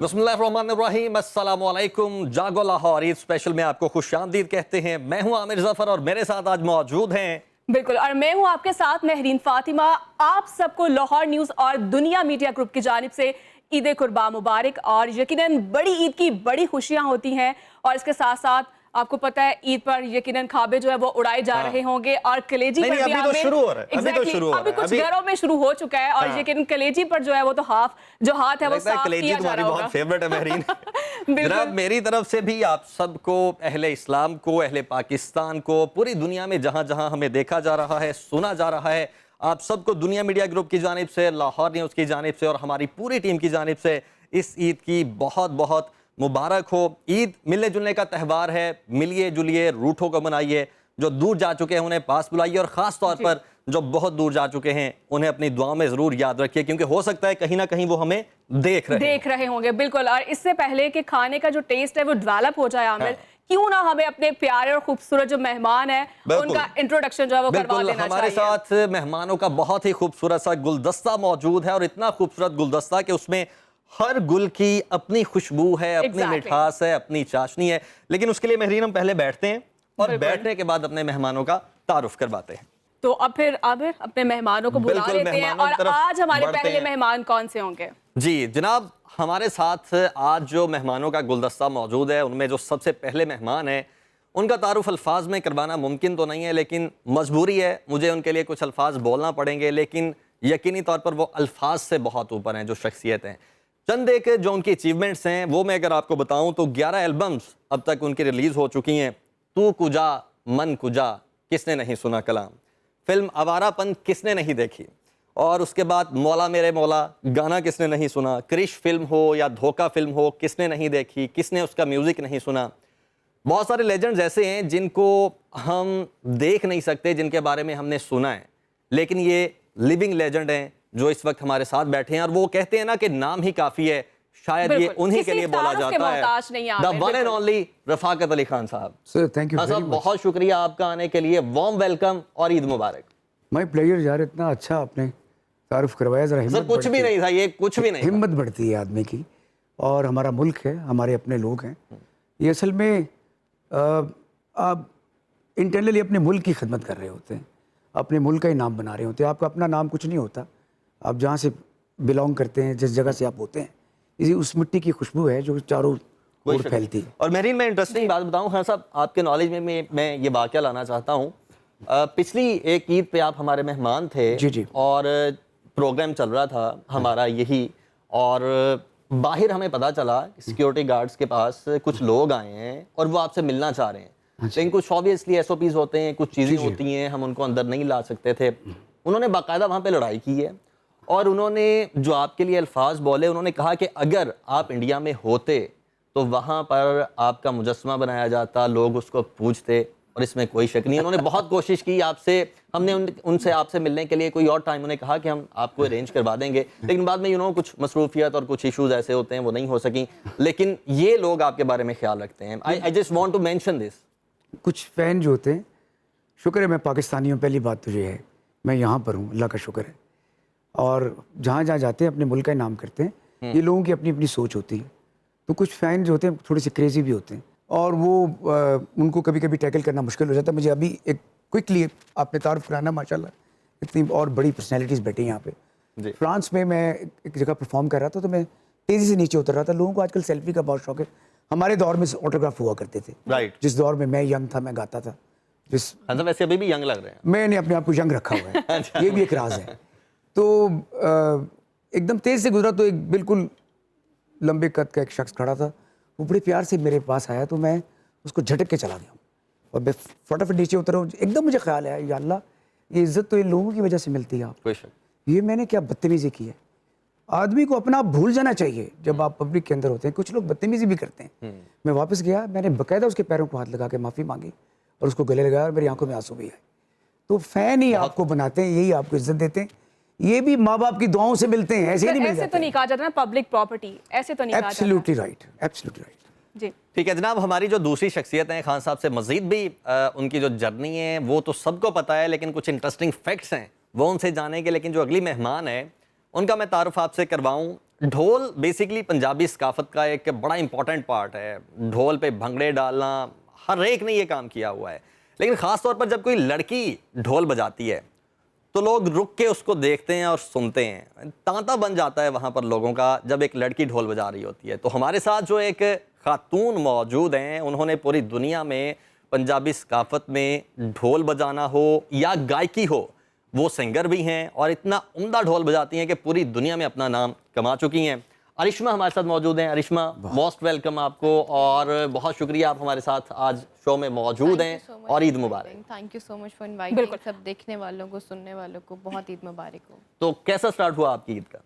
बिस्मिल्लाहिर्रहमानिर्रहीम, अस्सलामु अलैकुम। जागो लाहौर ईद स्पेशल में आपको खुशामदीद कहते हैं। मैं हूं आमिर जफर और मेरे साथ आज मौजूद हैं बिल्कुल, और मैं हूं आपके साथ महरीन फातिमा। आप सबको लाहौर न्यूज़ और दुनिया मीडिया ग्रुप की जानिब से ईद कुर्बान मुबारक। और यकीनन बड़ी ईद की बड़ी खुशियां होती हैं और इसके साथ साथ आपको पता है ईद पर यकीनन खाबे जो है वो उड़ाए जा रहे होंगे और कलेजी पर भी अभी तो शुरू हो रहा है। अभी कुछ घरों में शुरू हो चुका है और यकीनन कलेजी पर जो है वो तो जो हाथ है वो साफ किया जा रहा होगा। बहुत फेवरेट है महरीन। जनाब, मेरी तरफ से भी आप सबको, अहले इस्लाम को, अहले पाकिस्तान को, पूरी दुनिया में जहां जहां हमें देखा जा रहा है, सुना जा रहा है, आप सबको दुनिया मीडिया ग्रुप की जानिब से, लाहौर न्यूज़ की जानिब से और हमारी पूरी टीम की जानिब से इस ईद की बहुत बहुत मुबारक हो। ईद मिलने जुलने का त्यौहार है। मिलिए जुलिए, रूठों को मनाइए, जो दूर जा चुके हैं उन्हें पास बुलाइए और ख़ास तौर पर जो बहुत दूर जा चुके हैं उन्हें अपनी दुआ में ज़रूर याद रखिए, क्योंकि हो सकता है कहीं ना कहीं वो हमें देख रहे होंगे। बिल्कुल, और इससे पहले कि खाने का जो टेस्ट है वो डेवलप हो जाए आमिर, क्यों ना हमें अपने प्यारे और खूबसूरत जो मेहमान है उनका इंट्रोडक्शन जो है वो करवा देना चाहिए। हमारे साथ मेहमानों का बहुत ही खूबसूरत सा गुलदस्ता मौजूद है और इतना खूबसूरत गुलदस्ता कि उसमें हर गुल की अपनी खुशबू है, अपनी मिठास है, अपनी चाशनी है। लेकिन उसके लिए महरीन हम पहले बैठते हैं और बैठने के बाद अपने मेहमानों का तारुफ करवाते हैं। तो अब फिर आमिर अपने मेहमानों को बुला लेते हैं और आज हमारे पहले मेहमान कौन से होंगे? जी जनाब, हमारे साथ आज जो मेहमानों का गुलदस्ता मौजूद है उनमें जो सबसे पहले मेहमान है उनका तारुफ अल्फाज में करवाना मुमकिन तो नहीं है, लेकिन मजबूरी है, मुझे उनके लिए कुछ अल्फाज बोलना पड़ेंगे। लेकिन यकीनी तौर पर वो अल्फाज से बहुत ऊपर हैं, जो शख्सियत हैं। चंद एक जो उनकी अचीवमेंट्स हैं वो मैं अगर आपको बताऊं तो 11 एल्बम्स अब तक उनकी रिलीज़ हो चुकी हैं। तू कुजा मन कुजा, किसने नहीं सुना कलाम, फिल्म आवारापन किसने नहीं देखी, और उसके बाद मौला मेरे मौला गाना किसने नहीं सुना, क्रिश फिल्म हो या धोखा फिल्म हो किसने नहीं देखी, किसने उसका म्यूज़िक नहीं सुना। बहुत सारे लेजेंड्स ऐसे हैं जिनको हम देख नहीं सकते, जिनके बारे में हमने सुना है, लेकिन ये लिविंग लेजेंड हैं जो इस वक्त हमारे साथ बैठे हैं। और वो कहते हैं ना कि नाम ही काफ़ी है, शायद ये उन्हीं के लिए बोला जाता है, the one and only Rafaqat Ali Khan साहब। सर थैंक यू साहब, बहुत शुक्रिया आपका आने के लिए, वार्म वेलकम और ईद मुबारक। माय प्लेजर यार, इतना अच्छा आपने तारुफ करवाया। जरा सर कुछ भी नहीं था, ये कुछ भी नहीं, हिम्मत बढ़ती है आदमी की। और हमारा मुल्क है, हमारे अपने लोग हैं, ये असल में आप इंटरनली अपने मुल्क की खिदमत कर रहे होते हैं, अपने मुल्क का ही नाम बना रहे होते हैं। आपका अपना नाम कुछ नहीं होता, आप जहाँ से बिलोंग करते हैं, जिस जगह से आप होते हैं, इसी उस मिट्टी की खुशबू है जो चारों ओर फैलती है। और महरीन, मैं इंटरेस्टिंग बात बताऊं, खान साहब आपके नॉलेज में मैं ये वाक़या लाना चाहता हूँ। पिछली एक ईद पे आप हमारे मेहमान थे जी और प्रोग्राम चल रहा था हमारा यही, और बाहर हमें पता चला सिक्योरिटी गार्ड्स के पास कुछ लोग आए हैं और वो आपसे मिलना चाह रहे हैं। लेकिन कुछ ऑब्वियसली SOPs होते हैं, कुछ चीज़ें होती हैं, हम उनको अंदर नहीं ला सकते थे। उन्होंने बाकायदा वहाँ पे लड़ाई की है और उन्होंने जो आपके लिए अल्फाज बोले, उन्होंने कहा कि अगर आप इंडिया में होते तो वहाँ पर आपका मुजस्समा बनाया जाता, लोग उसको पूछते, और इसमें कोई शक नहीं। उन्होंने बहुत कोशिश की आपसे, हमने उनसे आपसे मिलने के लिए कोई और टाइम उन्हें कहा कि हम आपको अरेंज करवा देंगे, लेकिन बाद में कुछ मसरूफियत और कुछ इशूज़ ऐसे होते हैं वो नहीं हो सकी। लेकिन ये लोग आपके बारे में ख्याल रखते हैं। I just want to mention this. कुछ फ़ैन जो होते हैं, शुक्र है मैं पाकिस्तानी हूँ, पहली बात तो ये है, मैं यहाँ पर हूँ, अल्लाह का शुक्र है। और जहाँ जहाँ जाते हैं अपने मुल्क का नाम करते हैं। ये लोगों की अपनी अपनी सोच होती है। तो कुछ फ़ैन जो होते हैं थोड़े से क्रेज़ी भी होते हैं और वो उनको कभी कभी टैकल करना मुश्किल हो जाता है। मुझे अभी एक क्विकली आपने तारुफ कराना, माशाल्लाह इतनी और बड़ी पर्सनैलिटीज़ बैठी यहाँ पे। फ्रांस में मैं एक जगह परफॉर्म कर रहा था तो मैं तेज़ी से नीचे उतर रहा था। लोगों को आजकल सेल्फी का बहुत शौक है। हमारे दौर में ऑटोग्राफ हुआ करते थे, राइट। जिस दौर में मैं यंग था, मैं गाता था। वैसे अभी भी यंग लग रहे हैं। मैंने अपने आप को यंग रखा हुआ है, ये भी एक राज है। तो एकदम तेज़ से गुजरा तो एक बिल्कुल लंबे कद का एक शख्स खड़ा था, वो बड़े प्यार से मेरे पास आया तो मैं उसको झटक के चला गया और मैं फटाफट नीचे उतरा हूँ। एकदम मुझे ख्याल आया, या अल्लाह, ये इज़्ज़त तो इन लोगों की वजह से मिलती है आपको, ये मैंने क्या बदतमीज़ी की है। आदमी को अपना आप भूल जाना चाहिए जब आप पब्लिक के अंदर होते हैं। कुछ लोग बदतमीज़ी भी करते हैं। मैं वापस गया, मैंने बाकायदा उसके पैरों को हाथ लगा के माफ़ी मांगी और उसको गले लगाया और मेरी आंखों में आंसू भी आए। तो फ़ैन ही आपको बनाते हैं, यही आपको इज्जत देते हैं, ये भी माँ बाप की दुआओं से मिलते हैं, ऐसे ही नहीं मिलते। ऐसे तो नहीं कहा जाता ना पब्लिक प्रॉपर्टी, ऐसे तो नहीं कहा जाता। Absolutely right, absolutely right. जी ठीक है जनाब, हमारी जो दूसरी शख्सियत हैं खान साहब से मजीद भी उनकी जो जर्नी है वो तो सबको पता है, लेकिन कुछ इंटरेस्टिंग फैक्ट्स हैं वो उनसे जानेंगे। लेकिन जो अगली मेहमान है उनका मैं तारुफ आपसे करवाऊँ। ढोल बेसिकली पंजाबी सकाफत का एक बड़ा इंपॉर्टेंट पार्ट है। ढोल पे भंगड़े डालना हर एक ने ये काम किया हुआ है, लेकिन ख़ास तौर पर जब कोई लड़की ढोल बजाती है तो लोग रुक के उसको देखते हैं और सुनते हैं। तांता बन जाता है वहाँ पर लोगों का जब एक लड़की ढोल बजा रही होती है। तो हमारे साथ जो एक खातून मौजूद हैं, उन्होंने पूरी दुनिया में पंजाबी सकाफत में ढोल बजाना हो या गायकी हो, वो सिंगर भी हैं और इतना उम्दा ढोल बजाती हैं कि पूरी दुनिया में अपना नाम कमा चुकी हैं। अरिश्मा हमारे साथ मौजूद हैं। अरिश्मा, मोस्ट वेलकम आपको और बहुत शुक्रिया आप हमारे साथ आज शो में मौजूद हैं और ईद मुबारक। Thank you so much for inviting. सब देखने वालों को, सुनने वालों को बहुत ईद मुबारक हो। तो कैसा स्टार्ट हुआ आपकी ईद का?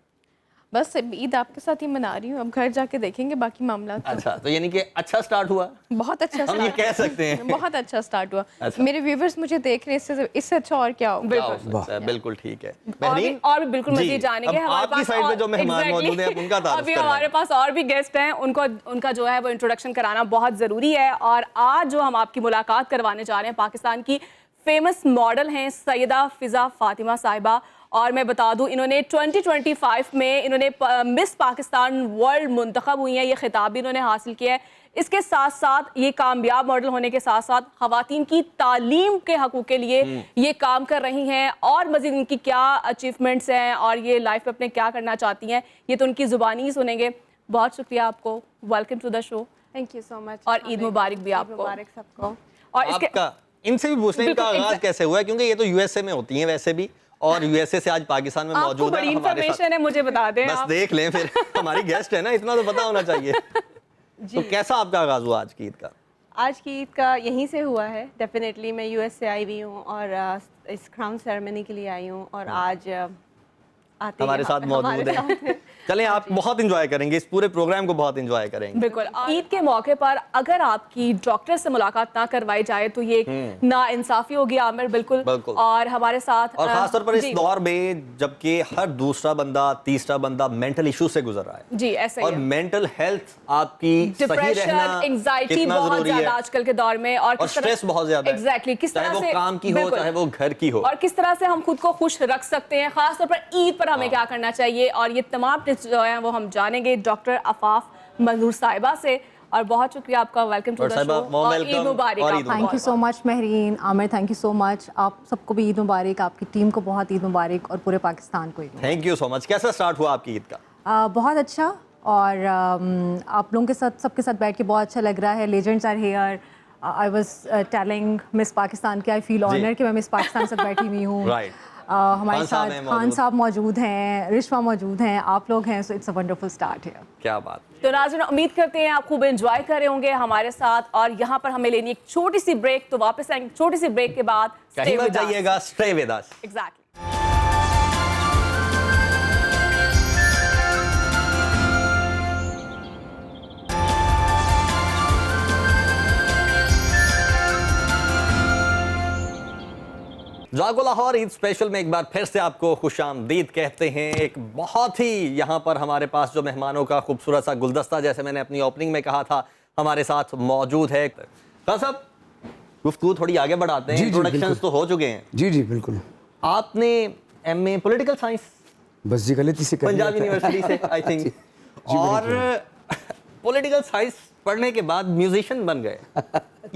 बस ईद आपके साथ ही मना रही हूँ, अब घर जाके देखेंगे बाकी मामला। अच्छा, तो यानी कि अच्छा स्टार्ट हुआ, बहुत अच्छा हम ये कह सकते हैं। बहुत अच्छा स्टार्ट हुआ। अच्छा। मेरे व्यूवर्स मुझे देख रहे हैं, इससे अच्छा और क्या हो। बिल्कुल ठीक है। और भी बिल्कुल मजीद जानेंगे। हमारे आपकी साइड में जो मेहमान मौजूद हैं उनका तारुफ अभी करना है। हमारे पास और भी गेस्ट हैं, उनका जो है वो इंट्रोडक्शन कराना बहुत ज़रूरी है। और आज जो हम आपकी मुलाकात करवाने जा रहे हैं, पाकिस्तान की फेमस मॉडल हैं सैयदा फ़िज़ा फ़ातिमा साहिबा। और मैं बता दूं, इन्होंने 2025 में इन्होंने मिस पाकिस्तान वर्ल्ड मुंतखब हुई हैं, ये खिताब भी इन्होंने हासिल किया है। इसके साथ साथ ये कामयाब मॉडल होने के साथ साथ ख़वातीन की तालीम के हकूक़ के लिए ये काम कर रही हैं। और मज़ीद इनकी क्या अचीवमेंट्स हैं और ये लाइफ में अपने क्या करना चाहती हैं, ये तो उनकी ज़ुबानी ही सुनेंगे। बहुत शुक्रिया आपको, welcome to the show. Thank you so much और ईद मुबारक भी आपको। मुबारक सबको। और इसके आपका इनसे भी पूछने का आगाज कैसे हुआ है, क्योंकि ये तो यूएसए में होती हैं वैसे भी, और यूएसए से आज पाकिस्तान में आपको मौजूद है बड़ी हमारे साथ। इन्फॉर्मेशन है, मुझे बता दें बस आप। देख लें फिर हमारी गेस्ट है ना, इतना तो पता होना चाहिए। तो कैसा आपका आगाज हुआ आज की ईद का? आज की ईद का यहीं से हुआ है। डेफिनेटली मैं यूएस से आई हुई हूँ और इस क्राउन सेरेमनी के लिए आई हूँ और आज आते हमारे साथ मौजूद हैं। चलें, आप बहुत इंजॉय करेंगे, इस पूरे प्रोग्राम को बहुत इंजॉय करेंगे। बिल्कुल। ईद के मौके पर अगर आपकी डॉक्टर से मुलाकात ना करवाई जाए तो ये नाइंसाफी होगी आमिर। बिल्कुल। और हमारे साथ और खास तौर पर इस दौर में जबकि हर दूसरा बंदा, तीसरा बंदा मेंटल इशू से गुजर रहा है। जी, ऐसे ही और है। मेंटल हेल्थ आपकी सही डिप्रेशन, रहना एंग्जाइटी कितना बहुत जरूरी है, ज्यादा आजकल के दौर में। और स्ट्रेस बहुत ज्यादा है। एग्जैक्टली, किस चाहे तरह वो से काम की हो, बिल्कुल। चाहे वो घर की हो, और किस तरह से हम खुद को खुश रख सकते हैं, खास तौर पर ईद पर हमें क्या करना चाहिए। और ये तमाम टिप्स जो हैं वो हम जानेंगे डॉक्टर आफाफ मंजूर साहिबा से। और बहुत शुक्रिया आपका, वेलकम टू द शो और ईद मुबारक। Thank you so much Mahreen, Aamir, thank you so much. आप सबको भी ईद मुबारक, आपकी टीम को बहुत ईद मुबारक और पूरे पाकिस्तान को ईद मुबारक। Thank you so much. कैसा स्टार्ट हुआ आपकी ईद का? बहुत अच्छा। और आप लोगों के साथ, सबके साथ बैठ के बहुत अच्छा लग रहा है। Legends are here. I was telling miss Pakistan के, आई फील ऑनर कि मैं मिस पाकिस्तान से बैठी हुई हूँ। हमारे साथ खान साहब मौजूद हैं, रिश्वा मौजूद हैं, आप लोग हैं। So it's a wonderful start है। क्या बात। तो नाज़रीन, उम्मीद करते हैं आप खूब एंजॉय कर रहे होंगे हमारे साथ। और यहाँ पर हमें लेनी एक छोटी सी ब्रेक, तो वापस आएंगे छोटी सी ब्रेक के बाद। कहीं मत जाइएगा, स्टे विद अस। एग्जैक्टली। जागो लाहौर ईद स्पेशल में एक बार फिर से आपको खुशामदीद कहते हैं। एक बहुत ही यहाँ पर हमारे पास जो मेहमानों का खूबसूरत सा गुलदस्ता, जैसे मैंने अपनी ओपनिंग में कहा था, हमारे साथ मौजूद है। खान साहब, गुफ्तगू थोड़ी आगे बढ़ाते हैं। इंट्रोडक्शंस तो हो चुके हैं। जी जी बिल्कुल। आपने एमए पॉलिटिकल साइंस बस जी गलती से कर पंजाब यूनिवर्सिटी से आई थिंक, और पॉलिटिकल साइंस पढ़ने के बाद म्यूजिशियन बन गए,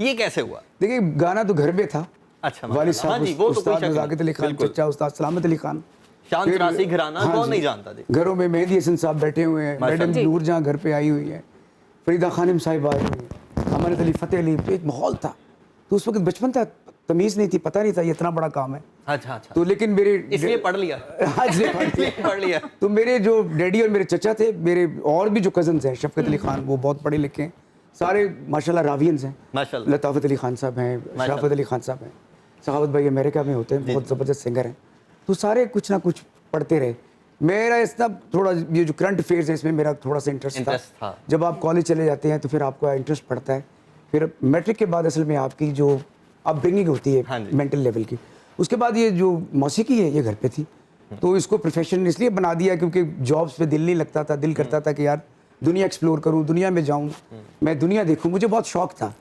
ये कैसे हुआ? देखिए, गाना तो घर में था। अच्छा, वालिद साहब, हाँ जी, वो तो कोई उस्ताद शक नहीं। नज़ाकत अली खान, बिल्कुल। चचा उस्ताद सलामत अली खान, शान फिर- चौरासी घराना हाँ कौन जी। नहीं जानता जी। घरों में मेहदी हसन साहब बैठे हुए हैं, माशाल्लाह। मैडम नूर जहाँ घर पे आई हुई है, फरीदा खानिम साहिब आई हुई है, अमानत अली फतेह अली। एक माहौल था। तो उस वक्त बचपन था, तमीज़ नहीं थी, पता नहीं था ये इतना बड़ा काम है। अच्छा अच्छा, तो लेकिन मेरे इसलिए पढ़ लिया। हाँ जी, इसलिए पढ़ लिया। तो मेरे जो डैडी और मेरे चचा थे, मेरे और भी जो कजन्स हैं, शफकत अली खान, वो बहुत पढ़े लिखे हैं, सारे माशाल्लाह रावियंस हैं। माशाल्लाह। लताफत अली खान साहब हैं, शराफत अली खान साहब हैं, सखावत भाई अमेरिका में होते हैं, बहुत ज़बरदस्त सिंगर हैं। तो सारे कुछ ना कुछ पढ़ते रहे। मेरा इतना थोड़ा ये जो करंट अफेयर्स है, इसमें मेरा थोड़ा सा इंटरेस्ट था। जब आप कॉलेज चले जाते हैं तो फिर आपका इंटरेस्ट पड़ता है। फिर मैट्रिक के बाद असल में आपकी जो अपब्रिंगिंग होती है मेंटल लेवल की, उसके बाद ये जो मौसीकी है ये घर पे थी। तो इसको प्रोफेशन इसलिए बना दिया क्योंकि जॉब्स पे दिल नहीं लगता था। दिल करता था कि यार दुनिया एक्सप्लोर करूं, दुनिया में जाऊं, मैं दुनिया देखूं, मुझे बहुत शौक था।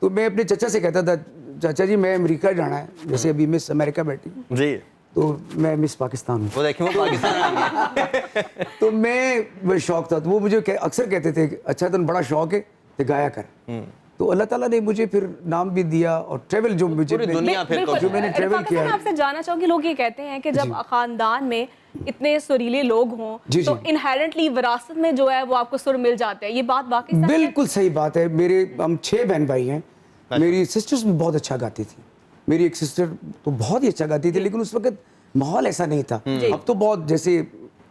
तो मैं अपने चचा से कहता था, चाचा जी मैं अमेरिका जाना है, जैसे अभी मिस अमेरिका बैठी, जी, तो मैं मिस पाकिस्तान हूँ। वो देखिए वो पाकिस्तान आ गया। तो मैं शौक था, तो वो मुझे अक्सर कहते थे कि अच्छा तुम बड़ा शौक है तो गाया कर। तो अल्लाह ताला ने मुझे फिर नाम भी दिया और ट्रेवल जो मुझे पूरी दुनिया फिर बिल्कुल। जो मैंने ट्रेवल रफ़ाक किया साहब, है। आपसे जानना चाहूंगी, लोग ये कहते हैं कि जब खानदान में इतने सुरीले लोग हों जी, तो जी। इनहेरेंटली विरासत में जो है वो आपको सुर मिल जाते हैं, ये बात वाकई सच है? बिल्कुल सही बात है। हम 6 बहन भाई हैं। मेरी सिस्टर्स भी बहुत अच्छा गाती थी। मेरी एक सिस्टर तो बहुत ही अच्छा गाती थी, लेकिन उस वक्त माहौल ऐसा नहीं था। अब तो बहुत जैसे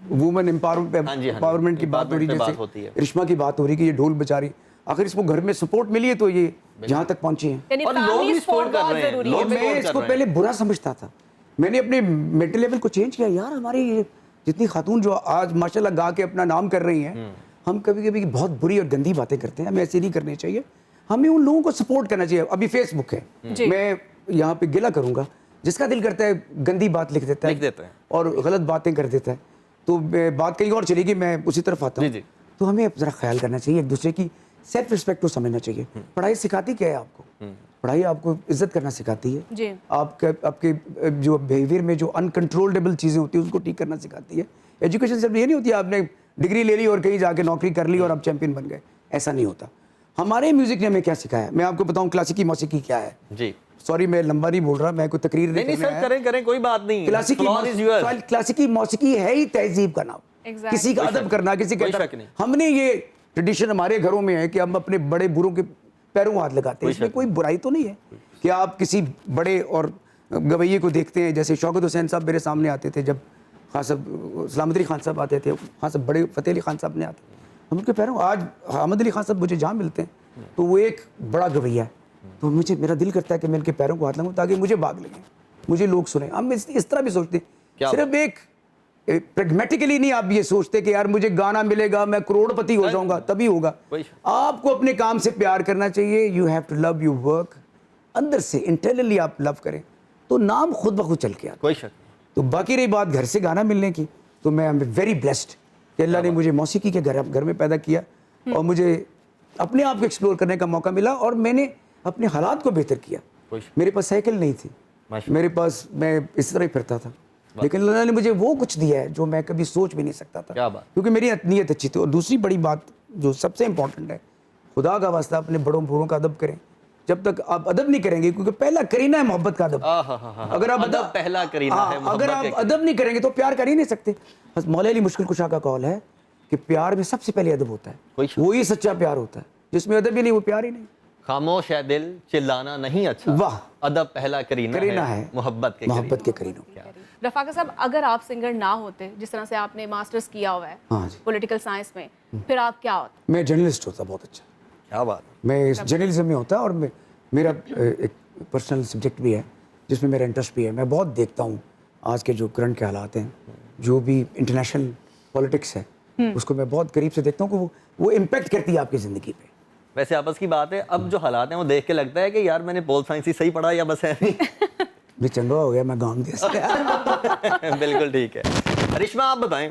वुमेन एम्पावरमेंट की बात हो रही, जैसे रिश्मा की बात हो रही कि ये ढोल बजा रही, आखिर इसको घर में सपोर्ट मिली है तो ये जहाँ तक पहुंची है। यानी और लोग family भी support support कर बहुत रहे हैं, जरूरी लोग है। भी मैं support कर इसको रहे हैं। पहले बुरा समझता था। मैंने अपने मेंटल लेवल को चेंज किया। यार हमारी ये जितनी खातून जो आज माशाल्लाह गा के अपना नाम कर रही हैं, हम कभी कभी बहुत बुरी और गंदी बातें करते हैं, हमें ऐसे नहीं करनी चाहिए। हमें उन लोगों को सपोर्ट करना चाहिए। अभी फेसबुक है, मैं यहाँ पे गिला करूंगा, जिसका दिल करता है गंदी बात लिख देता लिख देता है। और गलत बातें कर देता है, तो बात कहीं और चलेगी, मैं उसी तरफ आता जी, हूँ। जी। तो हमें जरा ख्याल करना चाहिए, एक दूसरे की सेल्फ रिस्पेक्ट को समझना चाहिए। पढ़ाई सिखाती क्या है आपको? पढ़ाई आपको इज्जत करना सिखाती है। जी। आपके जो बिहेवियर में जो अनकंट्रोलेबल चीज़ें होती है उसको ठीक करना सिखाती है। एजुकेशन सिर्फ ये नहीं होती है आपने डिग्री ले ली और कहीं जाके नौकरी कर ली और आप चैंपियन बन गए, ऐसा नहीं होता। हमारे म्यूजिक ने हमें क्या सिखाया, मैं आपको बताऊं क्लासिकी मौसीकी क्या है। जी सॉरी मैं लंबा नहीं बोल रहा, मैं कोई तकरीर नहीं नहीं करने सर, आया। करें करें, कोई बात नहीं। क्लासिकी मौसीकी है ही तहजीब का नाम। Exactly. किसी का अदब करना, किसी का कोई अदब। शक नहीं। हमने ये ट्रेडिशन हमारे घरों में है कि हम अपने बड़े बूढ़ों के पैरों हाथ लगाते हैं, इसमें कोई बुराई तो नहीं है कि आप किसी बड़े और गवैये को देखते हैं। जैसे शौकत हुसैन साहब मेरे सामने आते थे, जब खान साहब सलामत अली खान साहब आते थे, खान साहब बड़े फ़तेह अली खान साहब ने आते, हम उनके पैरों, आज अहमद अली खान साहब मुझे जहाँ मिलते हैं तो वो एक बड़ा गवैया है, तो मुझे मेरा दिल करता है कि मैं इनके पैरों को हाथ लगाऊं ताकि मुझे बाग लगे, मुझे लोग सुने। हम इस तरह भी सोचते हैं, सिर्फ एक प्रैग्मेटिकली नहीं आप ये सोचते कि यार मुझे गाना मिलेगा मैं करोड़पति हो जाऊंगा, तभी होगा। आपको अपने काम से प्यार करना चाहिए। You have to love your work. अंदर से इंटरनली आप लव करें तो नाम खुद ब खुद चल के आता। कोई शक नहीं। तो बाकी रही बात घर से गाना मिलने की, तो मैं वेरी ब्लेस्ड कि अल्लाह ने मुझे मौसीकी के घर में पैदा किया और मुझे अपने आप को एक्सप्लोर करने का मौका मिला और मैंने अपने हालात को बेहतर किया। मेरे पास साइकिल नहीं थी, मेरे पास, मैं इस तरह ही फिरता था, लेकिन अल्लाह ने मुझे वो कुछ दिया है जो मैं कभी सोच भी नहीं सकता था। क्या बात। क्योंकि मेरी नीयत अच्छी थी। और दूसरी बड़ी बात जो सबसे इंपॉर्टेंट है, खुदा का वास्ता अपने बड़ों बूढ़ों का अदब करें। जब तक आप अदब नहीं करेंगे, क्योंकि पहला करीना है मोहब्बत का अदब। अगर आप अदब पहला करीना है, अगर आप अदब नहीं करेंगे तो प्यार कर ही नहीं सकते। बस मौला अली मुश्किल कुशा का कौल है कि प्यार में सबसे पहले अदब होता है, वही सच्चा प्यार होता है। जिसमें अदब ही नहीं वो प्यार ही नहीं। खामोश है दिल चिल्लाना नहीं अच्छा, वाह, अदब पहला करीना है मोहब्बत के करीनों। रफ़ाक साहब, अगर आप सिंगर ना होते, जिस तरह से आपने मास्टर्स किया हुआ है हाँ जी। पॉलिटिकल साइंस में, फिर आप क्या होते? मैं जर्नलिस्ट होता बहुत अच्छा। क्या बात। मैं इस जर्नलिज्म में होता और मेरा एक पर्सनल सब्जेक्ट भी है जिसमें मेरा इंटरेस्ट भी है। मैं बहुत देखता हूँ आज के जो करंट के हालात हैं, जो भी इंटरनेशनल पॉलिटिक्स है, उसको मैं बहुत करीब से देखता हूँ कि वो इम्पेक्ट करती है आपकी ज़िंदगी पे। वैसे आपस की बात है, अब जो हालात हैं वो देख के लगता है कि यार मैंने पोल साइंस ही सही पढ़ा या बस है नहीं। चंगा हो गया मैं गाँव दे। बिल्कुल ठीक है। रिश्मा आप बताएं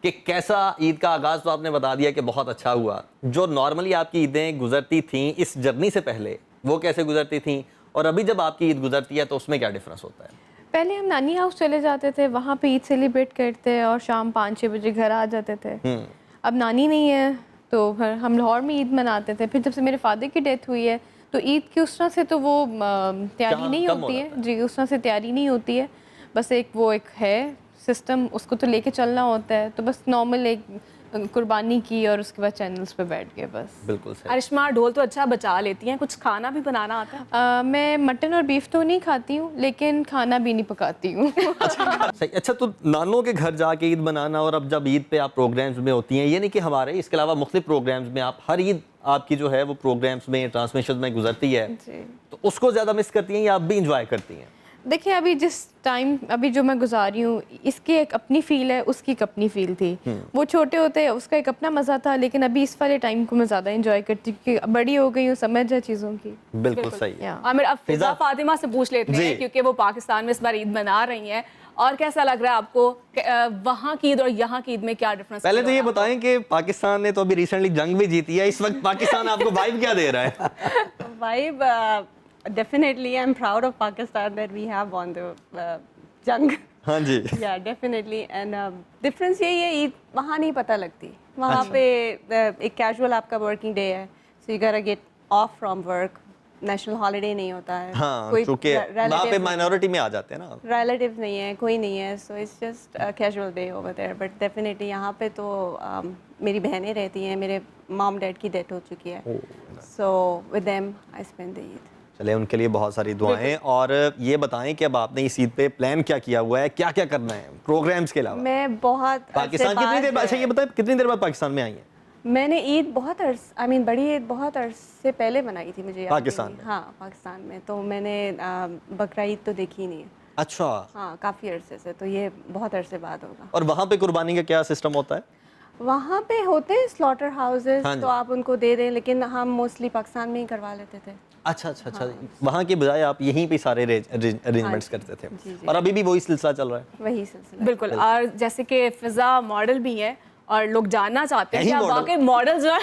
कि कैसा ईद का आगाज़ तो आपने बता दिया कि बहुत अच्छा हुआ। जो नॉर्मली आपकी ईदें गुजरती थीं इस जर्नी से पहले, वो कैसे गुजरती थीं, और अभी जब आपकी ईद गुजरती है तो उसमें क्या डिफरेंस होता है? पहले हम नानी हाउस चले जाते थे, वहाँ पे ईद सेलिब्रेट करते और शाम 5-6 बजे घर आ जाते थे। अब नानी नहीं है तो फिर हम लाहौर में ईद मनाते थे। फिर जब से मेरे फादर की डेथ हुई है तो ईद की उस तरह से तो वो तैयारी नहीं होती है जी, उस तरह से तैयारी नहीं होती है। बस एक है सिस्टम, उसको तो लेके चलना होता है। तो बस नॉर्मल एक कुर्बानी की और उसके बाद चैनल्स पे बैठ गए बस। बिल्कुल सही। अरिश्मा ढोल तो अच्छा बचा लेती हैं, कुछ खाना भी बनाना आता है? मैं मटन और बीफ तो नहीं खाती हूँ, लेकिन खाना भी नहीं पकाती हूँ। सही। अच्छा, तो नानों के घर जाके ईद मनाना और अब जब ईद पे आप प्रोग्राम्स में होती हैं, ये नहीं कि हमारे इसके अलावा मुख्तलिफ प्रोग्राम्स में आप हर ईद आपकी जो है वो प्रोग्राम्स में ट्रांसमिशन में गुजरती है, तो उसको ज़्यादा मिस करती हैं या आप भी इंजॉय करती हैं? देखिए अभी जिस टाइम अभी जो मैं गुजारी हूँ, इसकी एक अपनी फील है, उसकी एक अपनी फील थी। वो छोटे होते उसका एक अपना मज़ा था, लेकिन अभी इस वाले टाइम को मैं ज़्यादा एंजॉय करती हूँ क्योंकि बड़ी हो गई हूँ, समझ है चीज़ों की। बिल्कुल सही। आमिर, अब फिजा फातिमा से पूछ लेते हैं क्योंकि वो पाकिस्तान में इस बार ईद मना रही हैं, और कैसा लग रहा है आपको वहाँ की ईद और यहाँ की ईद में क्या डिफरेंस? पहले तो ये बताएं कि पाकिस्तान ने तो अभी रिसेंटली जंग भी जीती है, इस वक्त पाकिस्तान आपको वाइब क्या दे रहा है? Vibe, definitely I'm proud of Pakistan that we have won the jung. हाँ जी या डेफिनेटली एंड डिफरेंस यही है, ईद वहाँ नहीं पता लगती, वहाँ पे एक कैजुअल आपका वर्किंग डे है, so you gotta get off from work, national holiday नहीं होता है, हाँ क्योंकि वहाँ पे माइनॉरिटी में आ जाते हैं ना, रिलेटिव नहीं है, कोई नहीं है, so it's just casual day over there. But definitely यहाँ पे तो मेरी बहनें रहती हैं, मेरे मॉम डैड की डेथ हो चुकी है, so with them I spend the Eid. चले उनके लिए बहुत सारी दुआएं। और ये बताएं कि अब आपने इस ईद पे प्लान क्या किया हुआ है, क्या क्या करना है प्रोग्राम्स के अलावा? मैं बहुत पाकिस्तान कितनी देर बाद, अच्छा ये बताएं कितनी देर बाद पाकिस्तान में आई हैं? मैंने ईद बहुत बड़ी ईद बहुत अरसे पहले मनाई थी, मुझे याद पाकिस्तान नहीं। में? हाँ पाकिस्तान में, तो मैंने बकरा ईद तो देखी ही नहीं है। अच्छा, हाँ काफ़ी अरसे से, तो ये बहुत अरसे बाद होगा। और वहाँ पे कुर्बानी का क्या सिस्टम होता है? वहाँ पे होते हैं स्लॉटर हाउसेस, हाँ जी। तो आप उनको दे दें, लेकिन हम मोस्टली पाकिस्तान में ही करवा लेते थे। अच्छा अच्छा अच्छा, वहाँ के बजाय आप यहीं पे सारे अरेंजमेंट्स करते थे, जी, जी। और अभी भी वही सिलसिला चल रहा है? वही सिलसिला। बिल्कुल। और जैसे कि फिजा मॉडल भी है और लोग जानना चाहते हैं यही कि आप model? वाकई मॉडल जो है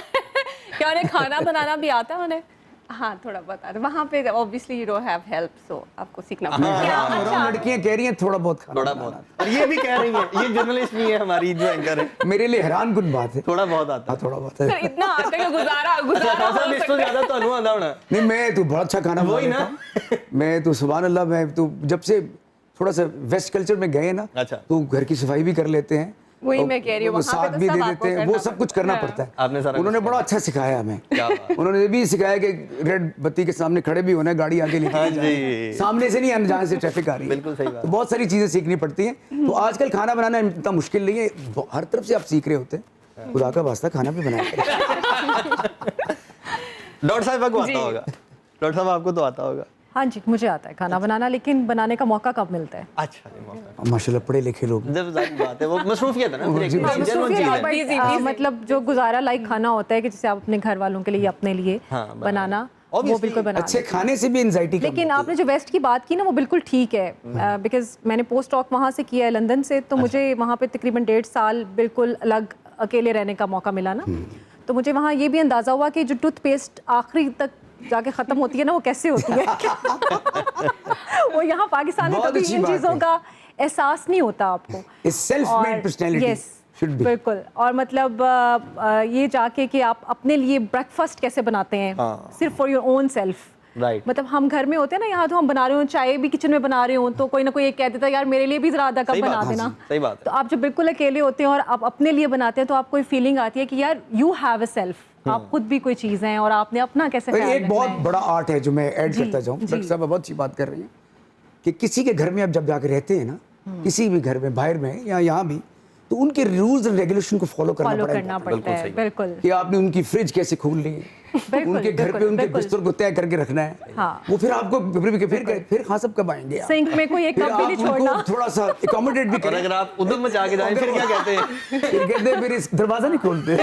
क्या उन्हें खाना बनाना भी आता है उन्हें? हाँ थोड़ा बहुत आता है। वहाँ पे obviously you don't have help, so आपको सीखना मैं पड़ेगा। हैरान हो रहा हूँ, लड़कियां कह रही हैं थोड़ा बहुत खाना थोड़ा बनाना। बहुत, और ये भी कह रही है, ये जर्नलिस्ट भी है हमारी जो एंकर है, मेरे लिए हैरान कुन बात है। थोड़ा बहुत आता हाँ है। थोड़ा बहुत सर है। इतना आता है कि गुजारा अच्छा, हो इस तो सकता है। ज्यादा तो आंदा होना। नहीं मैं तो बहुत अच्छा खाना बना वही लेता ना। हूँ। मैं तो सुभान अल्लाह, मैं तो जब से थोड़ा सा वेस्ट कल्चर में गए ना, अच्छा। तो घर की सफाई भी कर लेते हैं, वही और मैं कह रही हूँ, वो वहाँ पे साथ तो भी सब दे आपको देते हैं, करना वो सब कुछ करना पड़ता है। आपने सारा उन्होंने कुछ बड़ा अच्छा सिखाया हमें। क्या बात। उन्होंने ये भी सिखाया कि रेड बत्ती के सामने खड़े भी होना है, गाड़ी आगे लेके हाँ जानी है। जी। सामने से नहीं आना जहाँ से ट्रैफिक आ रही है। बिल्कुल सही बात। तो बहुत सारी चीजें सीखनी पड़ती हैं। तो आजकल खाना बनाना इतना मुश्किल नहीं है, हर तरफ से आप सीख रहे होते हैं। खुदा का वास्ता खाना भी बनाया करें। डॉक्टर साहब को आता होगा, डॉक्टर साहब आपको तो आता होगा। हाँ जी, मुझे आता है खाना बनाना, लेकिन बनाने का मौका कब मिलता है? अच्छा जी, मौका माशाल्लाह पढ़े लिखे लोग। जब जाहिर बात है, वो मसरूफियत है ना, फिर एक जी, genuine मसरूफियत चीज़ है, है। but, Busy, busy. मतलब जो गुजारा लायक खाना होता है कि जैसे आप अपने घर वालों के लिए, अपने लिए हाँ, बनाना, वो Obviously, बिल्कुल बना अच्छे लेते हैं। खाने से भी एंजाइटी कम लेकिन होती आपने जो वेस्ट की बात की ना, वो बिल्कुल ठीक है, बिकॉज मैंने पोस्ट डॉक वहाँ से किया है लंदन से, तो मुझे वहाँ पे तकरीबन 1.5 साल बिल्कुल अलग अकेले रहने का मौका मिला ना, तो मुझे वहाँ ये भी अंदाज़ा हुआ कि जो टूथपेस्ट आखिरी तक जाके ख़त्म होती है ना, वो कैसे होती है। वो यहाँ पाकिस्तान में बहुत कभी अच्छी इन बात चीज़ों है। का एहसास नहीं होता आपको। है। Self-made personality yes, should be। बिल्कुल। और मतलब ये जाके कि आप अपने लिए ब्रेकफास्ट कैसे बनाते हैं, सिर्फ for your own self. Right. मतलब हम घर में होते हैं ना, यहाँ तो हम बना रहे हो, चाय भी किचन में बना रहे हो, तो कोई ना कोई एक कह देता है यार मेरे लिए भी जरा आधा कप सही बात, बना हाँ देना। जी, सही बात है। तो आप जब बिल्कुल अकेले होते हैं और आप अपने लिए बनाते हैं, तो आपको फीलिंग आती है कि यार यू हैव अ सेल्फ, आप खुद भी कोई चीज़ हैं और आपने अपना कैसे और ख्याल एक रखना बहुत है। बड़ा आर्ट है जो मैं ऐड जी, करता जाऊँ। जी। डॉक्टर साहब बहुत अच्छी बात कर रही हैं कि किसी के घर में आप जब जाकर रहते हैं ना, किसी भी घर में, बाहर में या यहाँ भी, तो उनके रूल्स एंड रेगुलेशन को फॉलो करना फॉलो बड़ा करना important पड़ता है, बिल्कुल। है। कि आपने उनकी फ्रिज कैसे खोल ली है, बिल्कुल, उनके घर पे बिल्कुल, उनके बिल्कुल। बिस्तर को तय करके रखना है। हाँ। वो फिर आपको फिर खां सब कब आएंगे आप? सिंक में कोई एक फिर कप भी आप नहीं उनको छोड़ना। थोड़ा सा अकोमोडेट भी और करें। अगर आप उधर में जाके जाएं फिर क्या कहते हैं? फिर कहते हैं फिर इस दरवाजा नहीं खोलते।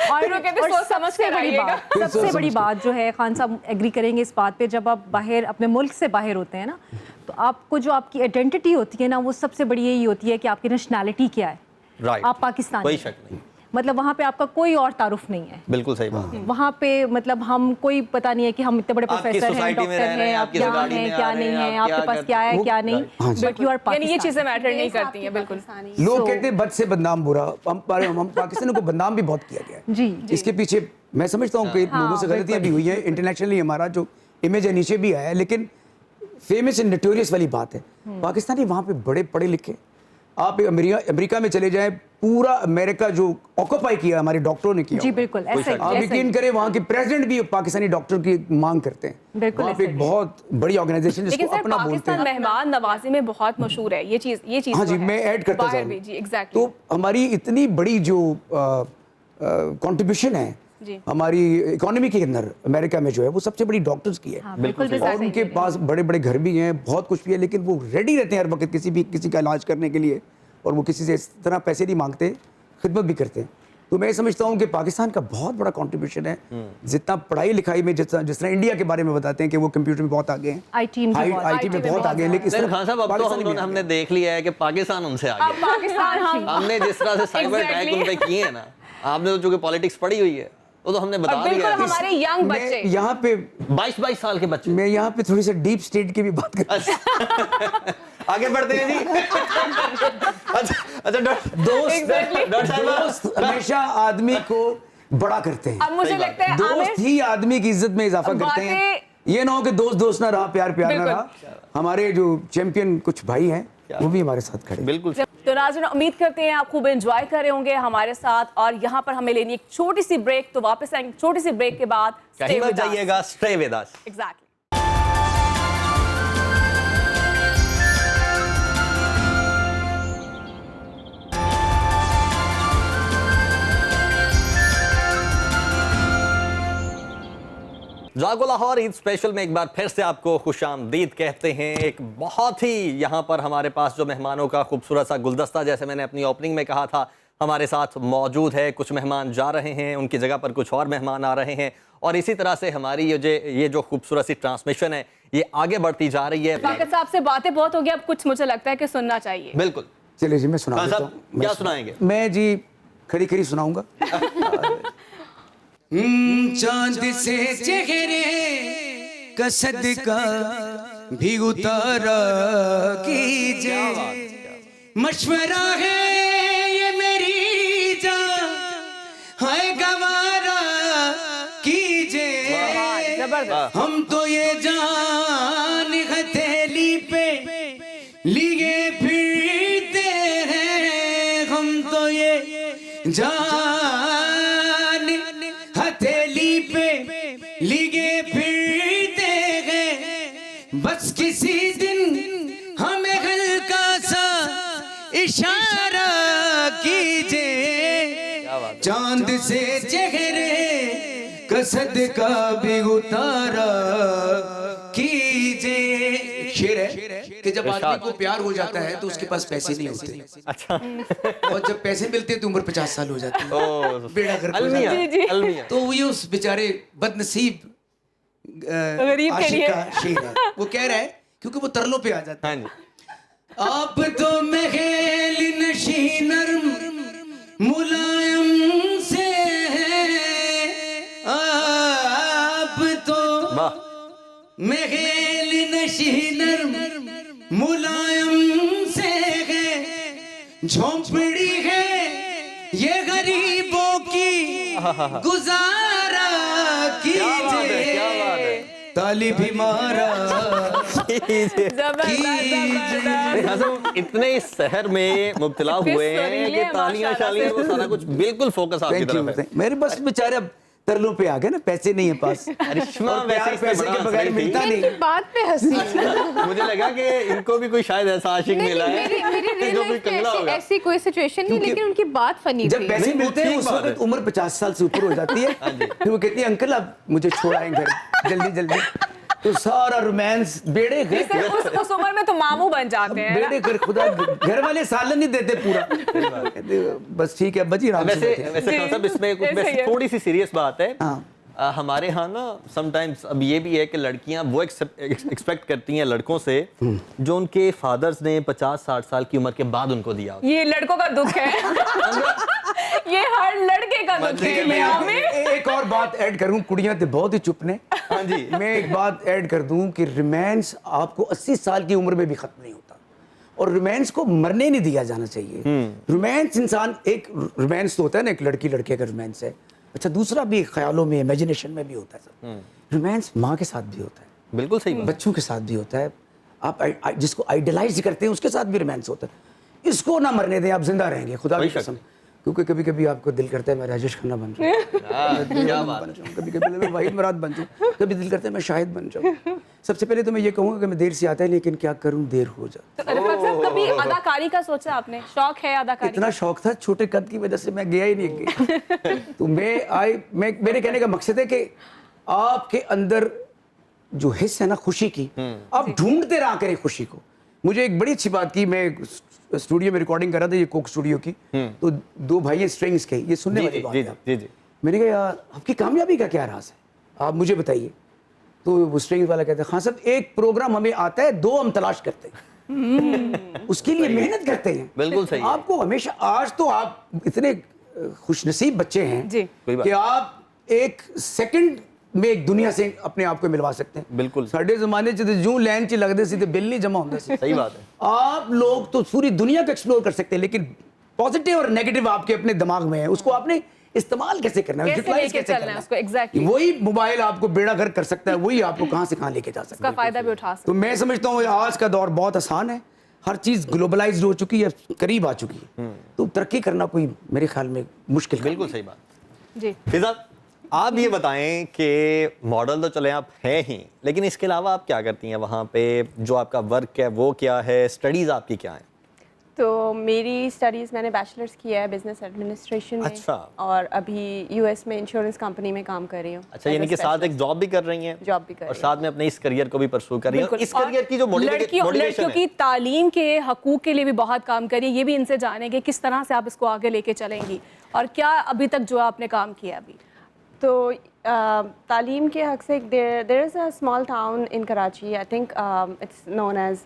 और वो कहते हैं, सोच समझ सबसे कर बड़ी आइएगा। बात, सबसे बड़ी बात जो है, खान साहब एग्री करेंगे इस बात पे, जब आप बाहर अपने मुल्क से बाहर होते हैं ना, तो आपको जो आपकी आइडेंटिटी होती है ना, वो सबसे बड़ी यही होती है कि आपकी नेशनैलिटी क्या है। राइट, आप पाकिस्तानी कोई हैं। शक नहीं, मतलब वहाँ पे आपका कोई और तारुफ नहीं है। बिल्कुल सही बात है। वहाँ पे मतलब हम कोई पता नहीं है कि हम इतने बड़े आपकी प्रोफेसर हैं, सोसाइटी में डॉक्टर रह रहे हैं, हैं, आप आपकी क्या सोसाइटी हैं में क्या आ रहे नहीं हैं, है, आप आपके क्या पास क्या है क्या नहीं, हाँ जी। बट यू आर यानी ये चीजें पाकिस्तानी। मैटर नहीं करती हैं, बिल्कुल। लोग कहते हैं बद से बदनाम बुरा, हम पाकिस्तान को बदनाम भी बहुत किया गया है। जी, इसके पीछे मैं समझता हूँ कि लोगों से गलतियां भी हुई हैं, इंटरनेशनली हमारा जो इमेज है नीचे भी आया है, लेकिन फेमस एंड नोटोरियस वाली बात है, पाकिस्तानी वहाँ पे बड़े पढ़े लिखे। आप अमेरिका में चले जाएं, पूरा अमेरिका जो ऑक्यूपाई किया हमारे डॉक्टरों ने किया जी हुआ है। बिल्कुल ऐसे आप यकीन करें वहाँ के प्रेसिडेंट भी पाकिस्तानी डॉक्टर की मांग करते हैं। बिल्कुल वहाँ पे ऐसे एक ही। बहुत बड़ी ऑर्गेनाइजेशन लेकिन जिसको सर अपना बोलते पाकिस्तान हैं। मेहमान नवाजी में बहुत मशहूर है ये चीज हाँ तो जी, है। मैं ऐड करता बाहर जाऊँ। भी, जी एग्जैक्टली। तो हमारी इतनी बड़ी जो कंट्रीब्यूशन है जी। हमारी इकोनॉमी के अंदर अमेरिका में जो है, वो सबसे बड़ी डॉक्टर्स की है। हाँ, बिल्कुल भी और सही उनके पास बड़े बड़े घर भी हैं, बहुत कुछ भी है, लेकिन वो रेडी रहते हैं हर वक्त किसी का इलाज करने के लिए, और वो किसी से इस तरह पैसे नहीं मांगते, खिदमत भी करते हैं। तो मैं समझता हूँ कि पाकिस्तान का बहुत बड़ा कंट्रीब्यूशन है। जितना पढ़ाई लिखाई में जिस तरह इंडिया के बारे में बताते हैं कि वो कंप्यूटर में बहुत आगे हैं, IT में IT में बहुत आगे हैं, लेकिन इस लेकिन तरह खान साहब अब तो पाकिस्तानी भी हमने आगे देख लिया है कि पाकिस्तान उनसे अब आगे। पाकिस्तान हम हमने जिस तरह से साइबर अटैक Exactly. उन पे किए हैं ना, आपने तो चूंकि पॉलिटिक्स पढ़ी हुई है, वो तो हमने और बता बिल्कुल दिया है। हमारे यंग मैं बच्चे यहाँ पे 22 साल के बच्चे। मैं यहाँ पे थोड़ी सी डीप स्टेट की भी बात कर आगे बढ़ते हैं जी। अच्छा दोस्त डॉक्टर साहब दोस्त हमेशा आदमी को बड़ा करते हैं। अब मुझे सही बात लगता है आमिर दोस्त ही आदमी की इज्जत में इजाफा करते हैं। बातें- ये ना हो कि दोस्त दोस्त ना रहा, प्यार प्यार ना बिल्कुल। रहा। हमारे जो चैंपियन कुछ भाई हैं वो भी हमारे साथ खड़े हैं। बिल्कुल तो नाज़रीन, उम्मीद करते हैं आप खूब एंजॉय कर रहे होंगे हमारे साथ। और यहाँ पर हमें लेनी एक छोटी सी ब्रेक, तो वापस आएंगे छोटी सी ब्रेक के बाद। कहीं मत जाइएगा, स्टे विद अस। एग्जैक्टली। जागो लाहौर ईद स्पेशल में एक बार फिर से आपको खुशामदीद कहते हैं। एक बहुत ही यहाँ पर हमारे पास जो मेहमानों का खूबसूरत सा गुलदस्ता, जैसे मैंने अपनी ओपनिंग में कहा था, हमारे साथ मौजूद है। कुछ मेहमान जा रहे हैं, उनकी जगह पर कुछ और मेहमान आ रहे हैं, और इसी तरह से हमारी ये जो खूबसूरत सी ट्रांसमिशन है ये आगे बढ़ती जा रही है। वाक़िद साहब से बातें बहुत हो गई, अब कुछ मुझे लगता है कि सुनना चाहिए। बिल्कुल। चलिए जी, मैं सुना खान देता साहब, हूँ। क्या सुनाएंगे? मैं जी खड़ी खड़ी सुनाऊंगा। चांद से चेहरे का सदका भी उतारा कीजिए, मशवरा है ये मेरी जान, हाय गवारा कीजिए। जबरदस्त। हम तो ये जान हथेली पे लिए फिरते हैं, हम तो ये जान हथेली पे लिए फिरते हैं, बस किसी दिन हमें हल्का सा इशारा कीजिए, चांद से चेहरे का सदका भी उतारा कीजिए। शेर है कि जब आदमी को प्यार हो जाता है तो उसके पास पैसे नहीं होते, अच्छा। और जब पैसे मिलते हैं तो उम्र 50 साल हो जाती है। ओह, बेड़ा गर्क हो अलमिया, जाता है। जी। अलमिया। तो ये उस बेचारे बदनसीब गरीब के आशिक लिए। का शेर है। वो कह रहा है क्योंकि वो तरलों पे आ जाता है। हाँ जी। आप तो महल नशी नर्म मुलायम से हैं, आप तो वाह। महल नशी नर्म मुलायम से है, झोंपड़ी है ये गरीबों की गुजारा क्या बात है, क्या बात कीजिए, है। ताली भी मारा हसन इतने इस शहर में मुब्तला हुए हैं सुरीले कि हैं तालियां माशाल्लाह शालियां से। वो सारा कुछ बिल्कुल फोकस आपकी तरफ है। मेरे बस बेचारे अब तरलों पे आ गए ना, पैसे नहीं है पास। करिश्मा और वैसे प्यार इसमें पैसे बड़ा के बगैर हंस रही मिलता थी। नहीं। इनकी बात पे हंसी। मुझे लगा कि इनको भी कोई शायद ऐसा आशिक नहीं, मिला है मेरी रियल जो भी लाइफ में कंगला ऐसी होगा। ऐसी कोई सिचुएशन नहीं, क्योंकि लेकिन उनकी बात फनी जब थी। पैसे नहीं, वो मिलते हैं ठीक उस बात वक्त है। उम्र 50 साल से ऊपर हो जाती है। फिर वो कहती है अंकल अब मुझे छोड़ाएं घर जल्दी जल्दी, तो सारा रोमांस बेड़े जैसे उस उम्र में तो मामू बन जाते हैं ना। बेड़े कर खुदा, घर वाले सालन नहीं देते पूरा। कहते, बस ठीक है बची राम से वैसे बैठे। वैसे खान साहब इसमें कुछ ऐसे ही वैसे है। थोड़ी सी सीरियस बात है। हाँ। हमारे यहाँ ना समटाइम्स अब ये भी है कि लड़कियां वो एक्सपेक्ट करती हैं लड़कों से जो उनके फादर्स ने 50-60 साल की उम्र के बाद उनको दिया होता ये लड़कों का दुख है। ये हर लड़के का दुख है। मैं आमिर, एक और बात ऐड करूं, कुड़ियां तो बहुत ही चुप ने। हाँ जी। मैं एक बात ऐड कर दूं कि रोमांस आपको 80 साल की उम्र में भी खत्म नहीं होता, और रोमांस को मरने नहीं दिया जाना चाहिए। रोमांस इंसान, एक रोमांस तो होता है ना, एक लड़की लड़के का रोमांस है। अच्छा, दूसरा भी ख्यालों में, इमेजिनेशन में भी होता है सर। रोमांस माँ के साथ भी होता है, बिल्कुल सही बात। बच्चों के साथ भी होता है, आप जिसको आइडलाइज करते हैं उसके साथ भी रोमांस होता है। इसको ना मरने दें, आप जिंदा रहेंगे खुदा की कोई शक कसम। क्योंकि कभी कभी आपको दिल करता है मैं राजेश खन्ना बन जाऊँ, क्या बात है। कभी कभी मैं वाहिद मुराद बन जाऊँ, कभी दिल करता है मैं शाहिद बन जाऊँ। सबसे पहले तो मैं ये कहूँगा कि मैं देर से आता है, लेकिन क्या करूँ देर हो जाती। तो रफत साहब, कभी अदाकारी का सोचा आपने? शौक है अदाकारी? इतना शौक था, छोटे कद की वजह से मैं गया ही नहीं। तो मैं मेरे कहने का मकसद है कि आपके अंदर जो हिस्सा है ना खुशी की, आप ढूंढते रहा करें खुशी को। मुझे एक बड़ी अच्छी बात की, मैं स्टूडियो में रिकॉर्डिंग कर रहा था, ये कोक स्टूडियो की, तो दो भाई हैं स्ट्रिंग्स के, ये सुनने वाली बात है। जी जी। मैंने कहा यार आपकी कामयाबी का क्या राज है, आप मुझे बताइए। तो वो स्ट्रिंग्स वाला कहता है खान साहब एक प्रोग्राम हमें आता है, 2 हम तलाश करते हैं, उसके लिए मेहनत करते हैं। बिल्कुल सही है। आपको हमेशा, आज तो आप इतने खुशनसीब बच्चे हैं जी। कोई बात कि आप एक सेकंड में एक दुनिया से अपने आप को मिलवा सकते हैं। बिल्कुल। साढ़े जमाने च जूं लाइन च लगते सी ते बिल नहीं जमा होंगे सी। सही बात है। आप लोग तो पूरी दुनिया को एक्सप्लोर कर सकते हैं, लेकिन पॉजिटिव और नेगेटिव आपके अपने दिमाग में है, उसको आपने इस्तेमाल कैसे करना है, कैसे यूटिलाइज लेके कैसे चलना करना है है उसको, exactly। वही मोबाइल आपको बेड़ा गर्क कर सकता है, वही आपको कहां से कहां लेके जा सकता उसका है। फायदा भी उठा सकते तो मैं समझता हूँ आज का दौर बहुत आसान है, हर चीज ग्लोबलाइज्ड हो चुकी है, करीब आ चुकी है, तो तरक्की करना कोई मेरे ख्याल में मुश्किल बिल्कुल सही बात। हैं। जी फिजा, आप ये बताएं कि मॉडल तो चले आप हैं ही, लेकिन इसके अलावा आप क्या करती हैं वहाँ पे? जो आपका वर्क है वो क्या है, स्टडीज़ आपकी क्या हैं? तो मेरी स्टडीज़ मैंने बैचलर्स किया है बिजनेस एडमिनिस्ट्रेशन में। अच्छा। और अभी यूएस में इंश्योरेंस कंपनी में काम कर रही हूँ। अच्छा, यानी कि साथ एक जॉब भी कर रही हैं, जॉब भी कर और रही साथ में अपने इस करियर को भी परसू कर रही हैं। बिल्कुल। इस करियर की जो और लड़कियों मोटिवेशन की है, तालीम के हकूक के लिए भी बहुत काम करिए, ये भी इनसे जानेंगे किस तरह से आप इसको आगे लेके चलेंगी और क्या अभी तक जो आपने काम किया अभी। तो तालीम के हक से there is a small town in Karachi, I think it's known as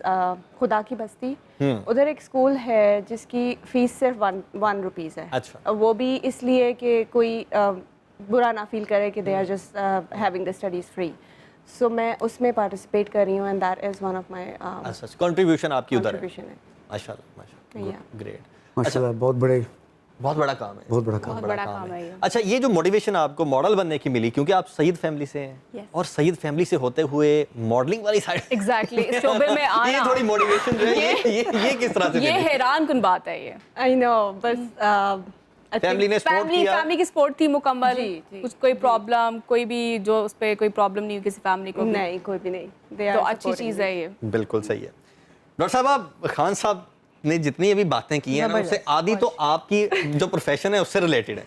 खुदा की बस्ती। उधर एक स्कूल है जिसकी फ़ीस सिर्फ वन रुपीज़ है। अच्छा। वो भी इसलिए कि कोई बुरा ना फील करे कि they are just having the studies free. So मैं उसमें पार्टिसिपेट कर रही हूँ and that is one of my अच्छा, कंट्रीब्यूशन आपकी उधर है। कंट्रीब्यूशन है। माशाल्लाह, माशाल्लाह, Yeah. ग्रेट। माशाल्लाह बहुत बड़ा काम है, बहुत बड़ा काम है। अच्छा, ये जो मोटिवेशन आपको मॉडल बनने की मिली, क्योंकि आप सईद फैमिली से हैं, Yes. और सईद फैमिली से होते हुए मॉडलिंग वाली साइड एग्जैक्टली इस शोबे में आना, ये थोड़ी मोटिवेशन जो है ये किस तरह से ये मिली? हैरान कुन बात है ये। आई नो, बस फैमिली ने सपोर्ट किया? फैमिली की सपोर्ट थी मुकम्मल। जी। कुछ कोई प्रॉब्लम, कोई भी जो उस पे कोई प्रॉब्लम नहीं हुई किसी फैमिली को भी? नहीं, कोई भी नहीं। They तो are अच्छी supporting चीज़ me. है ये। बिल्कुल सही है। डॉक्टर साहब, आप खान साहब ने जितनी अभी बातें की हैं ना, उससे आधी तो आपकी जो प्रोफेशन है उससे रिलेटेड है।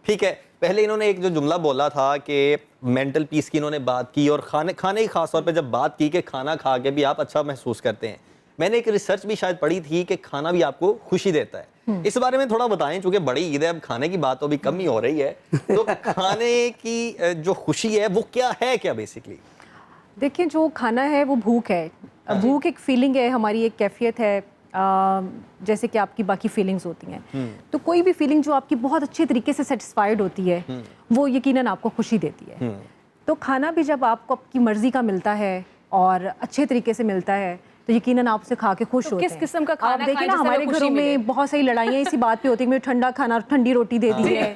ठीक है, पहले इन्होंने एक जो जुमला बोला था कि मेंटल पीस की इन्होंने बात की, और खाने की खास तौर पे जब बात की कि खाना खा के भी आप अच्छा महसूस करते हैं। मैंने एक रिसर्च भी शायद पढ़ी थी कि खाना भी आपको खुशी देता है। इस बारे में थोड़ा बताएं, चूंकि बड़ी ईद है, अब खाने की बात तो अभी कम ही हो रही है, तो खाने की जो खुशी है वो क्या है, क्या बेसिकली? देखिए, जो खाना है वो भूख है। भूख एक फीलिंग है, हमारी एक कैफियत है, जैसे कि आपकी बाकी फीलिंग्स होती हैं। तो कोई भी फीलिंग जो आपकी बहुत अच्छे तरीके से सेटिस्फाइड होती है, वो यकीनन आपको खुशी देती है। तो खाना भी जब आपको आपकी मर्जी का मिलता है और अच्छे तरीके से मिलता है, तो यकीनन आप उसे खा के खुश तो होते किस हैं। किस्म का आप खाना देखिए खाएं ना, जिससे हमारे हमें घरों खुशी मिले? में बहुत सारी लड़ाइयाँ इसी बात पे होती है, मुझे ठंडा खाना, ठंडी रोटी दे दी है।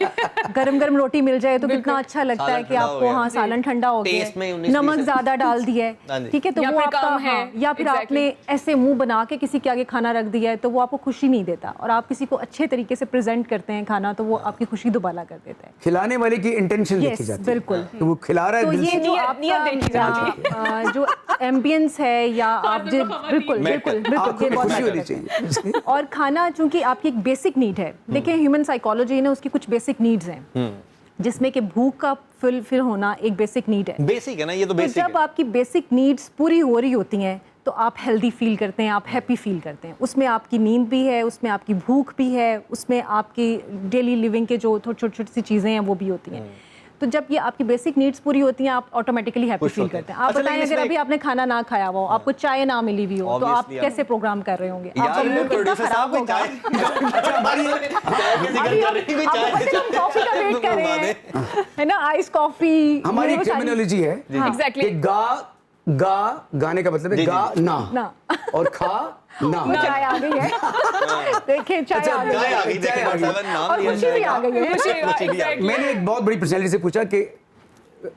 गरम गरम रोटी मिल जाए तो कितना अच्छा लगता है कि आपको, हाँ, सालन ठंडा हो गया टेस्ट में है, 19-20 नमक ज्यादा डाल दिया हाँ है, जी। ठीक है, तो या वो फिर आपका, कम है। हाँ, या फिर Exactly. आपने ऐसे मुंह बना के किसी के आगे खाना रख दिया है, तो वो आपको खुशी नहीं देता। और आप किसी को अच्छे तरीके से प्रेजेंट करते हैं खाना, तो वो आपकी खुशी दुबाला कर देता है। खिलाने वाले की इंटेंशन देखी Yes, जाती है। बिल्कुल। तो वो खिला रहा है तो दिल ये से। जो नियत देखी जाती आपका जो एम्बियंस है, या आप जो, बिल्कुल बिल्कुल बिल्कुल, आपको ये बहुत खुशी matter होनी करता है। चाहिए। और खाना चूंकि आपकी एक बेसिक नीड है, देखिए ह्यूमन साइकोलॉजी ने उसकी कुछ बेसिक नीड्स हैं, जिसमें कि भूख का फिल होना एक बेसिक नीड है। बेसिक है ना, ये तो तो बेसिक जब है। आपकी बेसिक नीड्स पूरी हो रही होती हैं, तो आप हेल्दी फील करते हैं, आप हैप्पी फील करते हैं। उसमें आपकी नींद भी है, उसमें आपकी भूख भी है, उसमें आपकी डेली लिविंग के जो छोटी छोटी सी चीज़ें हैं वो भी होती हैं। तो जब ये आपकी बेसिक नीड्स पूरी होती हैं, आप ऑटोमेटिकली हैप्पी खुश फील होते हैं। करते हैं। आप अच्छा, बताएं, लेकिन अगर इसमें- अभी आपने खाना ना खाया हुआ हो, आपको चाय ना मिली हुई हो, तो आप Obviously, कैसे प्रोग्राम कर रहे होंगे? आपका यार, मूड कितना प्रोड्यूसर साहब खराब कोई होगा। चाय चाय के जिक्र अभी कर रही, कोई आप चाय पता है, कॉफी का वेट कर रहे हैं, है ना, आइस कॉफी। हमारी एक टर्मिनोलॉजी है Exactly. कि गाने का मतलब है गा ना, और खा ना। चाय आ गई है। देखिए, चाय आ गई चाय आ है। गई, देखिए, चाय आ गई। डॉक्टर साहब, नाम और लिया खुशी भी जाएगा। आ गई है। खुशी भी आ गई। मैंने एक बहुत बड़ी पर्सनैलिटी से पूछा कि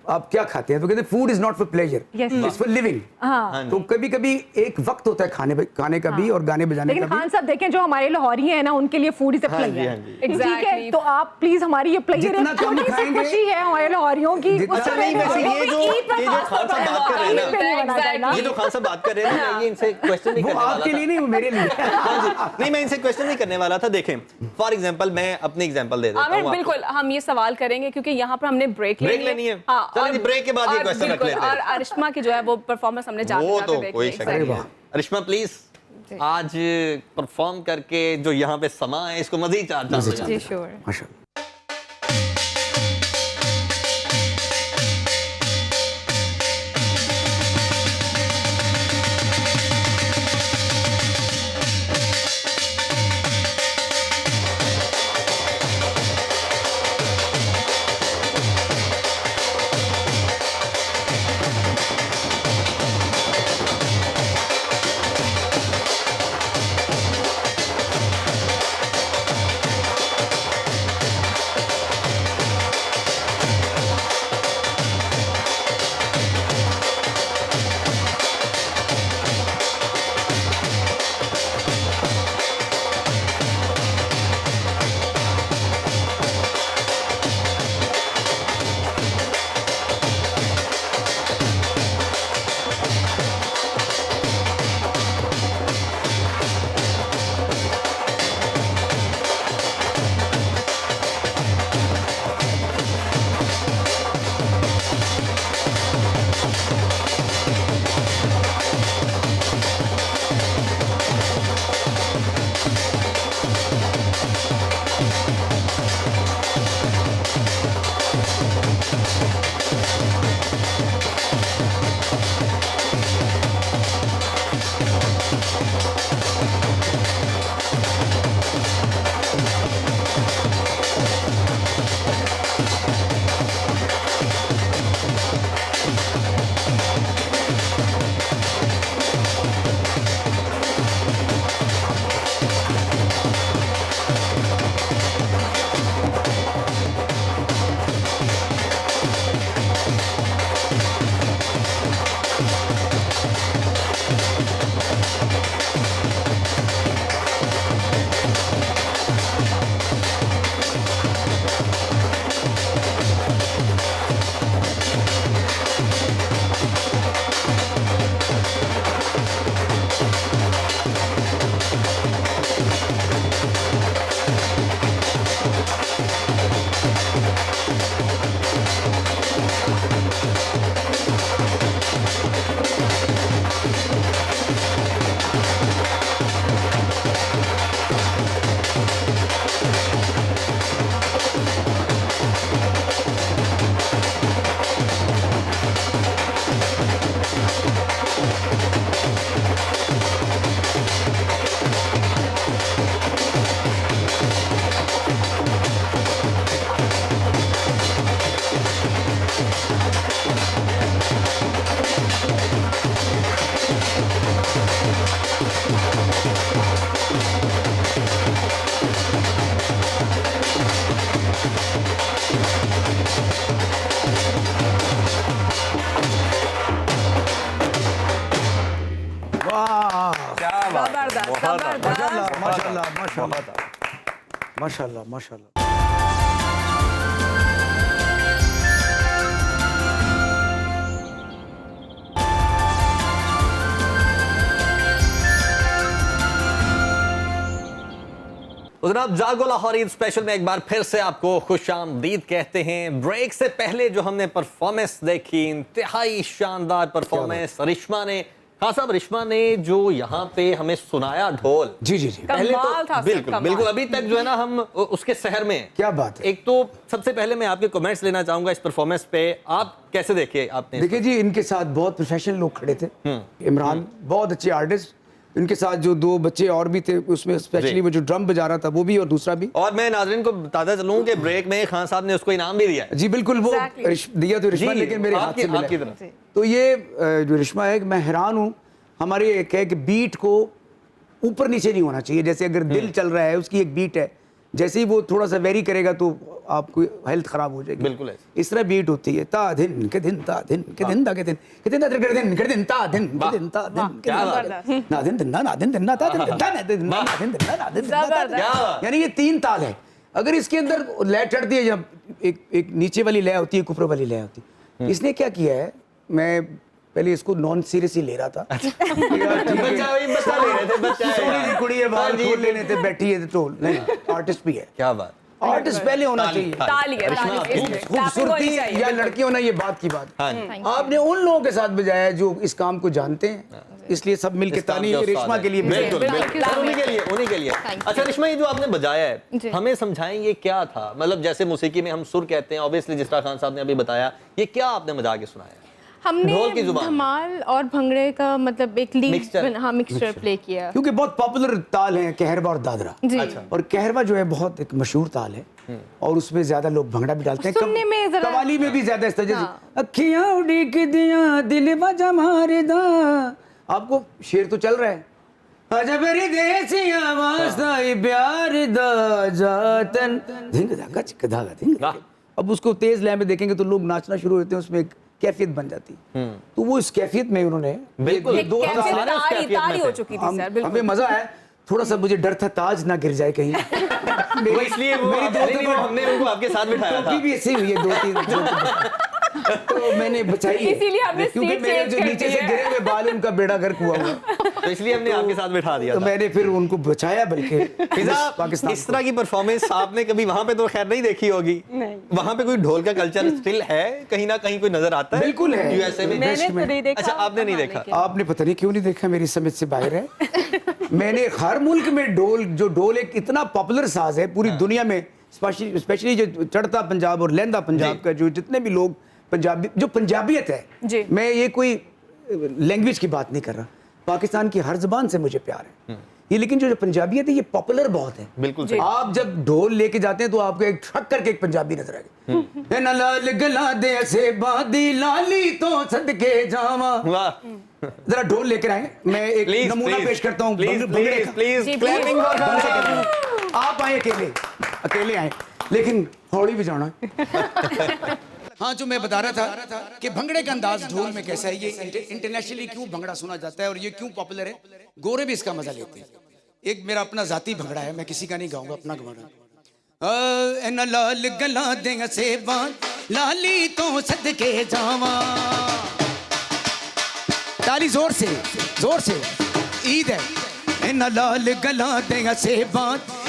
आप क्या खाते हैं, तो कहते food is not for pleasure, Yes. It's for living. हाँ। तो कभी कभी एक वक्त होता है खाने का भी और गाने बजाने लेकिन का भी। खान साहब देखें, जो हमारे लाहौरी हैं ना, उनके लिए फूड इज अ हाँ जी, प्लेजर। हाँ जी। ठीक है, Exactly. तो आप प्लीज हमारी ये प्लेजर जितना कम छोटी सी खाएंगे, खुशी है हमारे लाहौरियों की, जितना- उससे अच्छा, नहीं, बेहतर वैसे है। ये जो खान साहब बात कर रहे हैं ना, पे नहीं बना जाएगा। ये जो खान साहब बात कर रहे हैं ना, मैं ये इनसे क्वेश्चन नहीं वो करने वाला आपके था। लिए नहीं, वो मेरे लिए। हाँ जी, नहीं, मैं इनसे क्वेश्चन नहीं करने वाला था। देखें, फॉर एग्जांपल, मैं अपनी एग्जांपल दे देता आमिर, हूं आपको। बिल्कुल हम ये सवाल करेंगे क्योंकि यहाँ पर हमने ब्रेक लेनी है। चलिए जी, ब्रेक के बाद ये क्वेश्चन रख लेते हैं। और अरिश्मा की जो है वो परफॉर्मेंस हमने जाते वो जाते तो देखी कोई है। शक नहीं है। अरिश्मा, प्लीज आज परफॉर्म करके जो यहाँ पे समा है, इसको मजीद चार चांद लगा जी दें। श्योर। माशाल्लाह। माशाल्लाह माशाल्लाह माशाल्लाह माशाल्लाह माशाल्लाह। तो जनाब जागो लाहौर ईद स्पेशल में एक बार फिर से आपको खुशामदीद कहते हैं। ब्रेक से पहले जो हमने परफॉर्मेंस देखी, इंतहाई शानदार परफॉर्मेंस रिश्मा ने, खान साहब रिश्मा ने जो यहाँ पे हमें सुनाया ढोल, जी जी जी, पहले कमाल था, तो बिल्कुल कमाल। बिल्कुल अभी तक जो है ना हम उसके शहर में हैं। क्या बात है। एक तो सबसे पहले मैं आपके कमेंट्स लेना चाहूंगा इस परफॉर्मेंस पे, आप कैसे देखे आपने? देखिए जी, इनके साथ बहुत प्रोफेशनल लोग खड़े थे। इमरान बहुत अच्छे आर्टिस्ट, इनके साथ जो दो बच्चे और भी थे उसमें स्पेशली वो जो ड्रम बजा रहा था वो भी और दूसरा भी। और मैं नाज़रीन को बताता चलूं कि ब्रेक में खान साहब ने उसको इनाम भी दिया है। जी बिल्कुल, वो Exactly. दिया तो रिश्मा, जी, लेकिन मेरे हाथ आपकी- से मिला आपकी है। तरफ। तो ये जो रिश्मा है, मैं हैरान हूँ। हमारे एक है कि बीट को ऊपर नीचे नहीं होना चाहिए। जैसे अगर दिल चल रहा है, उसकी एक बीट है, जैसे ही वो थोड़ा सा वेरी करेगा तो आपको हेल्थ खराब हो जाएगी। बिल्कुल ऐसे। इस तरह बीट होती है, ता दिन के दिन ता दिन के दिन ता के दिन के दिन ता दिन के दिन के दिन ता दिन के दिन ता दिन के क्या दिन बात ता ना दिन दिन ना दिन दिन ना ता दिन दिन ना दिन ना दिन दिन ना दिन दिन ना ता दिन। क्या बात। यानी ये तीन ताल है। अगर इसके अंदर लय चढ़ती है, जब एक नीचे वाली लय होती है, एक ऊपर वाली लय होती है। इसने क्या किया है, मैं पहले इसको नॉन सीरियस ही ले रहा था। बच्चा वही बच्चा ले रहे थे, बच्चा है सोनी यार। दी कुड़ी है, हाँ बाहर जी, खोल लेने थे, बैठी है तो नहीं, आर्टिस्ट भी है। क्या बात। आर्टिस्ट पहले होना ताली, चाहिए। ताली है, ताली है, इसमें clapping होनी खूबसूरती चाहिए, या बिल्कुल। लड़की होना, ये बात की बात। हाँ जी। आपने उन लोगों के साथ बजाया है जो इस काम को जानते हैं, इसलिए सब मिलके इस काम ताली के उस्ताद रेशमा हैं। के लिए भी। बिल्कुल बिल्कुल, बिल्कुल बिल्कुल। उन्हीं के लिए, उन्हीं के लिए। Thank you. अच्छा रिश्मा, ये जो आपने बजाया है जी। हमें समझाएंगे क्या था? मतलब जैसे मौसीकी में हम सुर कहते हैं, ऑब्वियसली जिस तरह खान साहब ने अभी बताया, ये क्या आपने बजा के सुनाया? हमने ढोल की जुबान। धमाल और भंगड़े का मतलब एक Mixture. लीड, हाँ मिक्सचर प्ले किया। क्योंकि बहुत पॉपुलर ताल है कहरवा और दादरा। जी। अच्छा। और कहरवा जो है बहुत एक मशहूर ताल है, और उसमें ज्यादा लोग भंगड़ा भी डालते हैं। सुनने में जरा- कवाली में भी ज्यादा इस तरह हाँ। जैसे अखियां उड़ीक दिया दिल बजा मारे दा। आपको शेर तो चल रहा है, अजब री देसी आवाज दा प्यार दा जातन धिंग धागा चिक धागा धिंग। वाह। अब उसको तेज लय में देखेंगे तो लोग नाचना शुरू होते हैं, उसमें एक कैफियत बन जाती है। तो वो इस कैफियत में उन्होंने बिल्कुल। ये दो कैफियत ताल- सारे उस कैफियत में ताली थे। हो चुकी थी सर, बिल्कुल। हमें मजा आया। थोड़ा सा मुझे डर था ताज ना गिर जाए कहीं। वो इसलिए वो मेरी दो नहीं, नहीं, वो दफा हमने उनको आपके साथ बिठाया था। टोपी भी ऐसी हुई है, दो तीन तो मैंने बचाई है। इसीलिए हमने क्योंकि सीट मेरे चेंज जो कर नीचे दी से है। गिरे हुए बाल, उनका बेड़ा गर्क हुआ हुआ। तो इसलिए हमने आपके साथ बिठा दिया तो था। मैंने फिर उनको बचाया, बल्कि फिजा, पाकिस्तान इस तरह की परफॉर्मेंस आपने कभी वहां पे तो खैर नहीं देखी होगी। नहीं। वहां पे कोई ढोल का कल्चर स्टिल है, कहीं ना कहीं कोई नजर आता है? बिल्कुल है। यूएसए में। मैंने वेस्ट तो में। नहीं देखा। अच्छा, आपने नहीं देखा। आपने पता नहीं क्यों नहीं देखा, मेरी समझ से बाहर है। मैंने हर मुल्क में ढोल एक इतना पॉपुलर साज है पूरी दुनिया में, स्पेशली जो चढ़ता पंजाब और लहंदा पंजाब जी। का, जो जितने भी लोग पंजाबी, जो पंजाबियत है, जी। मैं ये कोई लैंग्वेज की बात नहीं कर रहा, पाकिस्तान की हर जबान से मुझे प्यार है ये, लेकिन जो पंजाबियत है ये पॉपुलर बहुत है। बिल्कुल सही। आप जब ढोल लेके जाते हैं तो आपको एक ठक करके एक पंजाबी नजर आएगा। ना लाल गला दे से बादी लाली तो सदके जावा। वाह। जरा ढोल लेकर आए, मैं एक प्लीज नमूना पेश करता हूँ भंगड़े का। प्लीज जी, क्लैपिंग फॉर खान साहब। आप आए अकेले आए, लेकिन हौली भी जाना। हाँ, जो मैं बता रहा था कि भंगड़े का अंदाज ढोल में कैसा है, ये इंटरनेशनली क्यों भंगड़ा सुना जाता है और ये क्यों पॉपुलर है, गोरे भी इसका मजा लेते हैं। एक मेरा अपना जाती भंगड़ा है, मैं किसी का नहीं गाऊंगा, अपना भंगड़ा। एना लाल गला दे सेबा लाली तो सदके जावा। ताली जोर से, जोर से। ईद है। एना लाल गला दे सेबा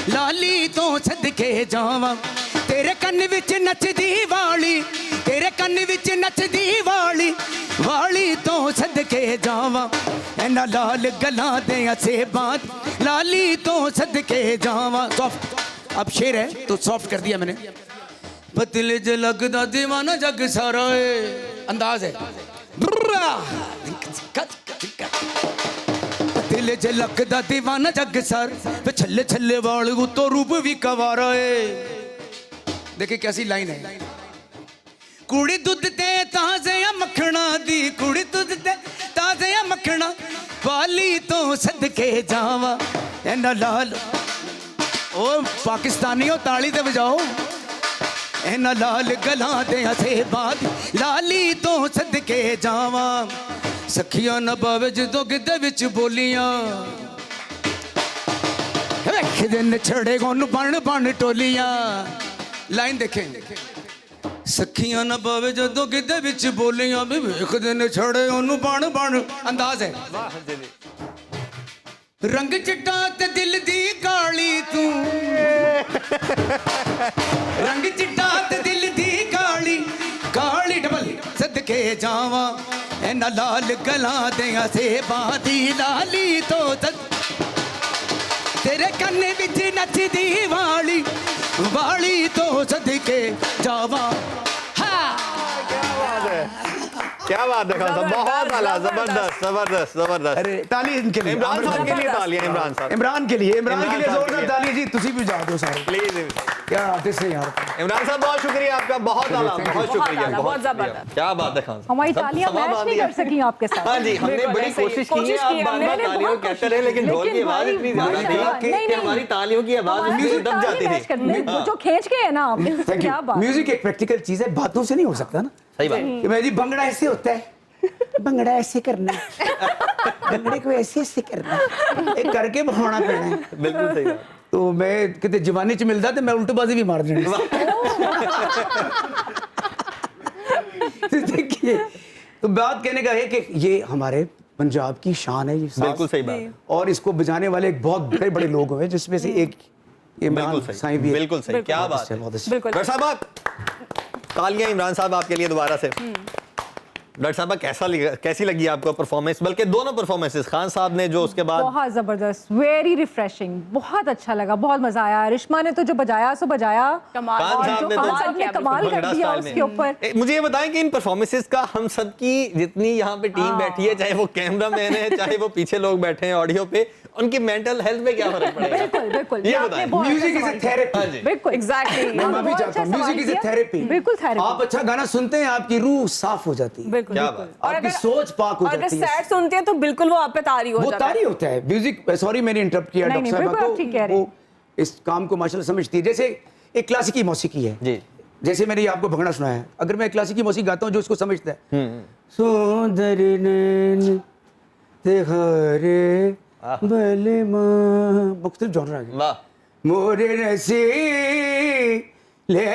लाली तो सदके जावा। तेरे कन्न विच नचदी वाली, तेरे कन्न विच नचदी वाली, वाली तो सदके जावा। एना लाल गला दे सेबा लाली तो सदके जावा। सॉफ्ट, अब शेर है तो सॉफ्ट कर दिया मैंने। पतले ज लगदा दीवाना जग सारा है, अंदाज है। पतले ज लगदा दीवाना जग सार, छल्ले छल्ले वाल तो रूप भी कवारा है। देखिए कैसी लाइन है। कुड़ी दुध ते ताजे मखना दी, कुड़ी दुध ते ताजे मखना वाली तो सदके जावा। एना लाल, ओ पाकिस्तानियों ताली ते बजाओ। एना लाल गला दे हसे बाद लाली तो सदके जावा। सखियां नबावे जदों गिद्दे विच बोलियां, एक दिन छड़े गोन बन बन टोलियां लाइन देखें सखियां ना पावे जदों किते विच बोलियां वे एक दिन छड़े ओनू बन बन अंदाज है रंग चिट्टा ते दिल दी काली तू रंग चिट्टा ते दिल दी काली काली डबल सदके जावा एना लाल गला दियां सेबां दी लाली तो तेरे कन्ने विच नचदी वाली तो सदके जावा क्या बात है खान साहब, बहुत आला, जबरदस्त जबरदस्त जबरदस्त। अरे ताली इनके लिए इमरान साहब के लिए तालियां, इमरान साहब इमरान के लिए साहब जोरदार के लिए। ताली जी तुसी भी जा दो सारे प्लीज। क्या आर्टिस्ट है यार इमरान साहब बहुत शुक्रिया आपका, बहुत आला, बहुत शुक्रिया, आला, बहुत जबरदस्त। क्या बात है खान साहब, हमारी सब तालियां समा मैच बांध नहीं दिया। कर सकी आपके साथ। हाँ जी, हमने बिल्कुल बड़ी ऐसे ही। कोशिश की है, कोशिश आप की बार हमने, बार मैंने तालियों बहुत कहते रहे, लेकिन ढोल की आवाज इतनी ज्यादा थी कि हमारी तालियों की आवाज उसमें दब जाती थी। वो जो खींच के है ना आपने, थैंक क्या यू बात। म्यूजिक एक प्रैक्टिकल चीज है, बातों से नहीं हो सकता ना। सही बात। कि मैं जी भंगड़ा ऐसे होता है, भंगड़ा ऐसे करना है, भंगड़े को ऐसे ऐसे करना है, एक करके बहाना पैना है। बिल्कुल सही बात। तो मैं कितने जवानी च मिलता तो मैं उल्टबाजी भी मार देनी। तो देखिए, तो बात कहने का है कि ये हमारे पंजाब की शान है ये साज। बिल्कुल सही बात। और इसको बजाने वाले एक बहुत बड़े बड़े लोग हुए जिसमें से एक इमरान बिल्कुल साईं सही, भी है। बिल्कुल सही, क्या बहुत बात अच्छे, है। बहुत अच्छे। बिल्कुल। डॉक्टर साहब तालियां इमरान साहब आपके लिए दोबारा से। डॉक्टर साहब कैसी लगी आपको परफॉर्मेंस, बल्कि दोनों परफॉर्मेंसेस, खान साहब ने जो उसके बाद बहुत जबरदस्त, वेरी रिफ्रेशिंग, बहुत अच्छा लगा, बहुत मजा आया। रिश्मा ने तो जो बजाया सो बजाया, कमाल। खान और साहब जो ने खान तो साहब ने कमाल कर भंगड़ा दिया स्टाइल में। उसके ऊपर। मुझे ये बताएं कि इन परफॉर्मेंसेस का हम सबकी जितनी यहाँ पे टीम बैठी है, चाहे वो कैमरामैन है, चाहे वो पीछे लोग बैठे हैं ऑडियो पे, उनकी मेंटल हेल्थ पे क्या फर्क पड़ेगा? बिल्कुल बिल्कुल, ये आपने बताएं। बहुत अच्छा म्यूजिक इज सवाल ए किया। थेरेपी। हाँ जी। बिल्कुल एग्जैक्टली। मैं भी चाहता हूँ म्यूजिक इज ए थेरेपी। बिल्कुल थेरेपी। आप अच्छा गाना सुनते हैं, आपकी रूह साफ हो जाती है, बिल्कुल क्या बिल्कुल। बात। और आपकी अगर सोच पाक हो अगर जाती है। सैड सुनते हैं तो बिल्कुल वो आप पे तारी हो वो जाता है। तारी होता है म्यूजिक। सॉरी मैंने इंटरप्ट किया नहीं, डॉक्टर नहीं, साहब बिल्कुल आप ठीक कह रहे वो इस काम को माशाल्लाह समझती है। जैसे एक क्लासिकी मौसीकी है जी। जैसे मैंने ये आपको भंगड़ा सुनाया है, अगर मैं क्लासिकी मौसीकी गाता हूँ जो उसको समझता है, सुंदर नैन तेरे भले मां, मुख्तलिफ जॉनर आ गए। वाह, मोरे रसी ले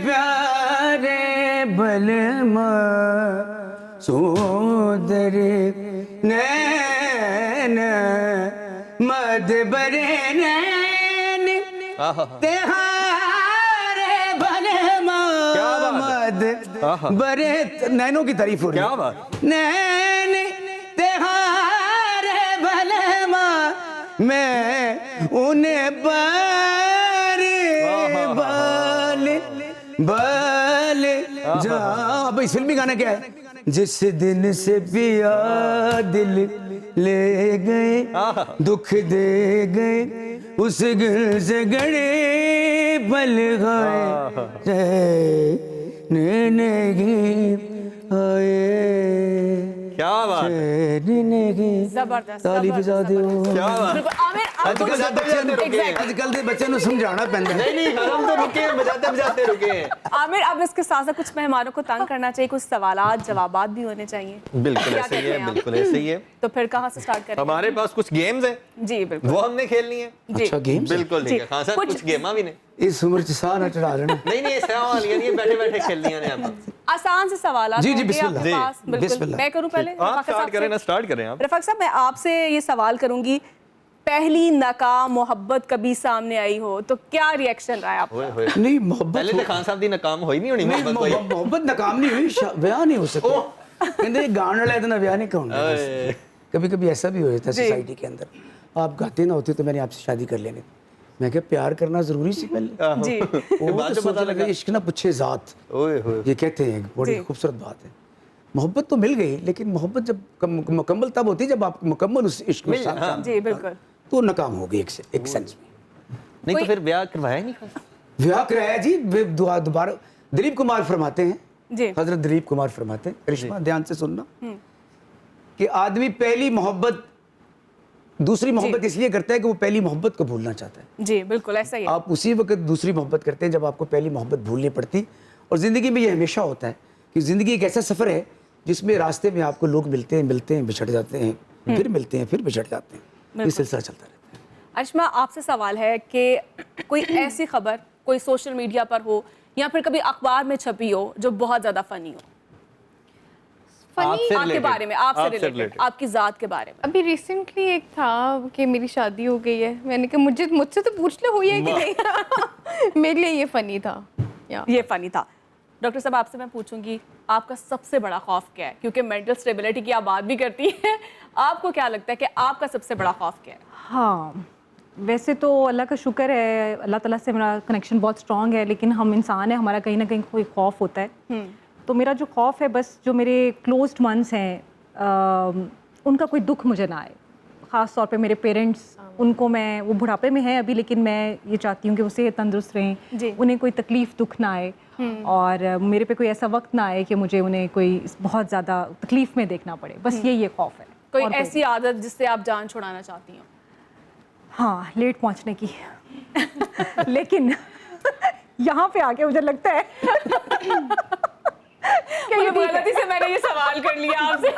प्यारे बलमा सुंदर नैन मद बरे नैन तेहारे बलमा क्या बात मद बरे नैनों की तारीफ हो रही है। क्या बात। नैन तेहारे बलमा मैं उन्हें बाल जा। अब इस फिल्मी गाना क्या है? जिस दिन से पिया दिल ले गए, दुख दे गए, उस दिल से गड़े पल गए क्या बात है। जबरदस्त, ताली बजा दो। क्या बात। बिल्कुल। आमिर आप आजकल बजाते बजाते रुके हैं। आजकल के बच्चे ਨੂੰ समझाना पैंदा है। नहीं नहीं, हम तो रुके हैं, बजाते बजाते रुके हैं। आमिर अब इसके साथ साथ कुछ मेहमानों को तंग करना चाहिए, कुछ सवालात जवाबात भी होने चाहिए। बिल्कुल क्या ऐसे ही कहते है, हैं आप? बिल्कुल ऐसे ही है। तो फिर कहाँ से स्टार्ट करें? हमारे पास कुछ गेम्स हैं, जी बिल्कुल वो हमने खेलनी है। जी अच्छा गेम्स बिल्कुल ठीक है खान साहब, कुछ- कुछ गेमा भी नहीं। इस उम्र च साह ना चढ़ा लेना। नहीं नहीं, सवाल ये नहीं, बैठे बैठे खेलनी है आप। आसान से सवाल जी, जी, बिस्मिल्लाह। आपके जी, पास। बिल्कुल बिस्मिल्लाह। मैं करूं पहले? आप रफ़ाक स्टार्ट साहब करें से? ना, स्टार्ट करें आप। रफ़ाक साहब मैं आपसे ये सवाल करूंगी, पहली नाकाम मोहब्बत कभी सामने आई हो तो क्या रिएक्शन रहा है आपका? ओए होए, नहीं मोहब्बत पहले तो खान साहब दी नाकाम होई नहीं होनी नहीं, मोहब्बत कोई। मोहब्बत नाकाम नहीं हुई, ब्याह नहीं हो सकता। कहते गाने वाला इतना ब्याह नहीं कहूँगा। कभी कभी ऐसा भी हो जाता है सोसाइटी के अंदर, आप गाते ना होते तो मैंने आपसे शादी कर लेनी। मैं क्या प्यार करना जरूरी सी पहले? जी वो बाद तो में पता सोचने लगा इश्क ना पूछे जात, ओए होए, ये कहते हैं, बड़ी जी। खूबसूरत बात है। मोहब्बत तो मिल गई, लेकिन मोहब्बत जब मुकम्मल तब होती है जब आप मुकम्मल उस इश्क में शामिल हैं। जी बिल्कुल। तो नाकाम हो गई एक सेंस में। नहीं तो फिर ब्याह करवाया नहीं खान साहब? ब्याह कराया जी, दोबारा दिलीप कुमार फरमाते हैं, जी हजरत दिलीप कुमार फरमाते हैं, करिश्मा ध्यान से सुनना, कि आदमी पहली मोहब्बत दूसरी मोहब्बत इसलिए करता है कि वो पहली मोहब्बत को भूलना चाहता है। जी बिल्कुल ऐसा ही है। आप उसी वक्त दूसरी मोहब्बत करते हैं जब आपको पहली मोहब्बत भूलनी पड़ती। और ज़िंदगी में ये हमेशा होता है कि ज़िंदगी एक ऐसा सफ़र है जिसमें रास्ते में आपको लोग मिलते हैं बिछड़ जाते हैं, फिर मिलते हैं, फिर बिछड़ जाते हैं, ये सिलसिला चलता रहता है। अरिश्मा, आपसे सवाल है कि कोई ऐसी खबर कोई सोशल मीडिया पर हो या फिर कभी अखबार में छपी हो जो बहुत ज़्यादा फ़नी हो, आपसे आपके related, बारे में, आपसे आपसे रिलेटेड, related। आपकी ज़ात के बारे में? अभी रिसेंटली एक था कि मेरी शादी हो गई है, मैंने कहा मुझसे तो पूछ लो हुई है कि नहीं। मेरे लिए ये फ़नी था। ये फ़नी था। डॉक्टर साहब, आपसे मैं पूछूंगी, आपका सबसे बड़ा खौफ क्या है? क्योंकि मेंटल स्टेबिलिटी की आप बात भी करती हैं, आपको क्या लगता है कि आपका सबसे बड़ा खौफ क्या है? हाँ, वैसे तो अल्लाह का शुक्र है, अल्लाह ताला से मेरा कनेक्शन बहुत स्ट्रॉन्ग है, लेकिन हम इंसान हैं, हमारा कहीं ना कहीं कोई खौफ होता है। तो मेरा जो खौफ है, बस जो मेरे क्लोज्ड वंस हैं उनका कोई दुख मुझे ना आए। ख़ास तौर पे मेरे पेरेंट्स, उनको मैं, वो बुढ़ापे में हैं अभी, लेकिन मैं ये चाहती हूँ कि वो सेहत तंदुरुस्त रहें, उन्हें कोई तकलीफ़ दुख ना आए और मेरे पे कोई ऐसा वक्त ना आए कि मुझे उन्हें कोई बहुत ज़्यादा तकलीफ़ में देखना पड़े। बस ये खौफ है। कोई और ऐसी आदत जिससे आप जान छुड़ाना चाहती हो? हाँ, लेट पहुंचने की। लेकिन यहाँ पे आके मुझे लगता है कि ये गलती से मैंने ये सवाल कर लिया आपसे।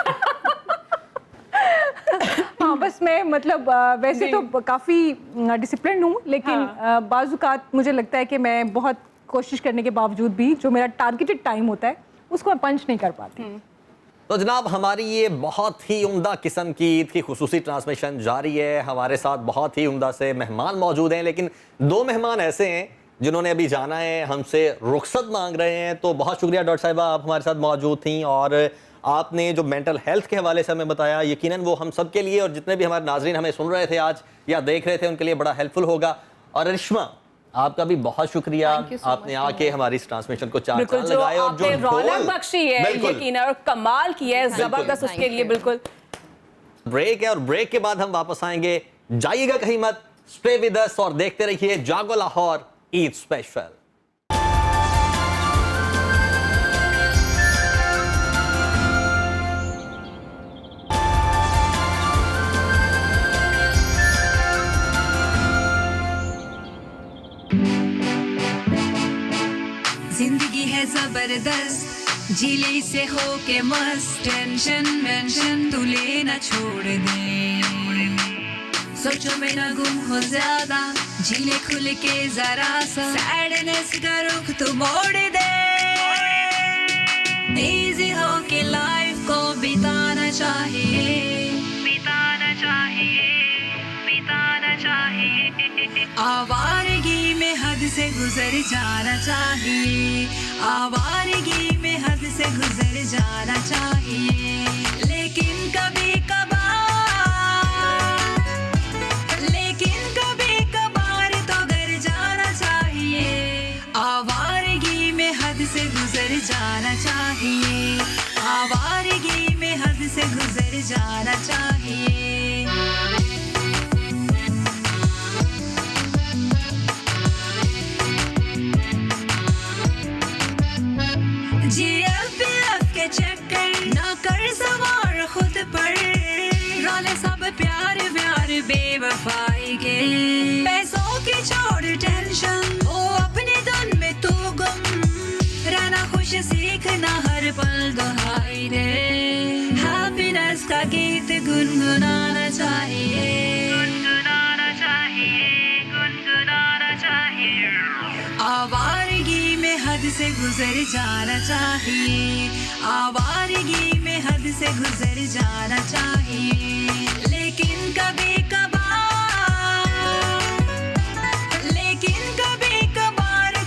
हाँ, बस मैं मतलब वैसे तो काफ़ी डिसिप्लिन हूँ, लेकिन बाज़-औक़ात मुझे लगता है कि मैं बहुत कोशिश करने के बावजूद भी जो मेरा टारगेटेड टाइम होता है उसको मैं पंच नहीं कर पाती। तो जनाब, हमारी ये बहुत ही उम्दा किस्म की ईद की खुसूसी ट्रांसमिशन जारी है। हमारे साथ बहुत ही उम्दा से मेहमान मौजूद हैं, लेकिन दो मेहमान ऐसे हैं जिन्होंने अभी जाना है, हमसे रुखसत मांग रहे हैं। तो बहुत शुक्रिया डॉक्टर साहिबा, आप हमारे साथ मौजूद थी और आपने जो मेंटल हेल्थ के हवाले से हमें बताया, यकीनन वो हम सब के लिए और जितने भी हमारे नाजरीन हमें सुन रहे थे आज या देख रहे थे उनके लिए बड़ा हेल्पफुल होगा। और अरिश्मा, आपका भी बहुत शुक्रिया, आपने आके हमारी इस ट्रांसमिशन को चार चांद लगाए और जो रौनक बख्शी है यकीनन और कमाल की है, जबरदस्त, उसके लिए बिल्कुल। ब्रेक है और ब्रेक के बाद हम वापस आएंगे। जाइएगा कहीं मत, स्टे विद अस और देखते रहिए जागो लाहौर ईद स्पेशल। जिंदगी है जबरदस्त, जिले से हो के मस्त, टेंशन मेंशन तू लेना छोड़ दे, सोचो में ना गुम हो ज्यादा, जिले खुल के जरा सा, सैडनेस का रुख तू मोड़ दे, इजी हो के लाइफ को बिताना चाहिए, बिताना चाहिए, बिताना चाहिए, आवारगी में हद से गुजर जाना चाहिए, आवारगी में हद से गुजर जाना चाहिए, लेकिन कभी कभार तो घर जाना चाहिए, आवारगी में हद से गुजर जाना चाहिए, आवारगी में हद से गुजर जाना चाहिए। के चक्कर ना कर सवार खुद पर, रोले सब प्यार व्यार बेवफाई के, पैसों की छोड़ टेंशन, ओ अपने धुन में तू गुम, रहना खुश सीखना हर पल दुहाई दे, हैप्पीनेस का गीत गुनगुनाना चाहिए, गुनगुनाना चाहिए, गुनगुनाना चाहिए, आवारगी में हद से गुजर जाना चाहिए, आवारगी में हद से गुजर जाना चाहिए, लेकिन कभी कभार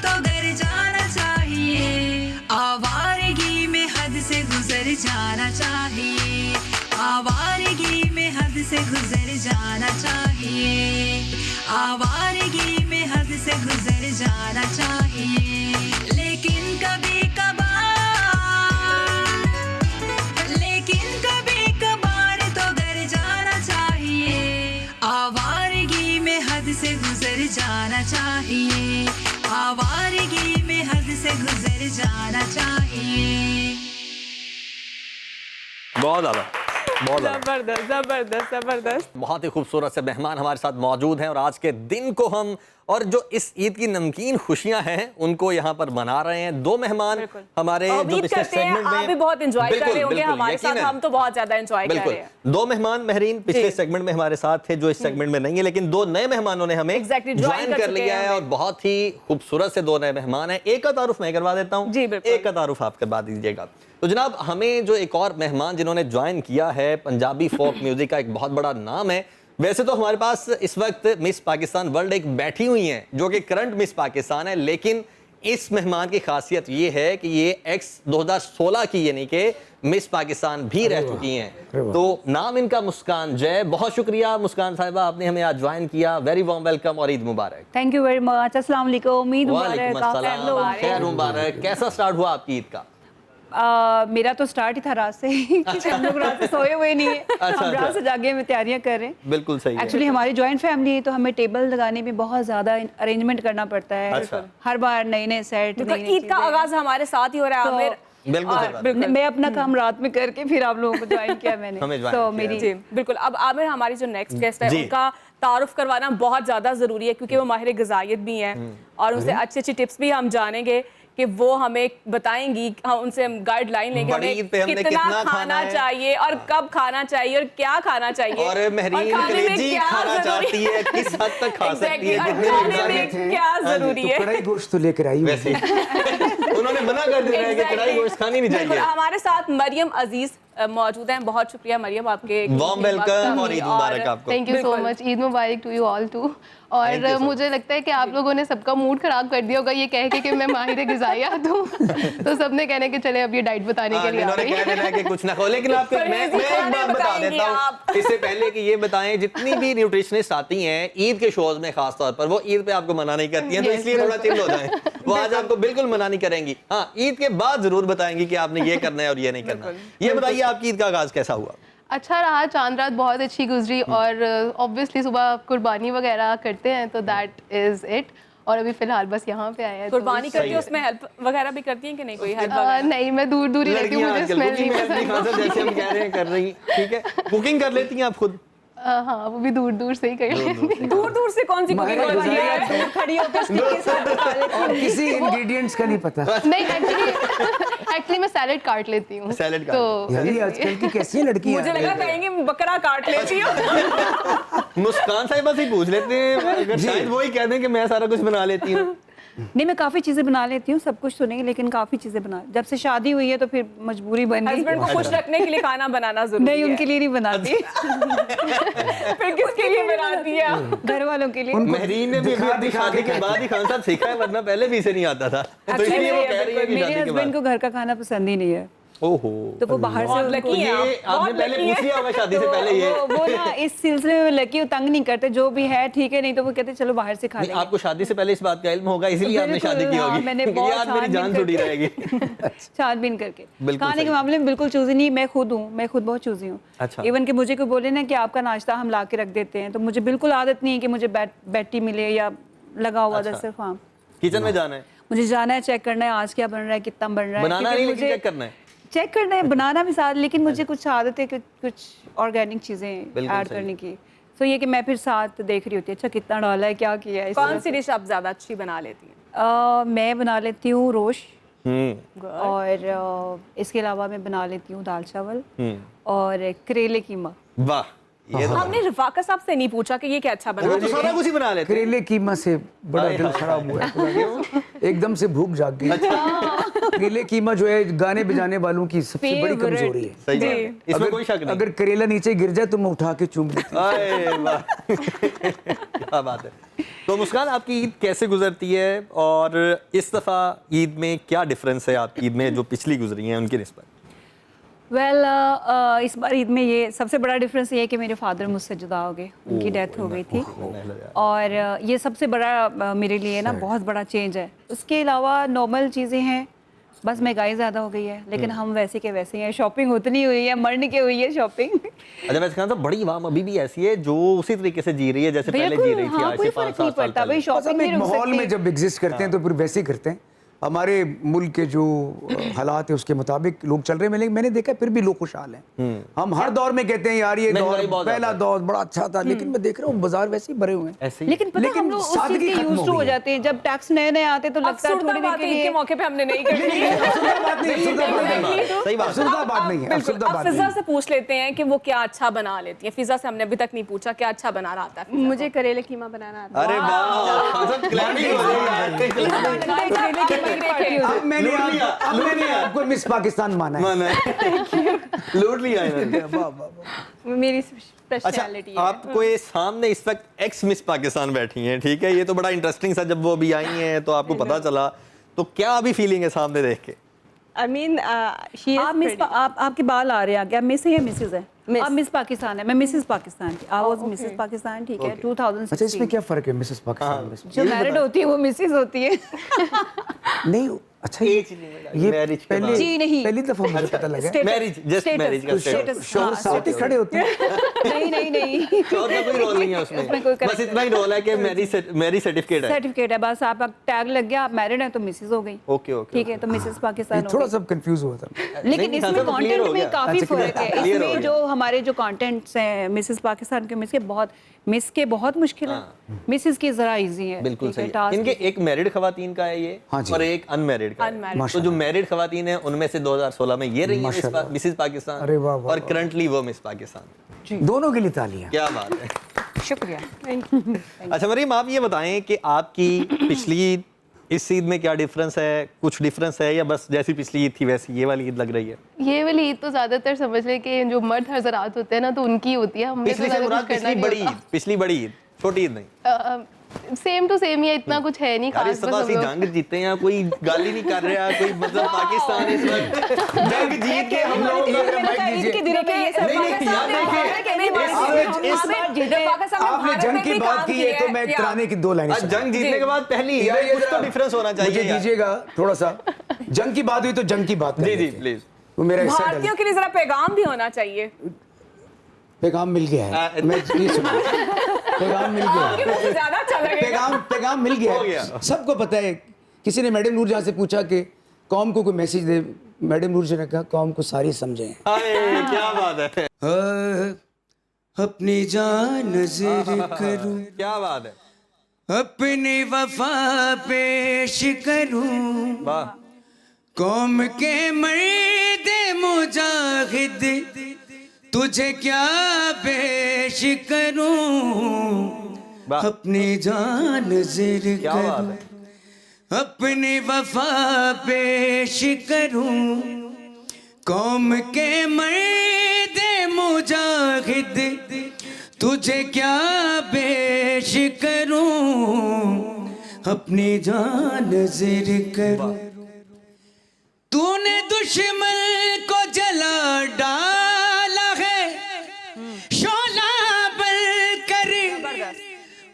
तो घर जाना चाहिए, आवारगी में हद से गुजर जाना चाहिए, आवारगी में हद से गुजर जाना चाहिए, आवारगी में हद से गुजर जाना चाहिए, लेकिन कभी कभार तो घर जाना चाहिए, आवारगी में हद से गुजर जाना चाहिए, आवारगी में हद से गुजर जाना चाहिए। बहुत ज़्यादा, बहुत ज़्यादा। जबरदस्त जबरदस्त जबरदस्त। बहुत ही खूबसूरत से मेहमान हमारे साथ मौजूद हैं और आज के दिन को हम और जो इस ईद की नमकीन खुशियां हैं उनको यहाँ पर मना रहे हैं। दो मेहमान हमारे जो उम्मीद पिछले करते हैं सेगमेंट आप भी बहुत एंजॉय कर रहे होंगे हमारे साथ, यकीनन। हम तो बहुत ज्यादा एंजॉय कर बिल्कुल रहे हैं। दो मेहमान महरीन पिछले सेगमेंट में हमारे साथ थे जो इस सेगमेंट में नहीं है, लेकिन दो नए मेहमानों ने हमें Exactly, join ज्वाइन कर कर चुके लिया हैं है और बहुत ही खूबसूरत से दो नए मेहमान हैं। एक का तारुफ मैं करवा देता हूँ, जी, बिल्कुल। एक का तारुफ आप करवा दीजिएगा। तो जनाब हमें जो एक और मेहमान जिन्होंने ज्वाइन किया है, पंजाबी फोक म्यूजिक का एक बहुत बड़ा नाम है। वैसे तो हमारे पास इस वक्त मिस पाकिस्तान वर्ल्ड एक बैठी हुई हैं जो कि करंट मिस पाकिस्तान है, लेकिन इस मेहमान की खासियत ये है कि ये एक्स 2016 की यानी कि मिस पाकिस्तान भी रह चुकी हैं। तो नाम इनका मुस्कान जय। बहुत शुक्रिया मुस्कान साहिबा, आपने हमें आज ज्वाइन किया। वेरी वार्म वेलकम और ईद मुबारक। Thank you very much. अस्सलाम वालेकुम, ईद वालेकुम मुबारक। अस्सलाम, खैर मुबारक। कैसा स्टार्ट हुआ आपकी ईद का? मेरा तो स्टार्ट ही था रात से क्योंकि हम लोग रात से सोए हुए नहीं है। हम रात से जागे में तैयारियां कर रहे हैं। बिल्कुल सही है। एक्चुअली हमारी जॉइंट फैमिली है तो हमें टेबल लगाने में बहुत ज्यादा अरेंजमेंट करना पड़ता है। अच्छा। हर बार नए नए सेट, बिल्कुल, ईद का आगाज हमारे साथ ही हो रहा है आमिर। बिल्कुल सही बात है। मैं अपना काम रात में करके फिर आप लोगों को ज्वाइन किया मैंने। हमें join तो किया। मेरी जी बिल्कुल। अब आमिर हमारी जो नेक्स्ट गेस्ट है जी। उनका तारुफ करवाना बहुत ज्यादा जरूरी है क्योंकि वो माहिर ग़िज़ायत भी हैं और उनसे अच्छी अच्छी टिप्स भी हम जानेंगे कि वो हमें बताएंगी। हम उनसे गाइडलाइन लेंगे बड़ी ईद पे हमें हमने कितना कितना खाना खाना है। चाहिए और कब खाना चाहिए और क्या खाना चाहिए और महरीन खाने में कलेजी क्या खाना जरूरी चाहती है, किस हद तक खा सकती Exactly, है, और कितने खाने एग्जामिनेट में हैं। क्या हाँ जी, जरूरी तो है। कढ़ाई गोश्त तो लेकर आई हूँ। वैसे उन्होंने मना कर दिया है कि कढ़ाई गोश्त खानी नहीं बिल्कुल, चाहिए। हमारे साथ मरियम अजीज मौजूद हैं। बहुत शुक्रिया मरियम आपके वार्म वेलकम और ईद मुबारक आपको। थैंक यू सो बिल्कुल। मच। ईद मुबारक to you all too. Thank you और so मुझे लगता है कि आप लोगों ने सबका मूड खराब कर दिया होगा ये कह के कि मैं माहिर ग़िज़ायत हूँ। तो सबने कहने कि चले अब ये डाइट बताने के लिए आ इन्होंने गई कह देना है कि कुछ ना खाओ, लेकिन आपको मैं एक बात बता बताएंगी देता आप। हूँ इससे पहले कि ये बताएं, जितनी भी न्यूट्रिशनिस्ट आती हैं ईद के शोज में खास तौर पर, वो ईद पे आपको मना नहीं करती हैं, तो इसलिए थोड़ा चिल हो जाए। वो आज आपको बिल्कुल मना नहीं करेंगी। हाँ, ईद के बाद जरूर बताएंगी कि आपने ये करना है और ये नहीं करना। ये बताइए आपकी ईद का आगाज कैसा हुआ? अच्छा रहा, चांद रात बहुत अच्छी गुजरी और ऑब्वियसली सुबह कुर्बानी वगैरह करते हैं तो दैट इज़ इट। और अभी फिलहाल बस यहाँ पे आए हैं। कुर्बानी करती है उसमें हेल्प वगैरह भी करती हैं कि नहीं? कोई हेल्प नहीं, मैं दूर दूर ही रहती हूँ, मुझे स्मेल नहीं पसंद। जैसे हम कह रहे हैं कर रही, ठीक है। कुकिंग कर लेती हैं आप खुद? हाँ, वो भी दूर दूर से ही कर लेती हूँ। दूर दूर से कौन सी कुकिंग माहिर होती है? ग़िज़ायत खड़ी होकर स्टिक के साथ बता लेती हूँ। और किसी इंग्रेडिएंट्स का नहीं पता। नहीं, एक्चुअली मैं सैलेड काट लेती हूँ। सैलेड काट तो यानी आजकल की कैसी लड़की मुझे लगा कहेंगे बकरा काट लेती हूँ। मुस्कान साहिबा से ही पूछ लेते हैं, अगर शायद वो ही कह दें कि मैं सारा कुछ बना लेती हूँ। नहीं, मैं काफ़ी चीज़ें बना लेती हूँ, सब कुछ तो नहीं लेकिन काफ़ी चीज़ें बना। जब से शादी हुई है तो फिर मजबूरी बन गई। हस्बैंड को खुश रखने के लिए खाना बनाना जरूरी नहीं, है। उनके लिए नहीं बनाती, फिर किसके लिए बनाती है? घर वालों के लिए। महरीन ने भी दिखा- अपनी दिखा शादी के के बाद ही खान साहब सीखा है, वरना पहले भी इसे नहीं आता था। तो इसलिए वो कह रही है कि मेरे शादी के हस्बैंड बाद। को घर का खाना पसंद ही नहीं है, ओहो, तो वो बाहर से बहुत उनको- लकी हैं ये आप, आपने बहुत पहले लकी पूछ हैं। लिया होगा शादी से पहले ये। वो ना इस सिलसिले में लकी, वो तंग नहीं करते, जो भी है ठीक है, नहीं तो वो कहते चलो बाहर से खा नहीं, लेंगे। आपको शादी से पहले इस बात का इल्म होगा, इसलिए आपने बिल्कुल, शादी की हाँ, होगी। मैंने ये बहुत आज मेरी जान छानबीन छुड़ी करके- रहेगी। छानबीन करके बिल्कुल खाने के सही। मामले में बिल्कुल चूजी नहीं। मैं खुद हूँ, मैं खुद बहुत चूजी हूँ। अच्छा। इवन कि मुझे कोई बोले ना कि आपका नाश्ता हम ला के रख देते हैं, तो मुझे बिल्कुल आदत नहीं है कि मुझे बैटी मिले या लगा हुआ अच्छा। सिर्फ। हाँ, किचन में जाना है, मुझे जाना है, चेक करना है आज क्या बन रहा है, कितना बन रहा है। बनाना क्योंकि नहीं लेकिन मुझे चेक करना है। चेक करना है, बनाना भी साथ, लेकिन मुझे कुछ आदत है कि कुछ ऑर्गेनिक चीज़ें बिल्कुल ऐड सही। करने की। तो ये कि मैं फिर साथ देख रही होती है, अच्छा कितना डाला है, क्या किया है। इस कौन तरह सी से। डिश आप ज्यादा अच्छी बना लेती हैं? मैं बना लेती हूँ रोश, हम्म, और इसके अलावा मैं बना लेती हूँ दाल चावल हम्म, और करेले कीमा। वाह, ये तो हमने रफाका साहब से नहीं पूछा कि ये क्या अच्छा बना। वो तो सारा कुछ ही बना लेते हैं। करेले कीमा से बड़ा दिल खराब हुआ है। एकदम से भूख जाग गई। करेले कीमा जो है गाने बजाने वालों की सबसे बड़ी Favorite। कमजोरी है। सही बात है। इसमें कोई शक नहीं। अगर करेला नीचे गिर जाए तो मैं उठा के चूम लेती हूँ। अरे वाह, क्या बात है। तो मुस्कान, आपकी ईद कैसे गुजरती है और इस दफ़ा ईद में क्या डिफरेंस है आपकी ईद में जो पिछली गुजरी हैं उनकी निस्बत? वेल इस बार ईद में ये सबसे बड़ा डिफरेंस ये है कि मेरे फादर मुझसे जुदा हो गए, उनकी डेथ हो गई थी। और ये सबसे बड़ा मेरे लिए ना बहुत बड़ा चेंज है। उसके अलावा नॉर्मल चीज़ें हैं, बस महंगाई ज़्यादा हो गई है, लेकिन हम वैसे के वैसे हैं। शॉपिंग उतनी हुई है, मरने की हुई है शॉपिंग। अच्छा, मैं कहना था बड़ी आवाम अभी भी ऐसी है जो उसी तरीके से जी रही है जैसे पहले जी बिल्कुल, रही थी, हाँ, आज कोई से 5 फर्क नहीं साल पड़ता भाई, पहले। बस शॉपिंग हम नहीं एक रुक माहौल में सकती। जब एग्जिस्ट करते हैं तो फिर वैसे ही करते हैं। हमारे मुल्क के जो हालात है उसके मुताबिक लोग चल रहे हैं। मैंने देखा फिर भी लोग खुशहाल हैं। हम हर दौर में कहते हैं यार ये महंगाई दौर बहुत पहला ज्यादा दौर बड़ा अच्छा था, लेकिन मैं देख रहा हूँ बाजार वैसे ही भरे हुए हैं। ऐसे ही लेकिन पता है, हम लोग उस चीज सादगी के खत्म यूज्ड हो हो गई है। जाते हैं। जब टैक्स नए नए आते हैं तो लगता है अफसरदा थोड़ी देर बात के ईद के लिए मौके पे हमने नहीं करी। अफसरदा बात नहीं, अफसरदा बात नहीं, सही बात है। अफसरदा बात नहीं है, बिल्कुल। अफसरदा अब बात फिजा नहीं। से पूछ लेते हैं कि वो क्या अच्छा बना लेती है। फिजा से हमने अभी तक नहीं पूछा क्या अच्छा बना आता है। मुझे करेले कीमा बनाना आता है। अरे वाह, सब क्लैरिटी हो गई यार। अब मैंने आपको मिस पाकिस्तान माना है। माना है। लूट लिया इन्होंने। मेरी अच्छा, स्पेशलिटी है। आपको ये सामने इस वक्त एक्स मिस पाकिस्तान बैठी हैं, ठीक है? ये तो बड़ा इंटरेस्टिंग सा, जब वो अभी आई हैं तो आपको पता चला, तो क्या अभी फीलिंग है सामने देख के? I mean, she is आप मिस pretty. आप आपके बाल आ रहे हैं आगे, आप मिस है या मिसेज है? मिस। आप मिस पाकिस्तान है, मैं मिसेज पाकिस्तान थी। आई वाज मिसेज पाकिस्तान, ठीक है, 2016। अच्छा, इसमें क्या फर्क है मिसेस पाकिस्तान में? जो मैरिड होती है वो मिसेज होती है। नहीं, अच्छा ये मैरिज के पहले बाद। जी नहीं। पहली दफा मुझे पता लगा। मैरिज, जस्ट मैरिज का स्टेटस। शोहर साथ ही खड़े होते हैं। नहीं शोहर का कोई रोल नहीं है उसमें, उसमें कोई बस correct इतना ही रोल है कि मैरिज सर्टिफिकेट है। सर्टिफिकेट है बस। आप टैग लग गया, आप मैरिड हैं तो मिसेज हो गई। ओके ओके, ठीक है, तो मिसेज पाकिस्तान हो थोड़ा गई। सा कंफ्यूज हुआ था। लेकिन नहीं, इसमें सब clear कंटेंट हो में गया। काफी अच्छा, फर्क है। clear हो इसमें गया। जो हमारे जो कंटेंट्स हैं मिसेज पाकिस्तान के मिस के बहुत मुश्किल है, मिसेज की जरा इजी है। बिल्कुल ठीक है, सही। task इनके एक मैरिड खवातीन का है ये, हाँ जी। और एक अनमैरिड का है। Unmarried। तो जो मैरिड खवातीन है उनमें से 2016 में ये रही है माशाल्लाह। मिसेज पाकिस्तान, अरे वाह, वाह, और करंटली वो मिस पाकिस्तान। दोनों के लिए तालियां। क्या बात है। शुक्रिया। अच्छा मरीम, आप ये बताएं कि आपकी पिछली ईद इस ईद में क्या डिफरेंस है? कुछ डिफरेंस है या बस जैसी पिछली ईद थी वैसी ये वाली ईद लग रही है? ये वाली ईद तो ज्यादातर समझ ले कि जो मर्द हजरात होते हैं ना तो उनकी होती है। हमें तो पिछली से ज्यादा मुराद कुछ करना पिछली नहीं बड़ी होता। ईद, पिछली बड़ी ईद, छोटी ईद नहीं। सेम टू सेम ही है, इतना कुछ है नहीं यार खास। इस दफा सी जंग जीते हैं, कोई गाली नहीं कर रहा, कोई मतलब पाकिस्तान इस वक्त जंग जीत के हम लोग आपने जंग की बात की है तो मैं एक तराने की दो लाइनें सुनाऊं। जंग जीतने के बाद पहली ईद यार, है, ये कुछ तो जरा डिफरेंस होना चाहिए मुझे यार। दीजिएगा थोड़ा सा। जंग की बात हुई तो जंग की बात कर जी जी लेते हैं। प्लीज। वो मेरा हिस्सा डल- भारतीयों के लिए जरा पैगाम भी होना चाहिए। पैगाम मिल गया है। मैं ये सुना, पैगाम मिल गया आपके है। मुंह से ज्यादा अच्छा लगेगा। पैगाम मिल गया हो गया। है। सबको पता है। किसी ने मैडम नूरजहां से पूछा कि कौम को कोई मैसेज दे, मैडम नूरजहां ने कहा कौम को सारी समझें। अरे क्या बात है, अपनी जान नजर करूं, क्या बात है, अपनी वफा पेश करूं, वाह। कौम के मर्द मुजाहिद तुझे क्या पेश करूं, वाह। अपनी जान नजर क्या बात करूं, है, अपनी वफा पेश करूं, कौम के मर्द मुजाहिद तुझे क्या पेश करूं, अपनी जान नजर करूं। तूने दुश्मन को जला डाला है, शोला बल कर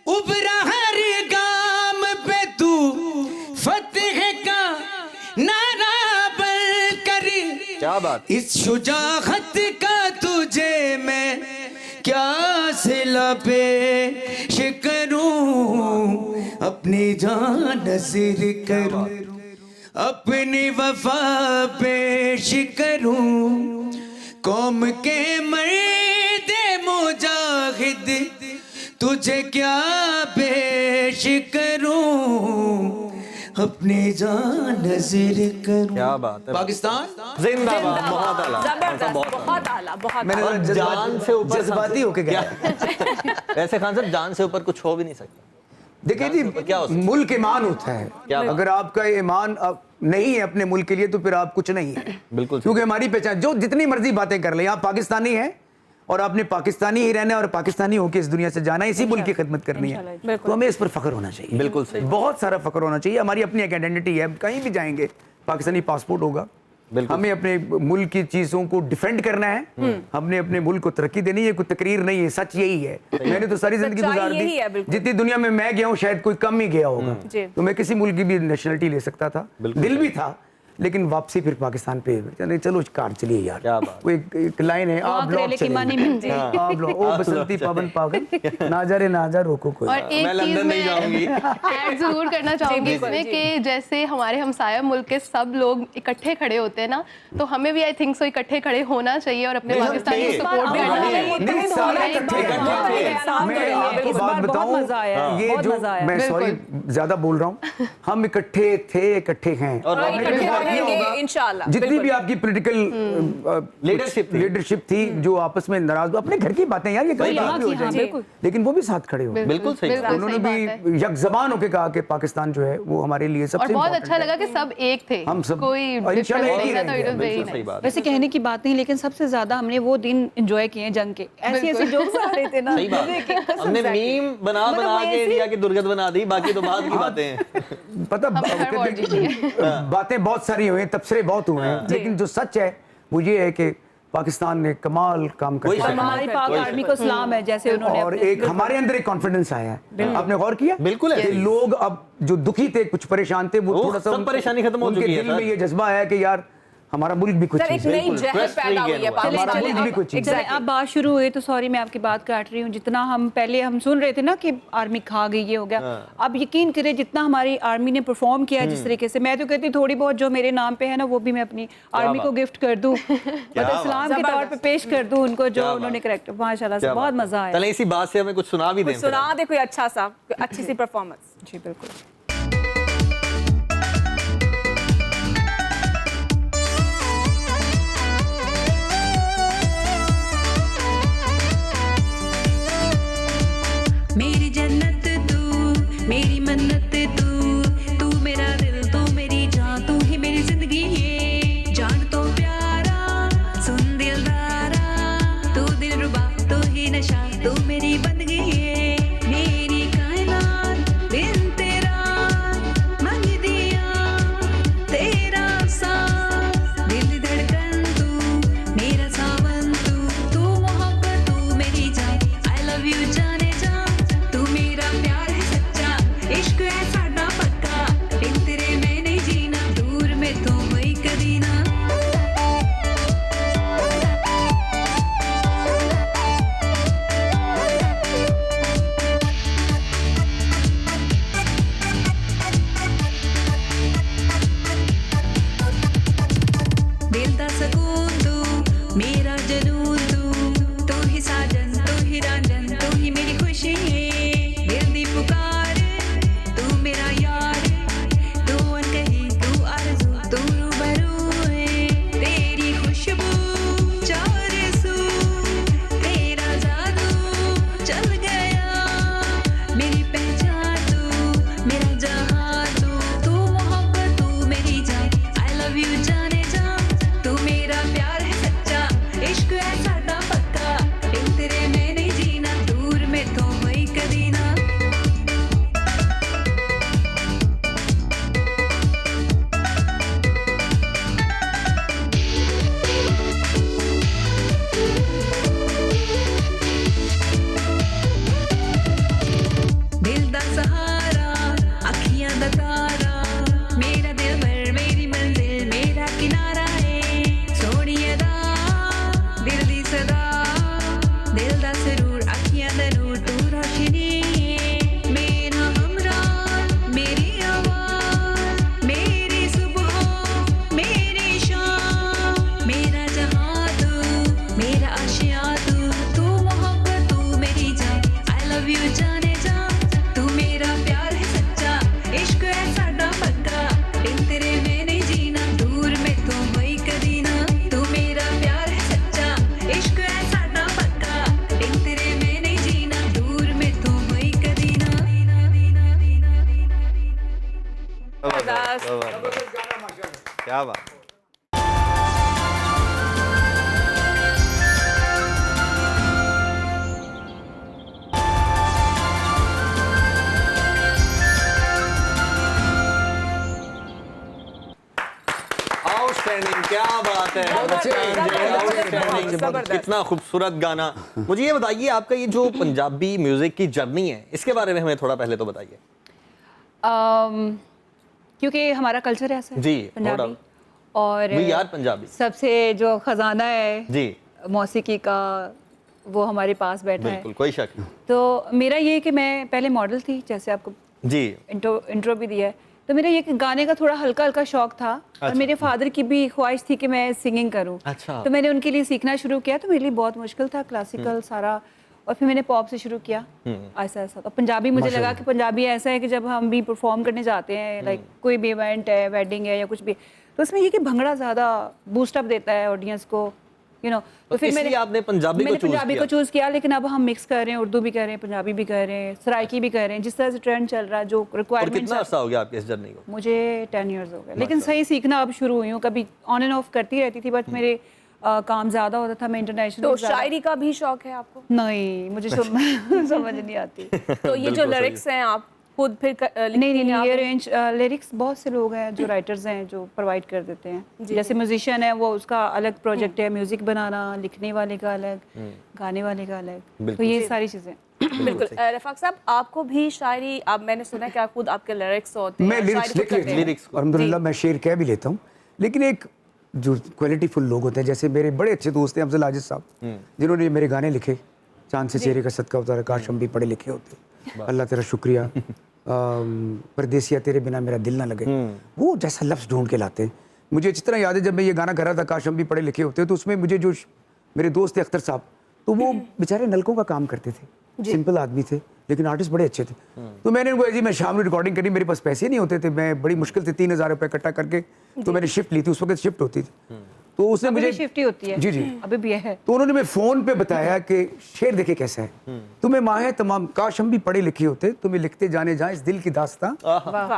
उभरा हर गाम पे तू, फतेह का नारा बल कर। क्या बात। इस शुजाअत का तुझे मैं क्या सिला पेश करूं, अपनी जान नज़र करूं, अपनी वफा पेश करूं, कौम के मर्द मुजाहिद तुझे क्या पेश करूं, अपनी जान नज़र करूं। क्या बात है। पाकिस्तान जिंदाबाद, बहुत आला, जबरदस्त, बहुत आला, बहुत आला। और जान से ऊपर जज्बाती होके गया। वैसे खान साहब जान से ऊपर कुछ हो भी नहीं सकता। देखिए जी, क्या हो सकता है? मुल्क ईमान होता है। क्या बात? अगर आपका ईमान नहीं है अपने मुल्क के लिए तो फिर आप कुछ नहीं है। बिल्कुल। क्योंकि हमारी पहचान, जो जितनी मर्जी बातें कर ले, आप पाकिस्तानी हैं और आपने पाकिस्तानी ही रहना है और पाकिस्तानी होकर इस दुनिया से जाना है, इसी मुल्क की खिदमत करनी है, तो हमें इस पर फख्र होना चाहिए। बिल्कुल सही। बहुत सारा फख्र होना चाहिए। हमारी अपनी एक आइडेंटिटी है, कहीं भी जाएंगे पाकिस्तानी पासपोर्ट होगा। हमें अपने मुल्क की चीजों को डिफेंड करना है, हमने अपने मुल्क को तरक्की देनी है। कोई तकरीर नहीं है, सच यही है। मैंने तो सारी जिंदगी सच्चाई गुजार यही है, दी, बिल्कुल। जितनी दुनिया में मैं गया हूँ शायद कोई कम ही गया होगा। जी। तो मैं किसी मुल्क की भी नेशनलिटी ले सकता था, दिल भी था, लेकिन वापसी फिर पाकिस्तान पे चलो कार चलिए यार। क्या बात। वो एक लाइन है, आप लौट करेले की मानी मिलती है। आप लौट, ओ बसंती पावन पागल ना जा रे ना जा रोको कोई। और एक मैं चीज लंदन नहीं मैं जाऊंगी। ऐड जरूर करना चाहूंगी इसमें कि जैसे हमारे हमसाया मुल्क के सब लोग इकट्ठे खड़े होते हैं ना, तो हमें भी आई थिंक सो इकट्ठे खड़े होना चाहिए और अपने नहीं, पाकिस्तान को नहीं, सपोर्ट नहीं, करना नहीं, चाहिए। नहीं, सारे इकट्ठे हैं। मैं आपको इस बात बार बहुत बताऊं, मजा आया, ये बहुत जो मजा आया। मैं सॉरी ज्यादा बोल रहा हूँ, हम इकट्ठे थे, इकट्ठे हैं और हमने इकट्ठे कभी बात नहीं रहेंगे, होगा। इंशाल्लाह, जितनी बिल्कुल। भी आपकी पॉलिटिकल लीडरशिप थी जो आपस में नाराज, अपने घर की बातें यार, ये कभी यहाँ बात भी हो की, हाँ, जाएंगे, बिल्कुल। लेकिन वो भी साथ खड़े हो। बिल्कुल सही बात। उन्होंने सही बात भी यकजबान होकर कहा कि पाकिस्तान जो है वो हमारे लिए और सबसे बहुत important अच्छा है। लगा कि सब एक थे, हम सब- कोई और इंशाल्लाह एक ही difference नहीं था, तो it was very बिल्कुल सही nice। बात। वैसे कहने की बात नहीं, लेकिन सबसे ज्यादा हमने वो दिन एंजॉय किए हैं जंग के। ऐसे ऐसे जोक्स आ रहे थे ना, सही बात। मजे के, कसम हमने से। मीम बना मतलब बना मैं के ऐसी- इंडिया की दुर्गत बना दी, बाकी तो बाद की बातें हैं। पता हर वॉर जीती है। बातें बहुत सारी हुई हैं, तबसरे बहुत हुए हैं, लेकिन जो सच है वो ये है कि पाकिस्तान ने कमाल काम कोई करके शक दिखाया। हमारी पाक आर्मी को सलाम है, जैसे उन्होंने और अपने- एक हमारे अंदर एक कॉन्फिडेंस आया है, आपने गौर किया? बिल्कुल है। कि लोग अब जो दुखी थे, कुछ परेशान थे, वो वो थोड़ा सा सब परेशानी खत्म हो उनके चुकी है, दिल में सर। ये जज्बा आया कि यार हमारा मुल्क भी कुछ सर, एक चीज़ है। नई जहर Stress free पैदा हुई gain है हुआ। हमारा पाकिस्तान मुल्क भी कुछ चीज़ चले, अब बात शुरू हुई तो सॉरी मैं आपकी बात काट रही हूँ। जितना हम पहले हम सुन रहे थे ना कि आर्मी खा गई, ये हो गया, अब यकीन करें जितना हमारी आर्मी ने परफॉर्म किया जिस तरीके से, मैं तो कहती थोड़ी बहुत जो मेरे नाम पे है ना वो भी मैं अपनी आर्मी को गिफ्ट कर दूं, मतलब इस्लाम के तौर पे पेश कर दूं उनको, जो उन्होंने करेक्ट माशाल्लाह से बहुत मजा आया। चलें इसी बात से हमें कुछ सुना भी दें। सुना दे कोई अच्छा सा, अच्छी सी परफॉर्मेंस। जी बिल्कुल। मेरी जन्नत तू, मेरी मन्नत तू, तू मेरा दिल, तू मेरी जान, तू ही मेरी जिंदगी है। जान तो प्यारा, सुन दिलदारा, तू दिलरुबा, तू ही नशा, तू मेरी बंदगी है। मेरी कायनात बिन तेरा मंग दिया, तेरा साथ दिल धड़कन तू, मेरा सावन तू, तू मोहब्बत तू मेरी जान। आई लव यू जाने जा, तू मेरा प्यार है सच्चा, इश्क है साडा पक्का, बिन तेरे मैं नहीं जीना, दूर में तो होई कदी ना। दिल दा सकून तू, मेरा जनून तू, तू ही साजन, तू ही रांझन, तू ही मेरी खुशी है। दिल दी पुकार, तू मेरा यार, तू अनकही, तू आरज़ू, तू रूबरू है। तेरी खुशबू चारे सू, तेरा जादू चल गया, मेरी पहचान तू, मेरा जहां तू, तू मोहब्बत तू मेरी जान। आई लव यू जाने जा, तू मेरा प्यार है सच्चा, इश्क है साडा पक्का, बिन तेरे मैं नहीं जीना, दूर में तो होई कदी ना। दिल दा सहारा, अखियां दा तारा, मेरा दिल भर, मेरी मंजिल, मेरा किनारा है। सोनिए दा दिल दी सदा, दिल दा सरूर, अखियां दा नूर, तू रोशनी है। मेरा हमराह, मेरी आवाज़, मेरी सुबह, मेरी शाम, मेरा जहां तू, मेरा आशिया तू, तू मोहब्बत तू मेरी जान। आई लव यू जाने जा, तू मेरा प्यार है सच्चा, इश्क है साडा पक्का, बिन तेरे मैं नहीं जीना, दूर में तो होई कदी ना। तू मेरा प्यार है सच्चा, इश्क है साडा पक्का, बिन तेरे मैं नहीं जीना, दूर में तो होई कदी ना। क्या बात। आउटस्टैंडिंग, क्या बात है। Outstanding, कितना खूबसूरत गाना। मुझे ये बताइए, आपका ये जो पंजाबी म्यूजिक की जर्नी है, इसके बारे में हमें थोड़ा पहले तो बताइए। क्योंकि हमारा कल्चर ऐसा है जी, पंजाबी, और वी आर पंजाबी सबसे जो खजाना है जी, मौसीकी का, वो हमारे पास बैठा है। बिल्कुल, कोई शक नहीं तो मेरा ये कि मैं पहले मॉडल थी, जैसे आपको जी। इंट्रो भी दिया है, तो मेरा ये कि गाने का थोड़ा हल्का हल्का शौक था। और मेरे फादर की भी ख्वाहिश थी कि मैं सिंगिंग करूं। अच्छा। तो मैंने उनके लिए सीखना शुरू किया, तो मेरे लिए बहुत मुश्किल था क्लासिकल सारा, और फिर मैंने पॉप से शुरू किया ऐसा ऐसा। तो पंजाबी मुझे लगा कि पंजाबी ऐसा है कि जब हम भी परफॉर्म करने जाते हैं, लाइक कोई भी इवेंट है, वेडिंग है या कुछ भी, तो उसमें ये कि भंगड़ा ज़्यादा बूस्ट अप देता है ऑडियंस को, यू नो। तो फिर इसलिए आपने पंजाबी को चूज़ किया, लेकिन अब हम मिक्स कर रहे हैं, उर्दू भी कर रहे हैं, पंजाबी भी कर रहे हैं, सराइकी भी कर रहे हैं, जिस तरह से ट्रेंड चल रहा है, जो और रिक्वायरमेंट। कितना अर्सा हो गया आपके इस जर्नी को? मुझे 10 इयर्स हो गए, लेकिन सही सीखना अब शुरू हुई हूँ। कभी ऑन एंड ऑफ करती रहती थी, बट मेरे काम ज़्यादा होता था, मैं इंटरनेशनल। तो शायरी का भी शौक है आपको? नहीं, मुझे समझ नहीं आती। तो ये जो लिरिक्स हैं आप खुद फिर नहीं, ये रेंज लिरिक्स बहुत से लोग हैं जो राइटर्स हैं जो प्रोवाइड कर देते हैं। जैसे म्यूजिशियन है, वो उसका अलग प्रोजेक्ट है, म्यूजिक बनाना, लिखने वाले का अलग, गाने वाले का अलग, तो ये सारी चीज़ें। बिल्कुल। रफ़ाक साहब, आपको भी शायरी, अब मैंने सुना कि आप खुद आपके लिरिक्स होते हैं, मैं लिरिक्स लिख लेता हूँ, अल्हम्दुलिल्लाह मैं शेर कह भी लेता हूँ, लेकिन एक जो क्वालिटी फुल लोग होते हैं, जैसे मेरे बड़े अच्छे दोस्त हैं अफजल आजिज साहब, जिन्होंने मेरे गाने लिखे, चांद से चेहरे का सदका उतारा, काश हम भी पढ़े लिखे होते, अल्लाह तेरा शुक्रिया, परदेसिया तेरे बिना मेरा दिल ना लगे, वो जैसा लफ्ज़ ढूंढ के लाते हैं। मुझे अच्छी तरह याद है जब मैं ये गाना कर रहा था, काश हम भी पढ़े लिखे होते, तो उसमें मुझे जो मेरे दोस्त थे अख्तर साहब, तो वो बेचारे नलकों का काम करते थे, सिंपल आदमी थे, लेकिन आर्टिस्ट बड़े अच्छे थे। तो मैंने उनको जी मैं शाम में रिकॉर्डिंग करी, मेरे पास पैसे नहीं होते थे, मैं बड़ी मुश्किल से 3000 रुपये इकट्ठा करके, तो मैंने शिफ्ट ली थी, उस वक्त शिफ्ट होती थी, तो उसने मुझे शिफ्ट ही होती है जी जी अभी भी है। तो उन्होंने मैं फ़ोन पे बताया कि शेर देखे कैसा है, तुम्हें माहे तमाम काश हम भी पढ़े लिखे होते, तुम्हें लिखते जाने जाए इस दिल की दास्तां,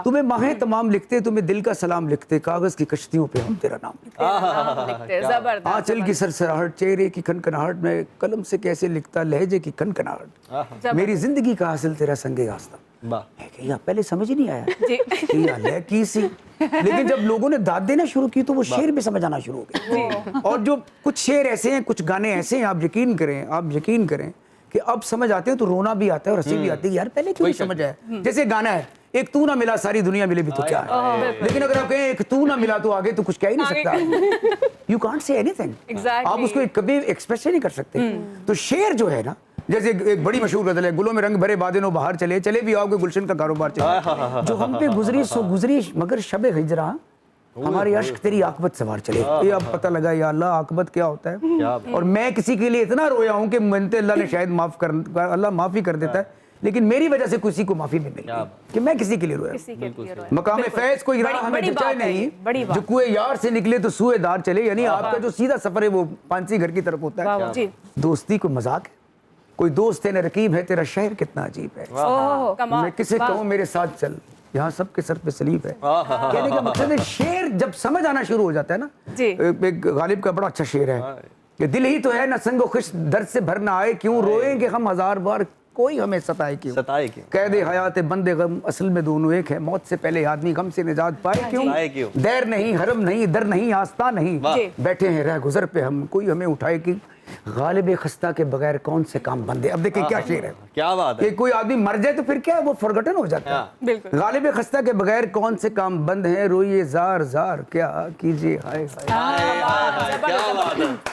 तुम्हें माहे तमाम लिखते, तुम्हें दिल का सलाम लिखते, कागज़ की कश्तियों पे हम तेरा नाम लिखते, जबरदस्त। आंचल की सरसराहट, चेहरे की खनखनाहट में कलम से कैसे लिखता, लहजे की खनखनाहट, मेरी जिंदगी का हासिल तेरा संगे आस्था। पहले समझ ही नहीं आया कि ये अल्लाह की सी, लेकिन जब लोगों ने दाद देना शुरू की तो वो शेर भी समझ आना शुरू हो गया। और जो कुछ शेर ऐसे हैं, कुछ गाने ऐसे हैं, आप यकीन करें कि अब समझ आते हैं तो रोना भी आता है और हंसी भी आती है, यार पहले क्यों नहीं समझ आया। जैसे गाना है, एक तू ना मिला सारी दुनिया मिले भी तो क्या है, लेकिन अगर आप कहें एक तू ना मिला तो आगे तो कुछ कह ही नहीं सकता, यू कांट से एनीथिंग, आप उसको कभी एक्सप्रेस ही नहीं कर सकते। तो शेर जो है ना, जैसे एक बड़ी मशहूर गजल है, गुलों में रंग भरे बादलों बाहर चले चले भी आओगे गुलशन का कारोबार चले, जो हम पे गुजरी सो गुजरी मगर शबे हिजरा हमारी अश्क तेरी आकबत सवार चले। ये अब पता लगा या अल्लाह आकबत क्या होता है, और मैं किसी के लिए इतना रोया हूँ कि मनते अल्लाह ने शायद अल्लाह माफ ही कर देता है, लेकिन मेरी वजह से किसी को माफी नहीं मिली कि मैं किसी के लिए रोया। मकाम फैज कोई राह हमें जचा नहीं, जो कुएं यार से निकले तो सूएदार चले, यानी आपका जो सीधा सफर है वो पांसी घर की तरफ होता है। दोस्ती को मजाक है, कोई दोस्त है न रकीब है, तेरा शहर कितना अजीब है, मैं किसे कहूँ मेरे साथ चल, यहाँ सबके सर पे सलीब है। कहने का मकसद है शेर जब समझ आना शुरू हो जाता है ना, एक गालिब का बड़ा अच्छा शेर है कि दिल ही तो है ना संगो खुश दर्द से भर ना आए, क्यों रोएंगे हम हजार बार कोई हमें सताए क्यों, कह दे हयात बंदे गम असल में दोनों एक है, मौत से पहले आदमी गम से निजात पाए क्यों, दैर नहीं हरम नहीं दर नहीं आस्था नहीं, बैठे हैं रह गुजर पे हम कोई हमें उठाए कि गालिब खस्ता के बगैर कौन से काम बंदे। अब देखिए क्या शेर है, क्या बात है, कि कोई आदमी मर जाए तो फिर क्या है, वो फॉरगॉटन हो जाता है। गालिब खस्ता के बगैर कौन से काम बंद हैं, रोइए जार जार क्या कीजिए हाय हाय।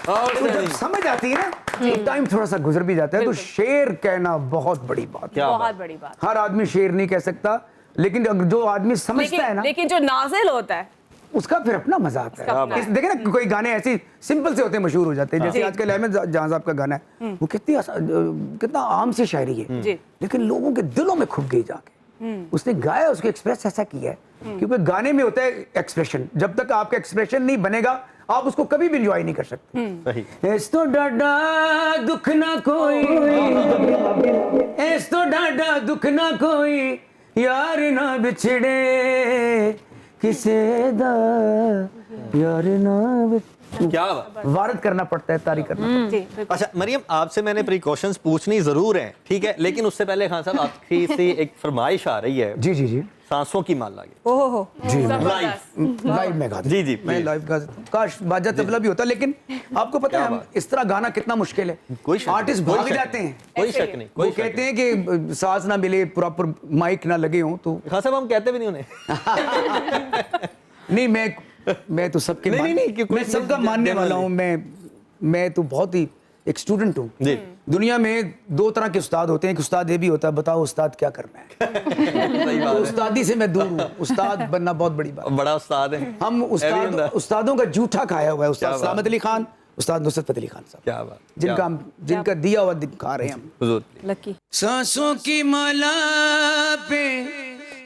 तो जब समझ आती है ना, एक टाइम थोड़ा सा गुजर भी जाता है, तो शेर कहना बहुत बड़ी बात है, बहुत बड़ी बात। हर आदमी शेर नहीं कह सकता, लेकिन जो आदमी समझता है ना, लेकिन जो नाज़िल होता है उसका फिर अपना मजा आता है। देखे ना कोई गाने ऐसे सिंपल से होते हैं, मशहूर हो जाते हैं, जैसे आजकल अहमद जहां साहब का गाना है, वो कितना आम सी शायरी है, लेकिन लोगों के दिलों में खुद गई जाके। उसने गाया, उसको एक्सप्रेस ऐसा किया है, क्योंकि गाने में होता है एक्सप्रेशन, जब तक आपका एक्सप्रेशन नहीं बनेगा आप उसको कभी भी एंजॉय नहीं कर सकते। ऐस तो डाडा दुख ना कोई, ऐस तो डाडा दुख ना कोई, यार ना बिछड़े किसे दा यार ना, क्या वारद करना पड़ता है, तारी करना पड़ता है। अच्छा मरियम, आपसे मैंने प्रिकॉशंस पूछनी जरूर है, ठीक है, लेकिन उससे पहले खान साहब आपकी से एक फरमाइश आ रही है। जी जी जी, सांसों की मान लागे। ओहो जी लाइव में गाता, जी मैं लाइव गा देता हूं। काश बाजा तबला भी होता, लेकिन आपको पता है हम इस तरह गाना कितना मुश्किल है, आर्टिस्ट भाग जाते हैं, कोई शक नहीं, वो कहते हैं कि सांस ना मिले, प्रॉपर माइक ना लगे हो, तो खान साहब हम कहते भी नहीं उन्हें। नहीं, मैं मैं तो सबके नहीं, क्योंकि मैं सबका मानने वाला हूँ। मैं तो बहुत ही एक स्टूडेंट हूँ। जी। दुनिया में 2 तरह के उस्ताद होते हैं। एक उस्ताद ये भी होता है, बताओ उस्ताद क्या करना है। तो उस्तादी से मैं दूर हूँ। उस्ताद बनना बहुत बड़ी बात। बड़ा उस्ताद है। हम उस्तादों का जूठा खाया हुआ है। उस्ताद सलामत अली खान, उस्ताद नुसरत फतेह अली खान साहब, क्या बात, जिनका दिया हुआ दिखा रहे हैं हम। हुजूर। लकी सांसों की माला पे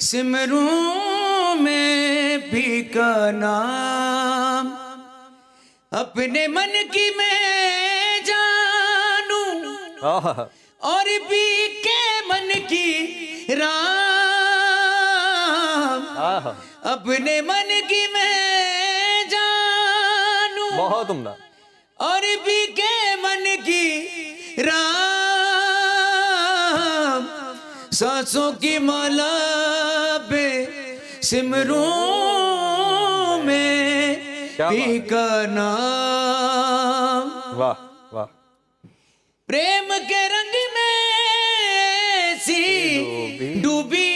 सिमरूं में भी का नाम, अपने मन की मैं जानूं आहा, और भी के मन की राम, आहा, अपने मन की मैं जानूं बहुत उम्दा। और भी के मन की राम, सांसों की माला पे सिमरूं में क्या भी का नाम, वाह वाह। प्रेम के रंग में सी डूबी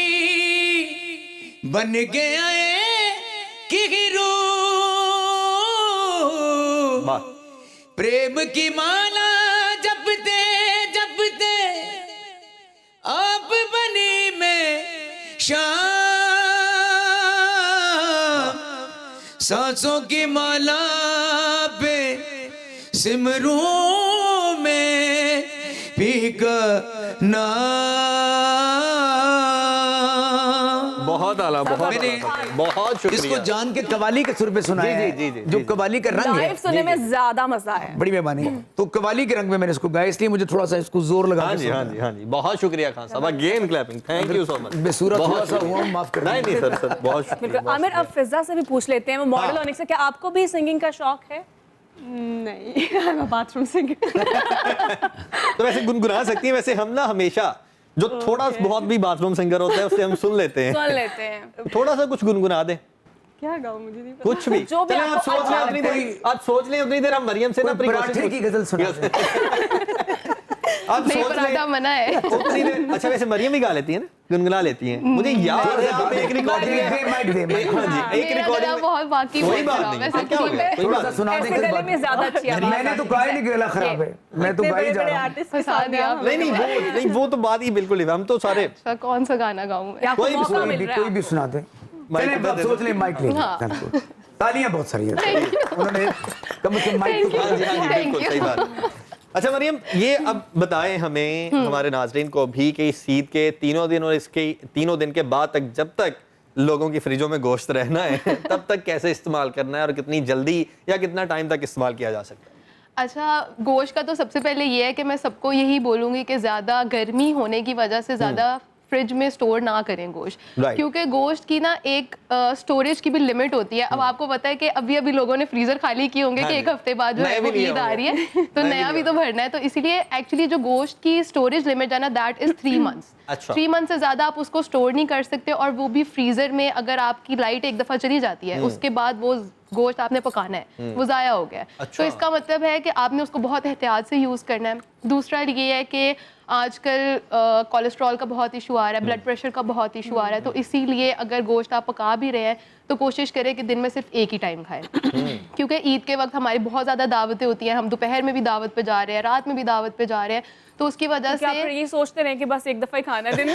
बन गया कि वाह। प्रेम की माला जपते जपते आप बनी में शाम, सांसों की माला पे सिमरूं में भी का नाम। बहुत आला, बहुत मैंने बहुत शुक्रिया। इसको जान के कवाली के सुर पे सुनाया है। जी, जो कवाली का रंग है, लाइव सुनने में ज्यादा मजा है। बड़ी मेहरबानी। तो कवाली के रंग में मैंने इसको गाया, इसलिए मुझे थोड़ा सा इसको जोर लगा हाँ जी, हाँ जी, हाँ जी, बहुत शुक्रिया खान साहब। Again clapping, thank you so much. बेसूरत थोड़ा सा हुआ, माफ कर नहीं नहीं सर, सर बहुत बिल्कुल। शुक्रिया। आमिर, अब फिजा से भी पूछ लेते हैं, वो मॉडल होने से क्या आपको भी सिंगिंग का शौक है? नहीं, आई एम अ बाथरूम सिंगर। तो वैसे गुनगुना सकती हैं। वैसे हम ना हमेशा जो थोड़ा बहुत भी बाथरूम सिंगर होता है उससे हम सुन लेते हैं। सुन लेते हैं। थोड़ा सा कुछ गुनगुना दे, क्या गाऊं मुझे नहीं पता। कुछ भी। जो भी चलें, आपको आप सोच लें अच्छा उतनी देर, आप सोच लें उतनी देर हम मरियम से ना अपनी पराठे की गजल सुना दे। आप नहीं, सोच पराठा लें मना है। उतनी देर। अच्छा, वैसे मरियम भी गा लेती है ना, गुनगुना लेती हैं। मुझे याद है हमें एक रिकॉर्डिंग है। हाँ जी, एक मेरा गला रिकॉर्डिंग। बहुत बाकी कोई बहुत बात खराब नहीं, है, हाँ, क्या हो सच्ची गया, में। कोई थोड़ा बात सा नहीं। सुना ऐसे दे। गले में ज्यादा अच्छी आवाज मैंने तो कहा ही नहीं गला खराब है, मैं तो गा ही जा रहा हूँ। फंसा दिया। नहीं नहीं, वो तो बात ही बिल्कुल ही, हम तो सारे अच्छा, कौन सा गाना गाऊं मैं? आपको कोई भी मौका मिल रहा कोई है। भी सुना दे। माइक चलें, पे अब दे सोच दो। ले, माइक ले। हाँ। तालियां बहुत सारी हैं। उन्होंने कम से कम माइक हाँ जी, हाँ जी, Thank बिल्कुल you. सही बात। अच्छा मरियम, ये अब बताएं हमें, हमारे नाजरीन को भी, कि इस ईद के तीनों दिन और इसके तीनों दिन के बाद तक, जब तक लोगों की फ्रिजों में गोश्त रहना है, तब तक कैसे इस्तेमाल करना है और कितनी जल्दी या कितना टाइम तक इस्तेमाल किया जा सकता है? अच्छा, गोश्त का तो सबसे पहले ये है कि मैं सबको यही बोलूँगी कि ज़्यादा गर्मी होने की वजह से ज़्यादा फ्रिज में स्टोर ना करें गोश्त, Right. क्योंकि गोश्त की ना एक स्टोरेज की भी लिमिट होती है। अब आपको पता है कि अभी अभी लोगों ने फ्रीजर खाली किए होंगे हाँ कि जी। एक हफ्ते बाद जो नए है भी वो लिए ईद आ होंगे। रही है, तो नए भी नया भी लिए तो भरना है। तो इसीलिए एक्चुअली जो गोश्त की स्टोरेज लिमिट है ना, दैट इज़ 3 मंथ्स। अच्छा। 3 मंथ से ज़्यादा आप उसको स्टोर नहीं कर सकते, और वो भी फ्रीज़र में। अगर आपकी लाइट एक दफ़ा चली जाती है, उसके बाद वो गोश्त आपने पकाना है, वो ज़ाया हो गया है। अच्छा। तो इसका मतलब है कि आपने उसको बहुत एहतियात से यूज़ करना है। दूसरा ये है कि आजकल कोलेस्ट्रॉल का बहुत इशू आ रहा है, ब्लड प्रेशर का बहुत इशू आ रहा है, तो इसीलिए अगर गोश्त आप पका भी रहे हैं तो कोशिश करें कि दिन में सिर्फ एक ही टाइम खाएं। क्योंकि ईद के वक्त हमारी बहुत ज़्यादा दावतें होती हैं, हम दोपहर में भी दावत पे जा रहे हैं, रात में भी दावत पे जा रहे हैं, तो उसकी वजह क्या आप से फिर ये सोचते रहे कि बस एक दफा ही खाना है दिन में?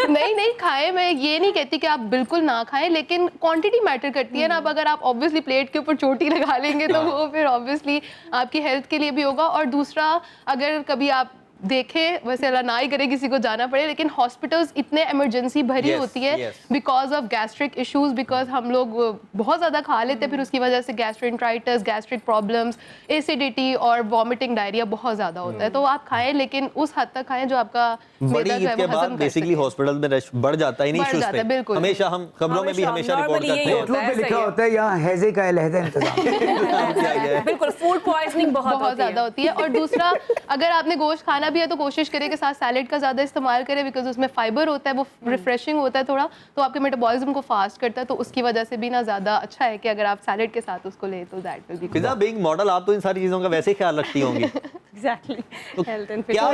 नहीं खाएं। मैं ये नहीं कहती कि आप बिल्कुल ना खाएं, लेकिन क्वांटिटी मैटर करती है ना। अब अगर आप ऑब्वियसली प्लेट के ऊपर चोटी लगा लेंगे तो वो फिर ऑब्वियसली आपकी हेल्थ के लिए भी होगा। और दूसरा, अगर कभी आप देखें, वैसे अल्लाह ना ही करे किसी को जाना पड़े, लेकिन हॉस्पिटल्स इतने इमरजेंसी भरी Yes, होती है yes. Because of gastric issues, because हम लोग बहुत ज़्यादा खा लेते हैं, फिर उसकी वजह से गैस्ट्रोएंटराइटिस, गैस्ट्रिक प्रॉब्लम्स, एसिडिटी और वॉमिटिंग, डायरिया बहुत ज़्यादा होता है। तो आप खाएं, लेकिन उस हद तक खाएं जो आपका बड़ी मैदा जो ईद है के वो बाद हजम कर बेसिकली सके। हॉस्पिटल में रश बढ़ जाता है इन बढ़ इश्यूज जाता है, पे। बिल्कुल। हमेशा हम खबरों में भी हमेशा रिपोर्ट normally यही करते हैं। होता होटलों पे है, लिखा सही होता है यहाँ हैजे का अलहदा इंतजाम। बिल्कुल, फूड पॉइजनिंग बहुत बहुत होती है। ज़्यादा होती है। और दूसरा, अगर आपने गोश्त खाना भी है तो कोशिश करें कि साथ सैलेड का ज़्यादा इस्तेमाल करें, बिकॉज उसमें फाइबर होता है, वो रिफ्रेशिंग होता है थोड़ा, तो आपके मेटाबॉलिज्म को फास्ट करता है, तो उसकी वजह से भी ना ज़्यादा अच्छा है कि अगर आप सैलेड के साथ उसको ले तो that will be Fiza being model, आप तो इन सारी चीज़ों का वैसे ही ख्याल रखती होंगी। एग्जैक्टली हेल्थ एंड क्या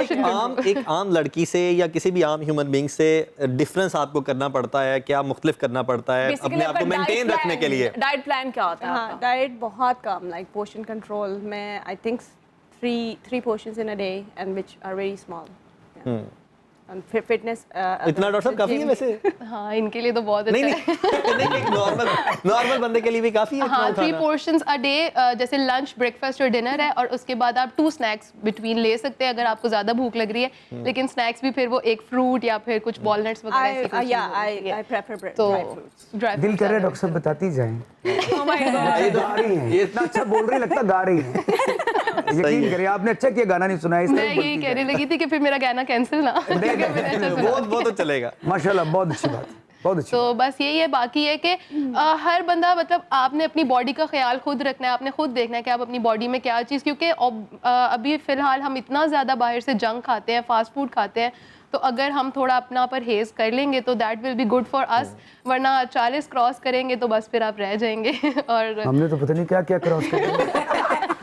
एक आम लड़की से या किसी भी आम ह्यूमन बीइंग से डिफरेंस आपको करना पड़ता है, क्या मुख्तलिफ करना पड़ता है अपने आप को मेंटेन रखने के लिए? डाइट प्लान क्या होता है हाँ, आपका? डाइट बहुत कम, लाइक पोर्शन कंट्रोल में I think three portions in a day and which are very small. And fitness इतना डॉक्टर साहब काफी है वैसे? हाँ, इनके लिए तो बहुत अच्छा नहीं है। नहीं, एक नॉर्मल बंदे के लिए भी काफी है इतना हाँ, 3 खाना। पोर्शंस अ डे, जैसे लंच, ब्रेकफास्ट और डिनर है, और उसके बाद आप 2 स्नैक्स बिटवीन ले सकते हैं अगर आपको ज़्यादा भूख लग रही है, लेकिन स्नैक्स भी फिर वो एक फ्रूट या फिर कुछ वॉलनट्स वगैरह ऐसी कोई चीज़ होनी चाहिए। I prefer तो dry fruits. ड्राई दिल कर रहा है डॉक्टर साहब बताती जाएं। Oh my God. ये गा रही हैं, ये इतना अच्छा बोल रही लगता गा रही हैं। यकीन करिए आपने अच्छा किया गाना नहीं सुना, इस मैं तरह यही बोलती कहने जाएं। लगी थी कि फिर मेरा गाना कैंसिल ना हो, क्योंकि मैंने अच्छा सुना। वो तो चलेगा। माशाल्लाह बहुत अच्छी बात, बहुत अच्छी तो बस यही है, बाकी है कि हर बंदा, मतलब आपने अपनी बॉडी का ख्याल खुद रखना है, आपने खुद देखना है कि आप अपनी बॉडी में क्या चीज़, क्योंकि अभी फ़िलहाल हम इतना ज़्यादा बाहर से जंक खाते हैं, फास्ट फूड खाते हैं, तो अगर हम थोड़ा अपना परहेज़ कर लेंगे तो that will be good for us, वरना 40 क्रॉस करेंगे तो बस फिर आप रह जाएंगे। और हमने तो पता नहीं क्या क्या क्रॉस कर दिया।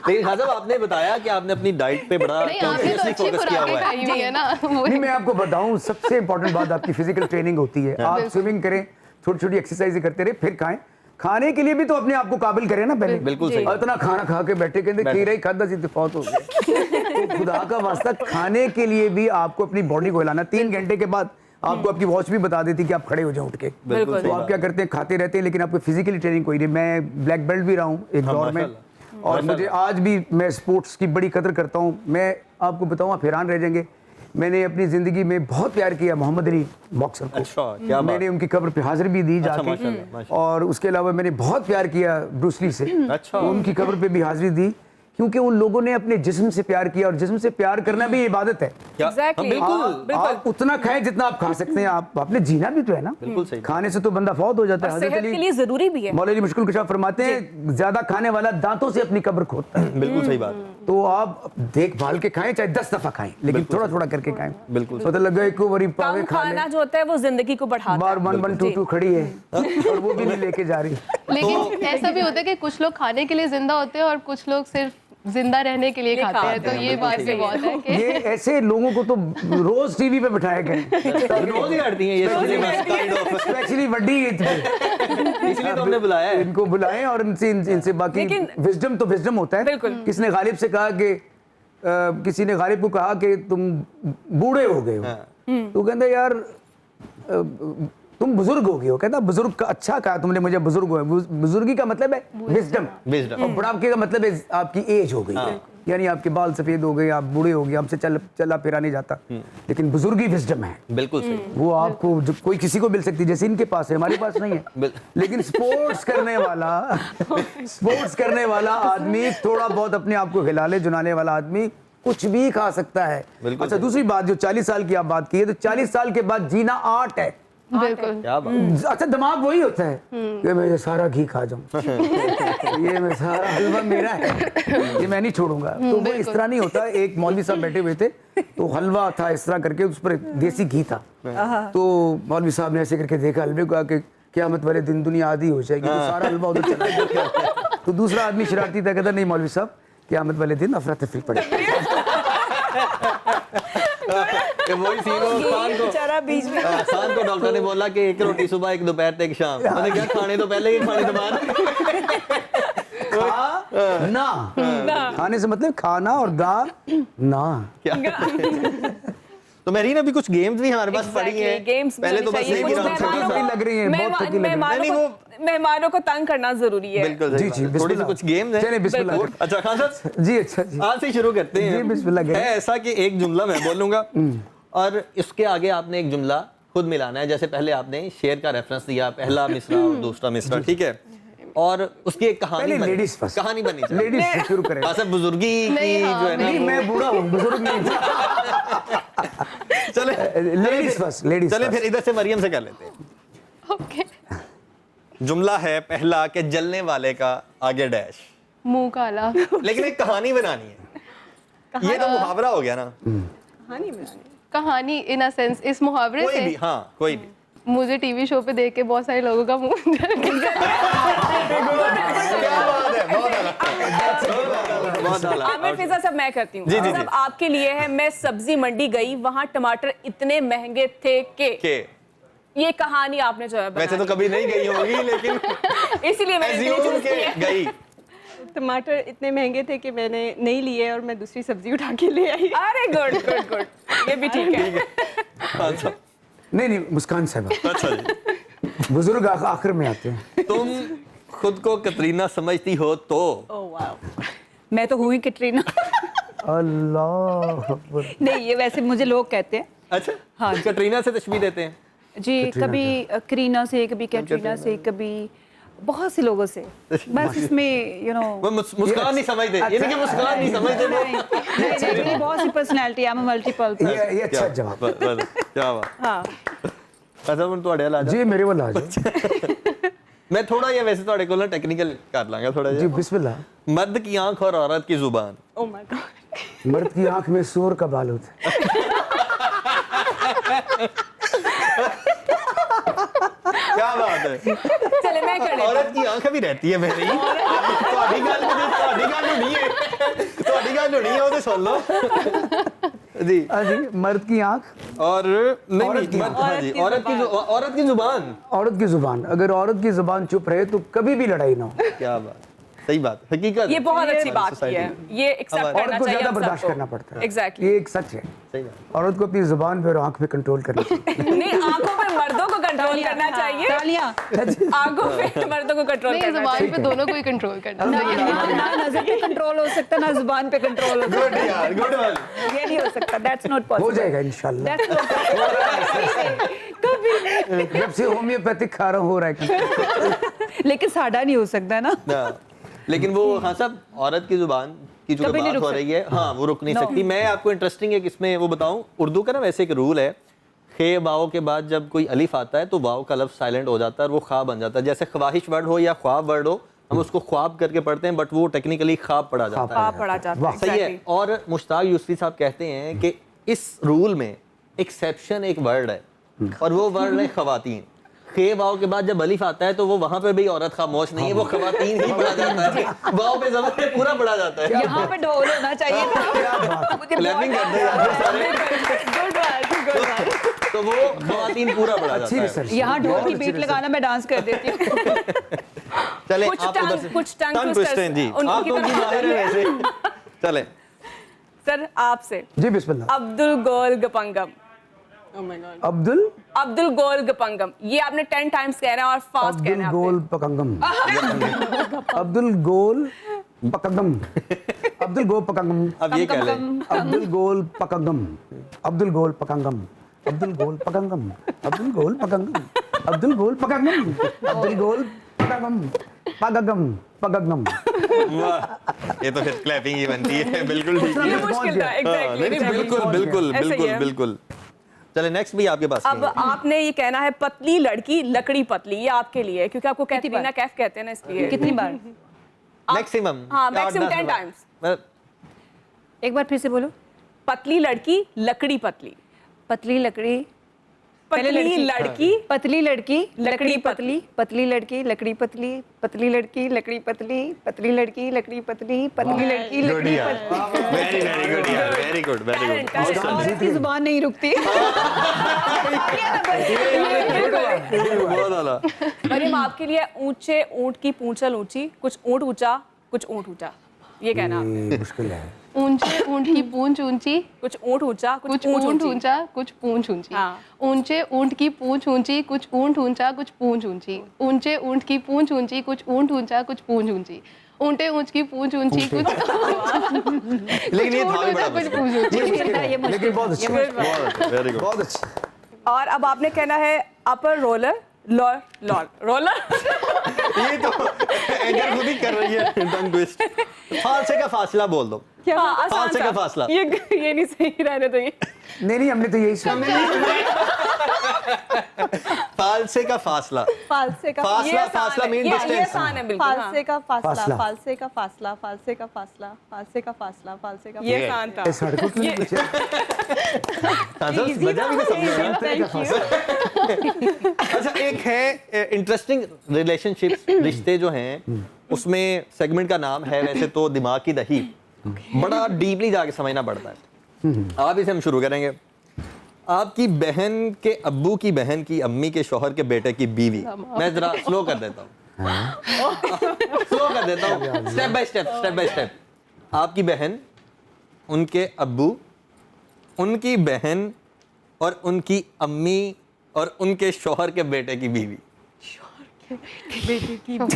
लेकिन खान साहब आपने बताया कि आपने अपनी डाइट पे बड़ा नहीं, आपने तो consciously अच्छी focus किया खुराकें हुआ है। खाई हुई है ना, वो नहीं मैं आपको बताऊं सबसे इंपॉर्टेंट बात आपकी फिजिकल ट्रेनिंग होती है। आप स्विमिंग करें, छोटी छोटी एक्सरसाइज करते रहे, फिर खाएं। खाने के लिए भी तो अपने आप को काबिल करें ना पहले। बिल्कुल सही। और इतना खाना खा के बैठे कहते खीरा ही खादा सी फौत हो गया। तो खुदा का वास्ता खाने के लिए भी आपको अपनी बॉडी को हिलाना। 3 घंटे के बाद आपको आपकी वॉच भी बता देती कि आप खड़े हो जाओ उठ के। बिल्कुल तो आप क्या करते हैं, खाते रहते हैं लेकिन आपको फिजिकली ट्रेनिंग कोई नहीं। मैं ब्लैक बेल्ट भी रहा हूँ एक दौर में, और मुझे आज भी मैं स्पोर्ट्स की बड़ी कदर करता हूँ। मैं आपको बताऊँ आप हैरान रह जाएंगे, मैंने अपनी जिंदगी में बहुत प्यार किया मोहम्मद अली बॉक्सर को। अच्छा, क्या बात। मैंने उनकी कब्र पे हाजिर भी दी अच्छा, जाके। माशाल्लाह, माशाल्लाह। और उसके अलावा मैंने बहुत प्यार किया ब्रूस ली से। अच्छा। उनकी कब्र पे भी हाजिरी दी, क्योंकि उन लोगों ने अपने जिस्म से प्यार किया, और जिस्म से प्यार करना भी इबादत है। क्या? Exactly. हाँ, बिल्कुल आप उतना खाएं जितना आप खा सकते हैं। आप आपने जीना भी तो है ना। बिल्कुल सही। खाने से तो बंदा फौत हो जाता है। और हज़रत सेहत अली के लिए जरूरी भी है। मौलाना मुश्किल कुशा फरमाते हैं ज्यादा खाने वाला दांतों से अपनी कब्र खोदता है। बिल्कुल सही बात। तो आप देखभाल के खाएं, चाहे 10 दफा खाएं, लेकिन थोड़ा थोड़ा करके खाएं। बिल्कुल। तो लगा एक वरी पावे कम खा ले, खाना जो होता है वो जिंदगी को बढ़ाता बार है। 1 1 2 2 खड़ी है और वो भी नहीं लेके जा रही। लेकिन ऐसा भी होता है कि कुछ लोग खाने के लिए जिंदा होते हैं और कुछ लोग सिर्फ जिंदा रहने के लिए खाते हैं, तो ये बात भी बहुत है कि ये ऐसे लोगों को तो रोज टीवी पे बिठाया गए, रोज ही करती हैं ये स्पेशली वड्डी ईद पे। इसलिए तो हमने बुलाया है। इनको बुलाएं और इनसे बाकी लेकिन- विजडम तो विजडम होता है। बिल्कुल। किसने गालिब से कहा कि किसी ने गालिब को कहा कि तुम बूढ़े हो गए हो, तो कहते यार तुम बुजुर्ग हो गए हो। कहता बुजुर्ग का अच्छा कहा तुमने, मुझे बुजुर्ग हो। बुजुर्गी का मतलब है विजडम, Wisdom। और बुढ़ापे का मतलब है आपकी एज हो गई, यानी आपके बाल सफेद हो गए, आप बूढ़े हो गए, आपसे चला फिरा नहीं जाता। लेकिन बुजुर्गी विजडम है, बिल्कुल सही। वो आपको जो कोई किसी को मिल सकती है, जैसे इनके पास है, हमारे पास नहीं है। लेकिन स्पोर्ट्स करने वाला आदमी, थोड़ा बहुत अपने आप को हिलाने जुलाने वाला आदमी कुछ भी खा सकता है। अच्छा, दूसरी बात जो 40 साल की आप बात की है, तो 40 साल के बाद जीना आर्ट है। बिल्कुल। क्या बात। अच्छा, दिमाग वही होता है कि मैं ये सारा घी खा जाऊं, ये मैं सारा हलवा मेरा है, ये मैं नहीं छोड़ूंगा। तो वो इस तरह नहीं होता। एक मौलवी साहब बैठे हुए थे, तो हलवा था इस तरह करके, उस पर देसी घी था। तो मौलवी साहब ने ऐसे करके देखा हलवे को, कि क़यामत वाले दिन दुनिया आधी हो जाएगी, तो सारा हलवा उधर चला गया। तो दूसरा आदमी शरारती था, कहता नहीं मौलवी साहब, क़यामत वाले दिन अफरा तफरी पड़ेगी। वही सीन हो शाम को डॉक्टर ने बोला कि एक रोटी सुबह, एक दोपहर, एक शाम। मैंने कहा खाने तो पहले ही, खाने तो बाद। ना खाने से मतलब खाना, और गा ना। तो मेरीन अभी कुछ गेम्स भी हमारे पास पड़ी हैं। गेम्स पहले तो बस यही लग रही है, बहुत थकी लग रही है। मेहमानों को तंग करना जरूरी है। बिल्कुल जी, जी। थोड़ी सी बिस्मिल्लाह। कुछ गेम्स हैं। चलिए, बिस्मिल्लाह। अच्छा खान साहब जी, अच्छा जी, आज से शुरू करते हैं। जी, बिस्मिल्लाह करें। है ऐसा कि एक जुमला मैं बोलूंगा और इसके आगे आपने एक जुमला खुद मिलाना है। जैसे पहले आपने शेर का रेफरेंस दिया, पहला मिसरा और दूसरा मिसरा, ठीक है? और उसकी एक कहानी पहले बनी, लेडीज फर्स्ट। कहानी बनी चाहिए। लेडीज से शुरू करें। खासा बुजुर्गी की नहीं, हाँ, जो है ना नहीं, वो- मैं बूढ़ा हूँ, बुजुर्ग नहीं। चले लेडीज फर्स्ट, लेडीज चले फर्स्ट। फिर इधर से मरियम से कर लेते हैं। ओके। जुमला है पहला कि जलने वाले का आगे डैश, मुंह काला। लेकिन एक कहानी बनानी है। ये तो मुहावरा हो गया ना। कहानी बनानी कहानी इन अ सेंस इस मुहावरे कोई भी, से हाँ कोई भी। मुझे टीवी शो पे देख के बहुत सारे लोगों का मुंह क्या बात है, बहुत आला, बहुत आला। आमिर फिजा साहब मैं करती हूँ जी, जी, साहब जी। आपके लिए है। मैं सब्जी मंडी गई, वहाँ टमाटर इतने महंगे थे कि के ये कहानी आपने जो है वैसे तो कभी नहीं गई होगी, लेकिन इसीलिए मैंने इसलिए assume choose के किया। गई। टमाटर इतने महंगे थे कि मैंने नहीं लिए और मैं दूसरी सब्जी उठा के ले आई। अरे गुड गुड गुड, ये भी ठीक है। अच्छा नहीं मुस्कान साहब, अच्छा जी। बुजुर्ग आखिर में आते हैं। तुम खुद को कतरीना समझती हो तो? Oh wow. मैं तो हुई कैटरीना। अल्लाह अकबर। नहीं, ये वैसे मुझे लोग कहते हैं अच्छा हाँ। कतरीना से तशबीह देते हैं? जी, कभी करीना से, कभी कैटरीना से, कभी बहुत से लोगों से। बस इसमें वो मुस्कान नहीं समझते, ये नहीं कि मुस्कान नहीं समझते वो। मेरी बहुत सी personality, I am a multiple. ये अच्छा जवाब। क्या बात। हाँ अच्छा ਹੁਣ ਤੁਹਾਡੇ ਵੱਲ ਆ ਜਾ। जी मेरे वाला आ जाओ। मैं थोड़ा या वैसे ਤੁਹਾਡੇ ਕੋਲ ਨਾ ਟੈਕਨੀਕਲ ਕਰ ਲਾਂਗਾ ਥੋੜਾ जी ਜਿਹਾ। बिस्मिल्लाह। मर्द की आंख और औरत की जुबान। ओह माय गॉड। मर्द की आंख में सूअर का बाल होता है। क्या बात है। चले मैं कर लेती हूँ। औरत की आंख भी रहती है मेरी। ਤੁਹਾਡੀ ਗੱਲ ਹੋਣੀ ਹੈ, ਤੁਹਾਡੀ ਗੱਲ ਹੋਣੀ ਹੈ, ਉਹ ਤੇ ਸੁਣ ਲਓ जी। जी मर्द की आंख और नहीं औरत की मर्द, हाँ जी, औरत की जुबान। औरत की जुबान, अगर औरत की जुबान चुप रहे तो कभी भी लड़ाई ना हो। क्या बात, सही बात, हकीकत ये है। बहुत अच्छी बात की है, ये एक्सेप्ट हमारे- करना औरत को चाहिए ज्यादा हम बर्दाश्त सबको। करना पड़ता है। एग्जैक्टली। ये एक सच है। सही बात। औरत को अपनी जुबान पे और आंख पे कंट्रोल करना चाहिए। नहीं, आंखों पे मर्दों को कंट्रोल करना चाहिए, तालियां। आंखों पे मर्दों को कंट्रोल नहीं, करना जुबान चाहिए। पे दोनों को ही कंट्रोल करना ना चाहिए। ना नजर पे कंट्रोल हो सकता, ना जुबान पे कंट्रोल हो गुड यार, गुड वन। सकता। ये नहीं हो सकता, दैट्स नॉट हो पॉसिबल। जाएगा इंशाल्लाह। दैट्स नॉट कभी। जब से होम्योपैथिक खा रहा हूँ हो रहा है। लेकिन साडा नहीं हो सकता ना। हाँ, लेकिन वो हाँ सब औरत की जुबान की जो कभी नहीं बात रुक हो रही है, हाँ वो रुक नहीं सकती। मैं आपको इंटरेस्टिंग है कि इसमें वो बताऊं, उर्दू का ना वैसे एक रूल है, खे वाव के बाद जब कोई अलिफ आता है तो वाव का लफ्ज साइलेंट हो जाता है और वो ख्वाब बन जाता है। जैसे ख्वाहिश वर्ड हो या ख्वाब वर्ड हो, हम उसको ख्वाब करके पढ़ते हैं, बट वो टेक्निकली ख्वाब पढ़ा जाता है। हाँ, पढ़ा जाता है। सही है। exactly। और मुश्ताक यूसुफी साहब कहते हैं कि इस रूल में एक्सेप्शन एक वर्ड है, और वो वर्ड है खवातीन। खे वाव के बाद जब अलिफ आता है तो वो वहां पे भी औरत खामोश नहीं है, वो खवातीन ही पढ़ा जाता है। वाव पे जबर पे पूरा पढ़ा जाता है। यहाँ पे ढोल होना चाहिए था। मुझे क्लैपिंग करते हैं यार सारे। गुड बात, गुड बात। तो वो खवातीन पूरा पढ़ा अच्छी जाता है। रिसर्च। यहाँ ढोल की बीट लगाना, मैं डांस कर देती हूँ। चले कुछ आप उधर से कुछ टंग टंग ट्विस्टर्स ट्विस्टर जी, उनकी आप तो तरफ उनकी माहिर हैं वैसे। चले सर आपसे जी बिस्मिल्लाह। अब्दुल गोल गपंगम। Oh my god. अब्दुल गोल गपंगम, ये आपने 10 टाइम्स कहना है और फास्ट अब्दुल कहना है गोल आपने। पकंगम। अब्दुल गोल पकंगम। अब्दुल गोल पकंगम। अब ये कह लें। अब्दुल गोल पकंगम। अब्दुल गोल पकंगम। अब्दुल गोल पकंगम। अब्दुल गोल पकंगम। अब्दुल गोल पकंगम। अब्दुल गोल पकंगम। पगगम पगगम। वाह, ये तो फिर क्लैपिंग ही बनती है। बिल्कुल ठीक ये है। मुश्किल था, हाँ, नहीं नहीं, एग्जैक्टली। बिल्कुल बिल्कुल ऐसे ही बिल्कुल है। बिल्कुल। चले नेक्स्ट भी आपके पास अब नहीं है। आपने ये कहना है पतली लड़की लकड़ी पतली, ये आपके लिए है, क्योंकि आपको कैटरीना कैफ कहते हैं ना, इसलिए। कितनी बार? मैक्सिमम। हाँ, maximum 10 times। एक बार फिर से बोलो। पतली लड़की लकड़ी पतली। पतली लकड़ी, पतली लड़की पतली लड़की, लकड़ी लकड़ी पतली, पतली लड़की, लकड़ी पतली, पतली लड़की, लकड़ी पतली, पतली लड़की, लकड़ी पतली, पतली लड़की, गुड लकड़ी यार, पतली। वेरी वेरी गुड यार, वेरी गुड वेरी गुड। औरत की जुबान नहीं रुकती। बहुत आला। मरियम आपके लिए ऊंचे ऊंट की पूंछल ऊंची, कुछ ऊंट ऊंचा, कुछ ऊंट ऊंचा, ये कहना आपने। ये मुश्किल है। ऊंचे ऊंट की पूंछ ऊंची, कुछ ऊंट ऊंचा, कुछ ऊंट ऊंचा, कुछ पूंछ ऊंची। हाँ। ऊंचे ऊंट की पूंछ ऊंची, कुछ ऊंट ऊंचा, कुछ पूंछ ऊंची। ऊंचे ऊंट की पूंछ ऊंची, कुछ ऊंट ऊंचा, कुछ पूंछ ऊंची। ऊंटे ऊंट की पूंछ ऊंची, कुछ लेकिन ये था भी बड़ा कुछ मुश्किल। पूंछ ऊंची। ये मुश्किल है, ये मुश्किल। लेकिन बहुत अच्छी। Very good. बहुत अच्छी। और अब आपने कहना है अपर रोलर रोलर ये तो एंकर खुद ही कर रही है टंग ट्विस्ट। फालसे का फासला बोल दो। हाँ, आसान फालसे सा। का फासला। ये नहीं सही रहने तो ये नहीं हमने तो यही सुना। फालसे का फासला। फालसे का फासला आसान फासला है, मीन ये डिस्टेंस। आसान है बिल्कुल। हाँ। फालसे का फासला, फासला। फालसे का फासला, फालसे का फासला, फालसे का फासला, फालसे का ये आसान था। सड़कों के लिए पूछे। हाँ, तो मजा भी तो सबने है। अच्छा, एक है इंटरेस्टिंग रिलेशनशिप, रिश्ते जो हैं उसमें सेगमेंट का नाम है वैसे तो दिमाग की दही, बड़ा डीपली जाके समझना पड़ता है। आप इसे हम शुरू करेंगे। आपकी बहन के अब्बू की बहन की अम्मी के शौहर के बेटे की बीवी, मैं जरा स्लो कर देता हूँ, स्लो कर देता हूँ, स्टेप बाय स्टेप। आपकी बहन, उनके अब्बू, उनकी बहन और उनकी अम्मी और उनके शौहर के बेटे की बीवी। शौहर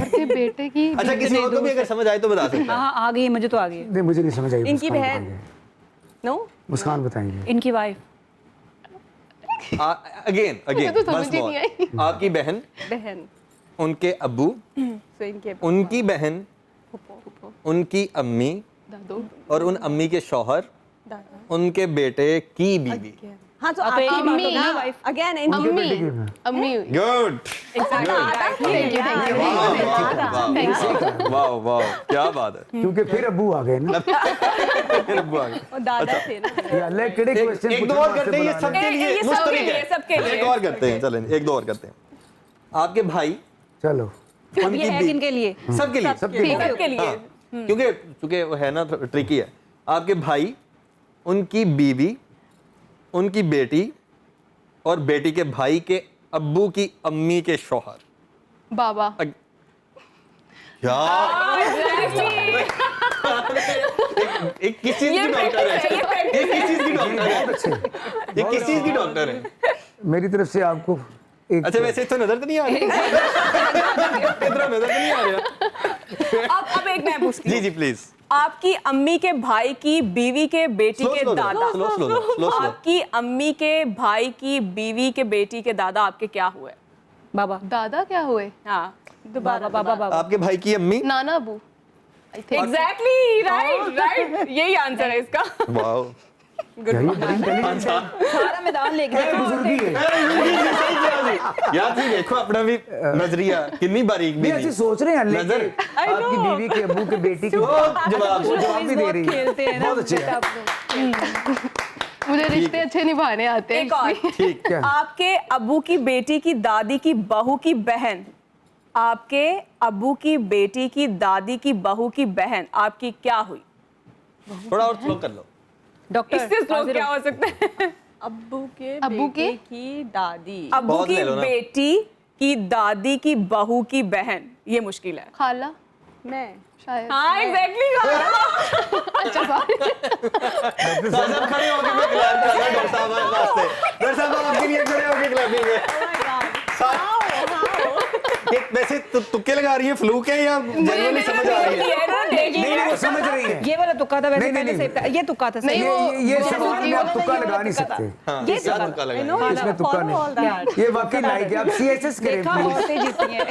के बेटे की अच्छा, किसी और को भी अगर समझ आए तो बता सकते हैं। हाँ आ गई, मुझे तो आ गई। नहीं, मुझे नहीं समझ आई। इनकी मुस्कान बहन। बताएंगे। नो, मुस्कान बताएंगे। इनकी वाइफ। अगेन मुझे तो समझ ही नहीं आई। आपकी बहन, बहन, उनके अब्बू, so इनके उनकी बहन, उनकी अम्मी दादू और उन अम्मी के शौहर, दादा। उनके बेटे की बीवी। हाँ, तो अब एक ही आपकी बात होगी ना, ना वाइफ। अगेन इनकी अम्मी अम्मी गुड, वाह वाह, क्या बात है। क्योंकि फिर अब्बू आ गए ना। फिर अब्बू आ गए। दादा थे ना। ये अल्लाह केड़े क्वेश्चन एक दो और करते हैं, ये सबके लिए ये सबके मुश्तरक लिए, है। सबके लिए। एक और करते हैं, चलें एक दो और करते हैं। आपके भाई, चलो। अब ये है किनके लिए? सबके लिए, सबके लिए। हाँ, क्योंकि वो है ना ट्रिकी है। आपके भाई, उनकी बीवी, उनकी बेटी और बेटी के भाई के अब्बू की अम्मी के शौहर। बाबा यार, एक किस चीज की डॉक्टर है? ये किस चीज की डॉक्टर है? बहुत अच्छे। ये किस चीज की डॉक्टर है? मेरी तरफ से आपको एक अच्छा, वैसे तो नजर तो नहीं आ रही, इतना नजर तो नहीं आ रहा। अब एक मैं पूछती जी हूँ। जी प्लीज। आपकी अम्मी के भाई की बीवी के बेटी स्लो के स्लो दादा, स्लो स्लो स्लो। आपकी अम्मी के भाई की बीवी के बेटी के दादा आपके क्या हुए? बाबा। दादा क्या हुए? हाँ, बाबा बाबा बाबा। आपके भाई की अम्मी। नाना अबू। एग्जैक्टली, राइट, यही आंसर है इसका। वाओ, यही बड़ी इंटेलिजेंट है। सारा मैदान ले गए। बुजुर्गी है। यार जी देखो अपना भी नजरिया कितनी बारीक भी ये ऐसे सोच रहे हैं अल्लाह नजर। के आपकी बीवी के अब्बू के बेटी की जवाब जवाब भी दे रही खेलते हैं है। ना बहुत अच्छे हैं। मुझे रिश्ते अच्छे निभाने आते हैं। एक और, ठीक। क्या? आपके अब्बू की बेटी की दादी की बहू की बहन, आपके अब्बू की बेटी की दादी की बहू की बहन आपकी क्या हुई? थोड़ा और स्लो कर लो। डॉक्टर। इससे स्लो क्या हो सकता है? अब्बू के अब्बू के? बेटे की दादी। अब्बू बहुत की ले लो ना। बेटी की दादी की बहू की बहन, ये मुश्किल है। खाला मैं शायद। हाँ, एग्जैक्टली। अच्छा सॉरी। साहब खड़े होके मैं क्लैप कर रहा हूं, डॉक्टर साहब हमारे वास्ते। डॉक्टर साहब आपके लिए खड़े होके क्लैपिंग है। वैसे तुक्के लगा रही है, फ्लूक है या जेन्युइनली समझ आ रही है? नहीं वो समझ रही है। ये वाला तुक्का था वैसे नहीं, पहले नहीं, से ये तुक्का था सही। ये सवाल में आप तुक्का लगा नहीं सकते। ये क्या तुक्का लगा? इसमें तुक्का नहीं। ये वाकई लाइक है। आप सीएसएस करें देखा प्लीज। औरतें जीती हैं।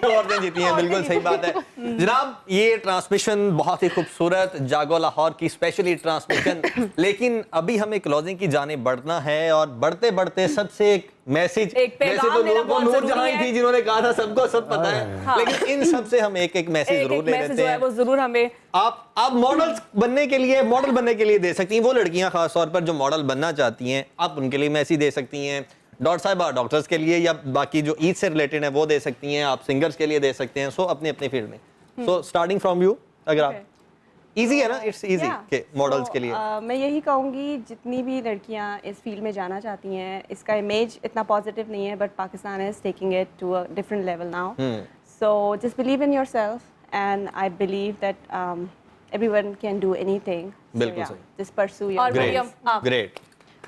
औरतें जीती हैं, बिल्कुल सही बात है जनाब। ये ट्रांसमिशन बहुत ही खूबसूरत, जागो लाहौर की स्पेशली ट्रांसमिशन। लेकिन अभी हमें क्लोजिंग की जाने बढ़ना है और बढ़ते बढ़ते सबसे एक मैसेज, एक पैगाम वैसे तो देना लोगों बहुत नूर जरूरी जहां ही है। थी जिन्होंने कहा था सबको सब पता है, लेकिन इन सब से हम एक मैसेज एक जरूर ले मैसेज लेते जो है हैं। वो जरूर हमें आप मॉडल बनने के लिए दे सकती हैं। वो लड़कियां खास तौर पर जो मॉडल बनना चाहती हैं, आप उनके लिए मैसेज दे सकती हैं। डॉक्टर साहिबा डॉक्टर्स के लिए, या बाकी जो ईद से रिलेटेड है वो दे सकती हैं। आप सिंगर्स के लिए दे सकते हैं। सो अपने अपने फील्ड में। सो स्टार्टिंग फ्रॉम यू, अगर आप इजी है ना, इट्स इजी के मॉडल्स के लिए। मैं यही कहूँगी जितनी भी लड़कियाँ इस फील्ड में जाना चाहती हैं, इसका इमेज इतना पॉजिटिव नहीं है, but Pakistan is taking it to a different level now. So just believe in yourself and I believe that everyone can do anything. बिल्कुल सही। जस्ट परस्यू और योर मरियम, आप ग्रेट।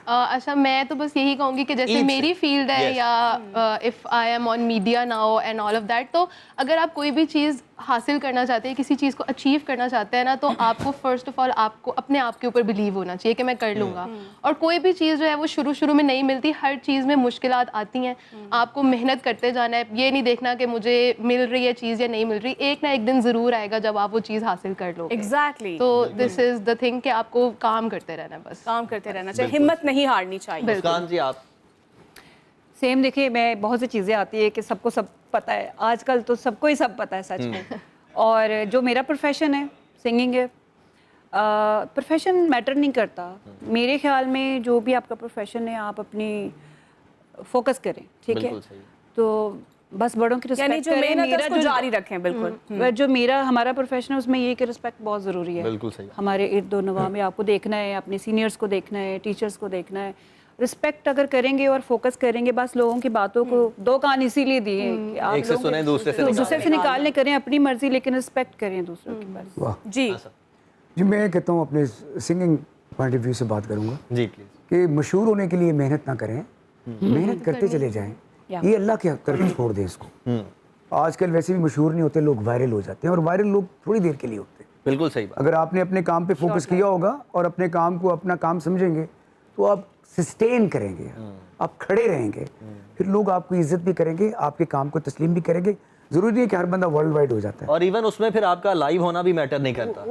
अच्छा, मैं तो बस यही कहूँगी कि जैसे Each मेरी से, फील्ड है yes. या if I am on media now and all of that, तो अगर आप कोई भी चीज़ हासिल करना चाहते हैं, किसी चीज़ को अचीव करना चाहते हैं ना, तो आपको फर्स्ट ऑफ ऑल आपको अपने आप के ऊपर बिलीव होना चाहिए कि मैं कर लूँगा। और कोई भी चीज़ जो है वो शुरू में नहीं मिलती, हर चीज़ में मुश्किलात आती हैं। आपको मेहनत करते जाना है, ये नहीं देखना कि मुझे मिल रही है चीज़ या नहीं मिल रही। एक ना एक दिन ज़रूर आएगा जब आप वो चीज़ हासिल कर लो। एग्जैक्टली, तो दिस इज़ द थिंग कि आपको काम करते रहना है बस। काम करते रहना चाहिए, हिम्मत नहीं हारनी चाहिए। मुस्कान जी आप? सेम देखिए, मैं बहुत सी चीज़ें आती है कि सबको सब पता है। आजकल तो सबको ही सब पता है सच में। और जो मेरा प्रोफेशन है सिंगिंग है, प्रोफेशन मैटर नहीं करता मेरे ख्याल में। जो भी आपका प्रोफेशन है आप अपनी फोकस करें, ठीक है। बिल्कुल सही। तो बस बड़ों की यानी रिस्पेक्ट जो करें। मेहनत है उसको जो जारी रखें, बिल्कुल। जो हमारा प्रोफेशन है उसमें ये कि रिस्पेक्ट बहुत ज़रूरी है। बिल्कुल सही। हमारे इर्द गिर्द में आपको देखना है, अपने सीनियर्स को देखना है, टीचर्स को देखना है। रिस्पेक्ट अगर करेंगे और फोकस करेंगे, बस लोगों की बातों को दो कान इसीलिए दिए हैं कि आप एक से लोगों सुने, के- दूसरे से दूसरे से निकालने करें अपनी मर्जी, लेकिन रिस्पेक्ट करें दूसरों की बस। वाह जी जी, मैं कहता हूँ अपने सिंगिंग पॉइंट ऑफ व्यू से बात करूँगा जी प्लीज। कि मशहूर होने के लिए मेहनत ना करें, मेहनत करते चले जाएं। ये अल्लाह के तरफ छोड़ दें इसको। आजकल वैसे भी मशहूर नहीं होते लोग, वायरल हो जाते हैं, और वायरल लोग थोड़ी देर के लिए होते हैं। बिल्कुल सही बात। अगर आपने अपने काम पे फोकस किया होगा और अपने काम को अपना काम समझेंगे तो आप सस्टेन करेंगे, आप खड़े रहेंगे, फिर लोग आपको इज्जत भी करेंगे, आपके काम को तस्लीम भी करेंगे। जरूरी नहीं है कि हर बंदा वर्ल्ड वाइड हो जाता है। और इवन उसमें फिर आपका लाइव होना भी मैटर नहीं करता।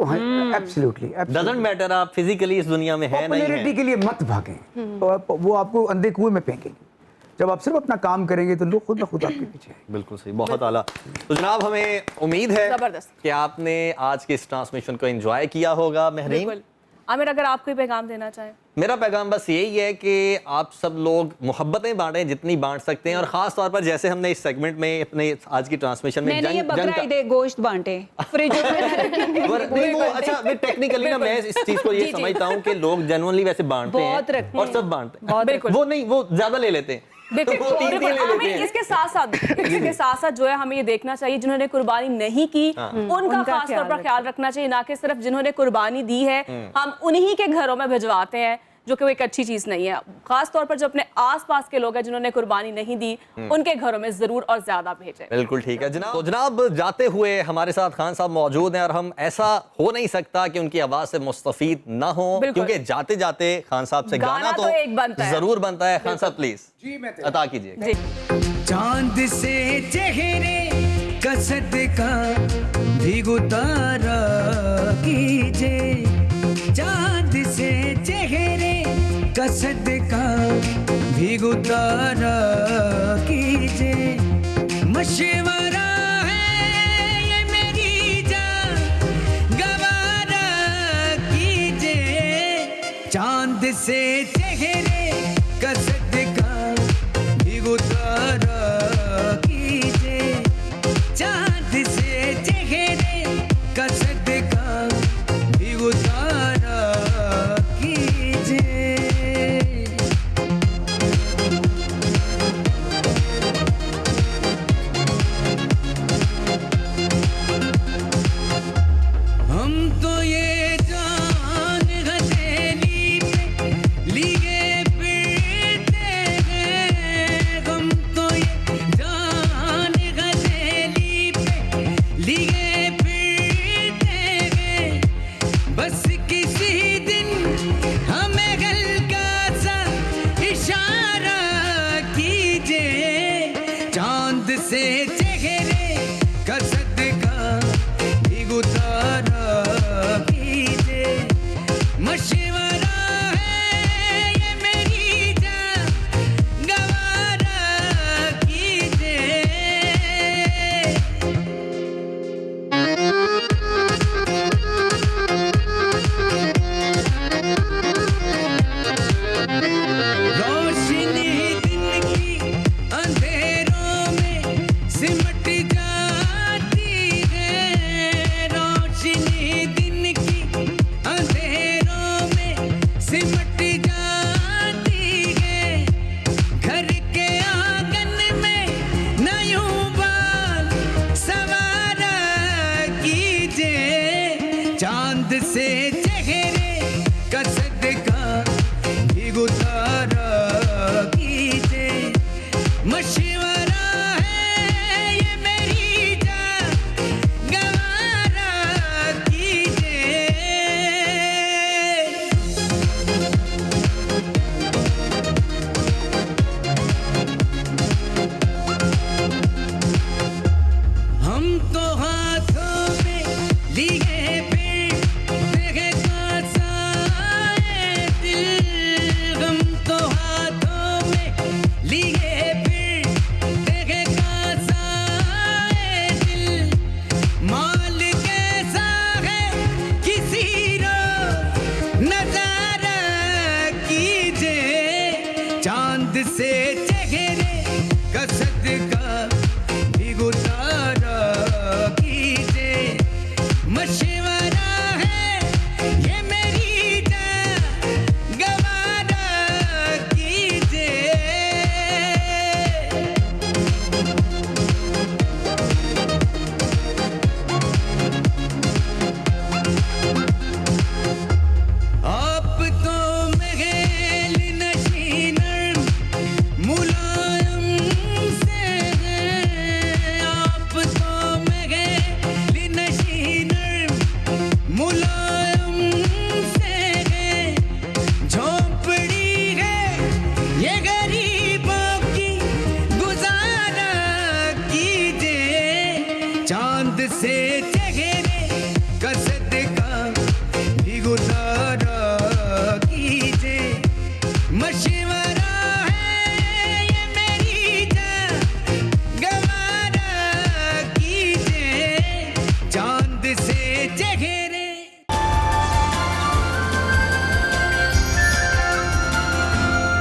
एब्सोल्युटली डजंट मैटर आप फिजिकली इस दुनिया में है नहीं पॉपुलैरिटी है। के लिए मत भागें, तो वो आपको अंधे कुएं में फेंकेंगे। जब आप सिर्फ अपना काम करेंगे तो लोग खुद ब खुद आपके पीछे आएंगे। बिल्कुल सही, बहुत आला। तो जनाब हमें उम्मीद है जबरदस्त। कि आपने आज के इस ट्रांसमिशन को एंजॉय किया होगा। महरीन, बिल्कुल। आमिर, अगर आप कोई पैगाम देना चाहें। मेरा पैगाम बस यही है कि आप सब लोग मोहब्बतें बांटें जितनी बांट सकते हैं, और खास तौर पर जैसे हमने इस सेगमेंट में अपने आज की ट्रांसमिशन में मैंने ये बकरा ईद गोश्त बांटे फ्रिज नहीं वो अच्छा टेक्निकली ना मैं इस चीज को ये समझता हूँ कि लोग जेन्युइनली वैसे बांटते बहुत हैं रखते और हैं। सब बांटते हैं। बहुत बिल्कुल। वो नहीं, वो ज्यादा ले लेते हैं। देखिए, वो तीन बिल्कुल, ले हमें लेते हैं। इसके साथ साथ जो है हमें ये देखना चाहिए जिन्होंने कुर्बानी नहीं की उनका खास तौर पर ख्याल रखना चाहिए, ना कि सिर्फ जिन्होंने कुर्बानी दी है हम उन्हीं के घरों में भिजवाते हैं, जो कि वो एक अच्छी चीज नहीं है। खास तौर पर जो अपने आसपास के लोग हैं जिन्होंने कुर्बानी नहीं दी उनके घरों में जरूर और ज्यादा भेजें। बिल्कुल ठीक है जनाब। तो जनाब जाते हुए हमारे साथ खान साहब मौजूद हैं, और हम ऐसा हो नहीं सकता कि उनकी आवाज से मुस्तफीद ना हो, बिल्कुल। क्योंकि जाते जाते खान साहब से गाना तो एक बनता है। जरूर बनता है। खान साहब प्लीज जी, मैं अता कीजिए। जी चांद से चेहरे का सदका भी उतारा कीजिए, चांद से चेहरे का सदका भी उतारा कीजिए। मशवरा है ये मेरी जान, गवारा कीजिए, चांद से चेहरे का सदका भी उतारा कीजिए, चांद से चेहरे का सदका भी उतारा कीजिए। हम तो ये जान हथेली पे लिए फिरते हैं, हम तो ये जान हथेली पे लिए फिरते हैं, बस किसी दिन हमें हल्का सा इशारा कीजिए, चांद से चेहरे का सदका भी उतारा कीजिए। मशवरा है ये मेरी जान, गवारा कीजिए। रोशनी दिन की अंधेरों में सिमट जाती है, रोशनी दिन की अंधेरों में सिमट जाती है, घर के आंगन में न यूं बाल सवारा कीजिए, चांद से चेहरे का सदका भी उतारा कीजिए। मशवरा है ये मेरी जान, गवारा कीजिए। हम तो हाथों में लिए फिर दिल, हम तो हाथों में लिए फिर मशीन